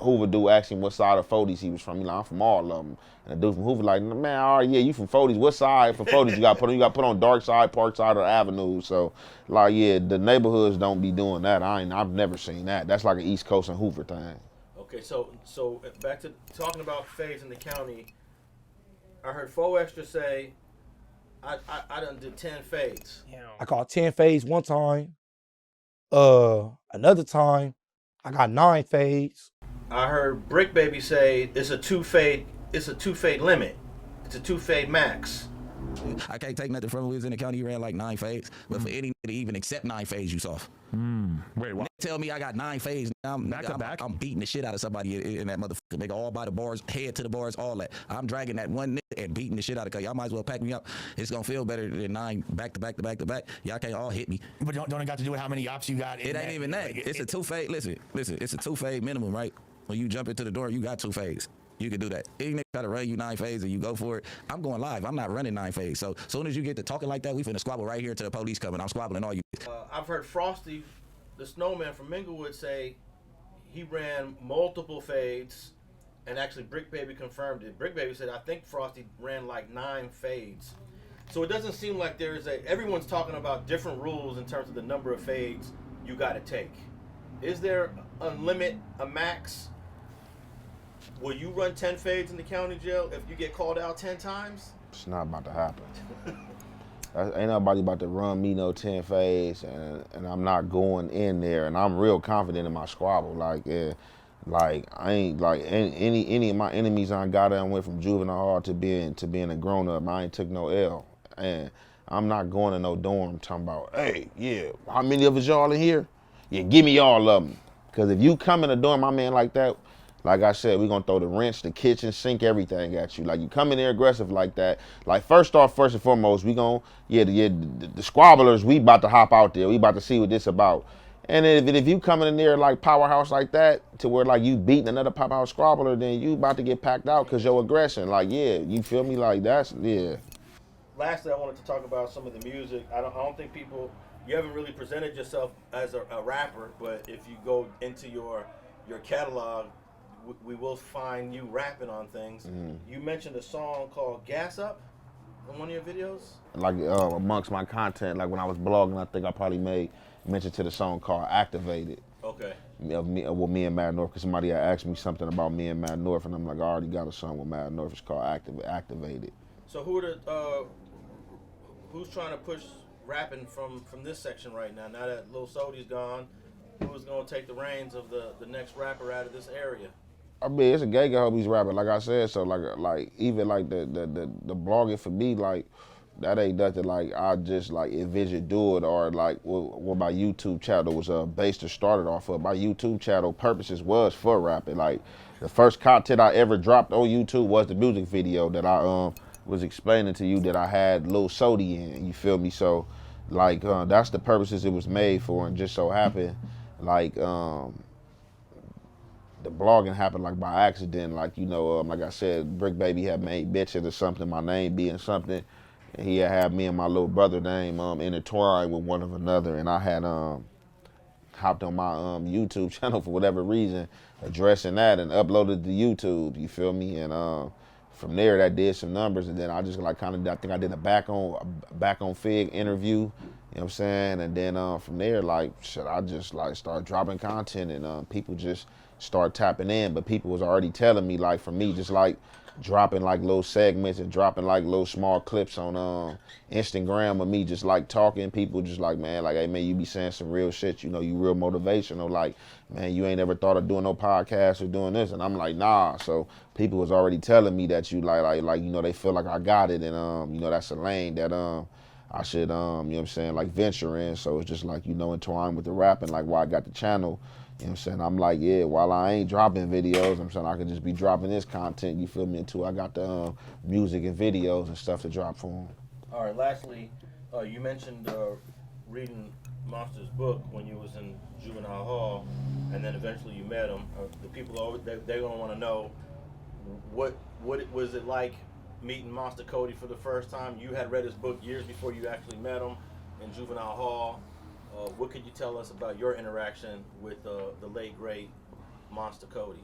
Hoover dude asked him what side of 40s he was from. He like, I'm from all of them. And the dude from Hoover like, man, all right, yeah, you from 40s. What side for 40s you got put on? You got put on Dark Side, Park Side, or Avenue. So, like, yeah, the neighborhoods don't be doing that. I've never seen that. That's like an East Coast and Hoover thing. Okay, so back to talking about fades in the county. I heard 4 Extra say, I done did 10 fades. I caught 10 fades one time. Another time, I got 9 fades. I heard Brick Baby say it's a 2 fade limit. It's a 2 fade max. I can't take nothing from him. We was in the county, he ran like 9 fades. But for any nigga to even accept 9 fades, you soft. Wait, what? Tell me I got 9 fades. I'm beating the shit out of somebody in that motherfucker. Nigga, all by the bars, head to the bars, all that. I'm dragging that one nigga and beating the shit out of y'all. Might as well pack me up. It's gonna feel better than 9 back to back to back to back. Y'all can't all hit me. But don't it got to do with how many ops you got? It ain't even that. It's a 2 fade. Listen. It's a 2 fade minimum, right? When you jump into the door, you got 2 fades. You can do that. Any nigga try to run you 9 fades and you go for it, I'm going live. I'm not running 9 fades. So as soon as you get to talking like that, we finna squabble right here to the police coming. I'm squabbling all you. I've heard Frosty, the snowman from Minglewood, say he ran multiple fades and actually Brick Baby confirmed it. Brick Baby said, I think Frosty ran like 9 fades. So it doesn't seem like there is everyone's talking about different rules in terms of the number of fades you got to take. Is there a limit, a max? Will you run 10 fades in the county jail if you get called out 10 times? It's not about to happen. Ain't nobody about to run me no 10 fades, and I'm not going in there, and I'm real confident in my squabble. Like, yeah, like I ain't like any of my enemies I got in went from juvenile hall to being a grown up. I ain't took no L, and I'm not going to no dorm talking about, hey, yeah, how many of us y'all in here? Yeah, give me all of them. Cause if you come in a dorm, my man, like that, like I said, we gonna throw the wrench, the kitchen sink, everything at you. Like you come in there aggressive like that. Like first and foremost, we gonna the squabblers. We about to hop out there. We about to see what this about. And if you coming in there like powerhouse like that, to where like you beating another powerhouse squabbler, then you about to get packed out because your aggression. Like yeah, you feel me? Like that's yeah. Lastly, I wanted to talk about some of the music. I don't think you haven't really presented yourself as a rapper, but if you go into your catalog, we will find you rapping on things. You mentioned a song called Gas Up in one of your videos? Like amongst my content, like when I was blogging, I think I probably made mention to the song called Activated. Okay. With me and Mad North, because somebody had asked me something about me and Mad North, and I'm like, I already got a song with Mad North. It's called Activated. So who's trying to push rapping from this section right now? Now that Lil Sodi's gone, who's going to take the reins of the next rapper out of this area? I mean, it's a gay guy he's rapping, like I said. So like even like the blogging for me, like that ain't nothing like I just like envision do it, or like what my YouTube channel was based or started off of. My YouTube channel purposes was for rapping. Like the first content I ever dropped on YouTube was the music video that I was explaining to you that I had Lil Sodi in. You feel me? So like that's the purposes it was made for, and just so happened like the blogging happened like by accident. Like, you know, like I said, Brick Baby had made bitches or something, my name being something, and he had me and my little brother name intertwined with one of another, and I had hopped on my YouTube channel for whatever reason, addressing that, and uploaded to YouTube, you feel me? And from there that did some numbers, and then I just like I think I did a back on Fig interview, you know what I'm saying? And then from there, like shit, I just like started dropping content, and people just start tapping in. But people was already telling me, like, for me, just like dropping like little segments and dropping like little small clips on Instagram of me just like talking, people just like, man, like, hey man, you be saying some real shit, you know, you real motivational, like, man, you ain't ever thought of doing no podcast or doing this. And I'm like, nah. So people was already telling me that you like you know, they feel like I got it, and you know, that's a lane that I should you know what I'm saying, like venture in. So it's just like, you know, entwined with the rapping, like why I got the channel. You know what I'm saying? I'm like, yeah, while I ain't dropping videos, I'm saying I could just be dropping this content, you feel me, until I got the music and videos and stuff to drop for them. All right, lastly, you mentioned reading Monster's book when you was in Juvenile Hall, and then eventually you met him. The people, they're going to want to know, what was it like meeting Monster Kody for the first time? You had read his book years before you actually met him in Juvenile Hall. What could you tell us about your interaction with the late, great Monster Kody?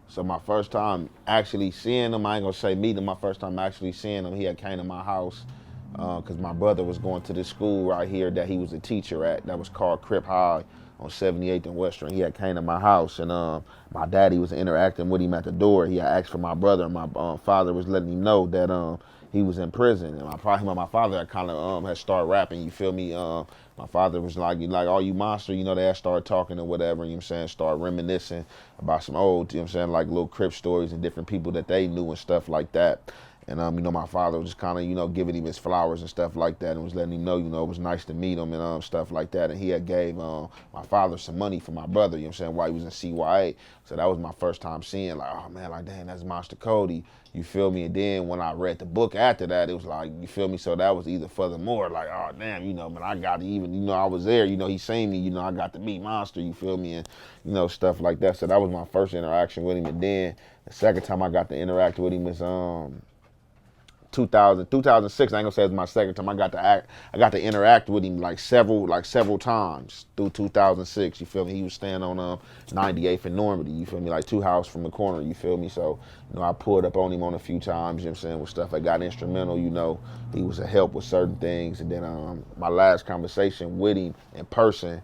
So my first time actually seeing him, I ain't gonna say meeting him, my first time actually seeing him, he had came to my house because my brother was going to this school right here that he was a teacher at, that was called Crip High on 78th and Western. He had came to my house, and my daddy was interacting with him at the door. He had asked for my brother, and my father was letting him know that he was in prison. And my father had kind of had started rapping, you feel me? My father was like, oh, you Monster, you know, they had started talking or whatever, you know what I'm saying, start reminiscing about some old, you know what I'm saying, like little Crip stories and different people that they knew and stuff like that. And, you know, my father was just kind of, you know, giving him his flowers and stuff like that, and was letting him know, you know, it was nice to meet him and stuff like that. And he had gave my father some money for my brother, you know what I'm saying, while he was in CYA. So that was my first time seeing, like, oh man, like, damn, that's Monster Kody, you feel me? And then when I read the book after that, it was like, you feel me? So that was either furthermore, like, oh damn, you know, man, I got to even, you know, I was there, you know, he seen me, you know, I got to meet Monster, you feel me? And, you know, stuff like that. So that was my first interaction with him. And then the second time I got to interact with him was 2006. I ain't gonna say it was my second time. I got to interact with him like several times through 2006. You feel me? He was staying on 98th and Normandy. You feel me? Like 2 houses from the corner. You feel me? So I pulled up on him on a few times. You know what I'm saying? With stuff that got instrumental. He was a help with certain things. And then my last conversation with him in person.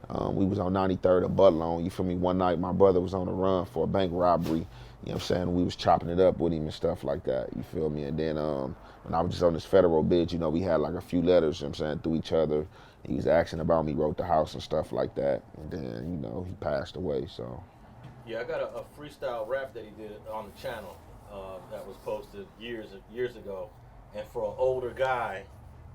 We was on 93rd and Butler. You feel me? One night my brother was on the run for a bank robbery. You know what I'm saying? We was chopping it up with him and stuff like that. You feel me? And then when I was just on this federal bitch, we had like a few letters, you know what I'm saying, through each other. He was asking about me, wrote the house and stuff like that. And then, he passed away, so. Yeah, I got a freestyle rap that he did on the channel that was posted years ago. And for an older guy,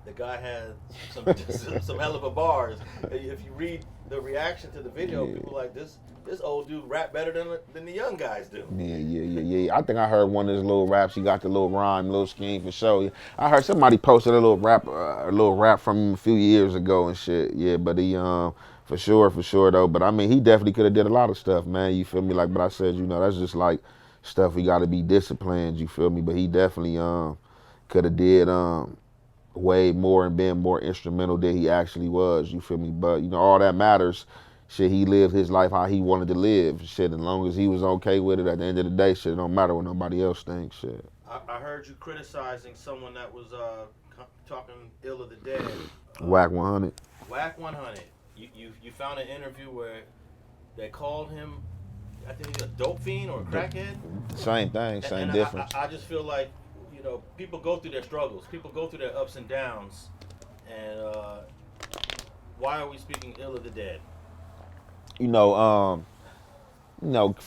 the guy had some hell of a bars. If you read the reaction to the video, people like this old dude rap better than the young guys do. Yeah. I think I heard one of his little raps. He got the little rhyme, little scheme for show. I heard somebody posted a little rap from him a few years ago and shit. Yeah, but he for sure though. But I mean, he definitely could have did a lot of stuff, man. You feel me? Like, but I said, that's just like stuff we got to be disciplined. You feel me? But he definitely could have did way more and been more instrumental than he actually was. You feel me? But all that matters. Shit, he lived his life how he wanted to live. Shit, as long as he was okay with it, at the end of the day, shit, it don't matter what nobody else thinks. Shit. I heard you criticizing someone that was talking ill of the dead. Whack 100. Whack 100. You found an interview where they called him, I think he's a dope fiend or a crackhead. Same thing, same difference. I just feel like, people go through their struggles. People go through their ups and downs. And why are we speaking ill of the dead? For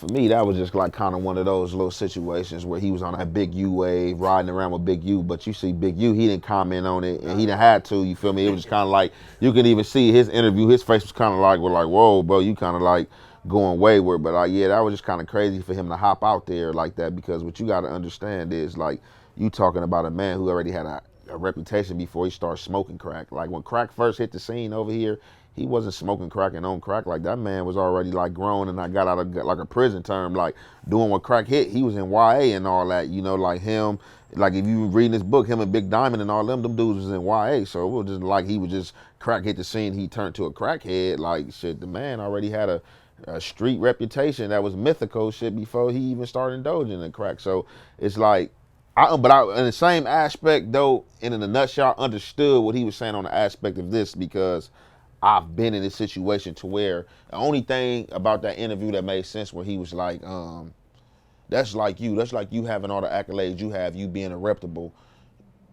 me, that was just like kind of one of those little situations where he was on that Big U wave, riding around with Big U, but you see Big U, he didn't comment on it, and he didn't have to, you feel me? It was just kind of like, you could even see his interview, his face was kind of like, we're like, whoa, bro, you kind of like going wayward, but yeah, that was just kind of crazy for him to hop out there like that, because what you got to understand is, like, you talking about a man who already had a reputation before he started smoking crack. Like, when crack first hit the scene over here, he wasn't smoking crack and on crack. Like, that man was already like grown, and I got out of like a prison term, like doing what crack hit. He was in YA and all that, like him, like if you read this book, him and Big Diamond and all them dudes was in YA. So it was just like he was just crack hit the scene, he turned to a crackhead. Like, shit, the man already had a street reputation that was mythical shit before he even started indulging in crack. So it's like, but in the same aspect though, and in a nutshell, I understood what he was saying on the aspect of this, because I've been in this situation to where the only thing about that interview that made sense where he was like, that's like you having all the accolades you have, you being a reputable,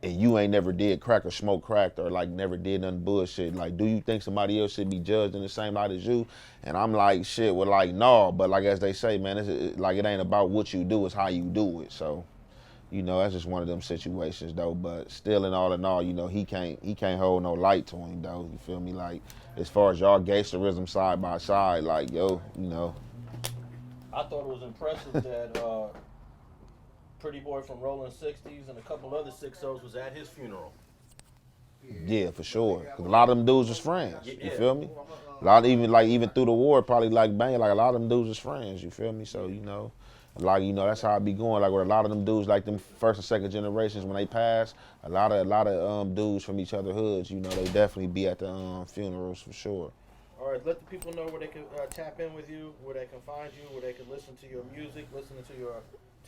and you ain't never did crack or smoke crack or like never did nothing bullshit. Like, do you think somebody else should be judged in the same light as you? And I'm like, shit, well, like, no, but like as they say, man, it ain't about what you do, it's how you do it. So, that's just one of them situations though. But still, in all, he can't hold no light to him though. You feel me? Like, as far as y'all gangsterism side by side, like, yo, I thought it was impressive that Pretty Boy from Rollin 60s and a couple other 6-0s was at his funeral. Yeah, for sure. 'Cause a lot of them dudes was friends. You feel me? A lot, even through the war, probably like bang, like a lot of them dudes was friends. You feel me? So like, that's how it be going. Like with a lot of them dudes, like them first and second generations, when they pass, a lot of dudes from each other hoods, they definitely be at the funerals for sure. All right, let the people know where they can tap in with you, where they can find you, where they can listen to your music, listen to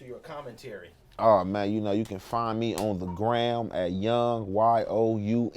your commentary. Oh man, you can find me on the gram at Young YOUNG_ANT_Jefe.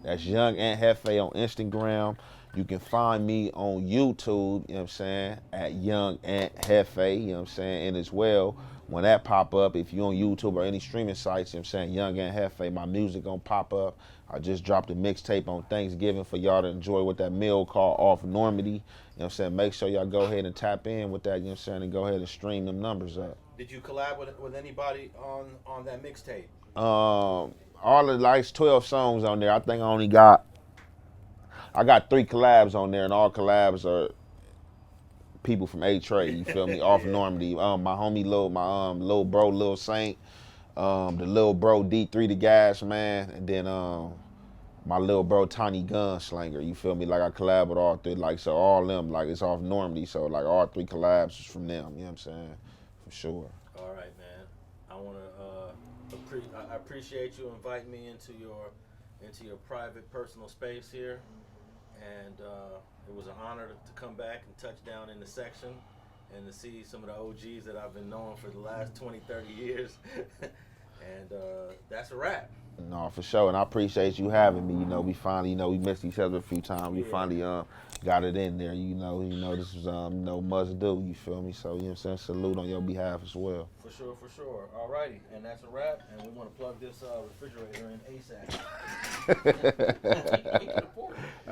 That's Young Ant Jefe on Instagram. You can find me on YouTube, you know what I'm saying, at Young Ant Jefe, you know what I'm saying, and as well, when that pop up, if you're on YouTube or any streaming sites, you know what I'm saying, Young Ant Jefe, my music gonna pop up. I just dropped a mixtape on Thanksgiving for y'all to enjoy with that meal called Off Normandy. You know what I'm saying? Make sure y'all go ahead and tap in with that, you know what I'm saying, and go ahead and stream them numbers up. Did you collab with anybody on that mixtape? All the like 12 songs on there. I think I got 3 collabs on there, and all collabs are people from Eight Tray, you feel me, off Normandy. My homie little bro, Lil Saint, the little bro D3 the Gas Man, and then my little bro Tiny Gunslinger, you feel me? Like I collab with all 3, like, so all them, like it's off Normandy, so like all 3 collabs is from them, you know what I'm saying? For sure. All right, man. I want to I appreciate you inviting me into your private, personal space here, and it was an honor to come back and touch down in the section and to see some of the OGs that I've been knowing for the last 20, 30 years. And that's a wrap. No, for sure, and I appreciate you having me. You know, we finally, we missed each other a few times. We finally got it in there. You know, this was must do. You feel me? So you know what I'm saying. Salute on your behalf as well. For sure, for sure. All righty, and that's a wrap. And we want to plug this refrigerator in ASAP.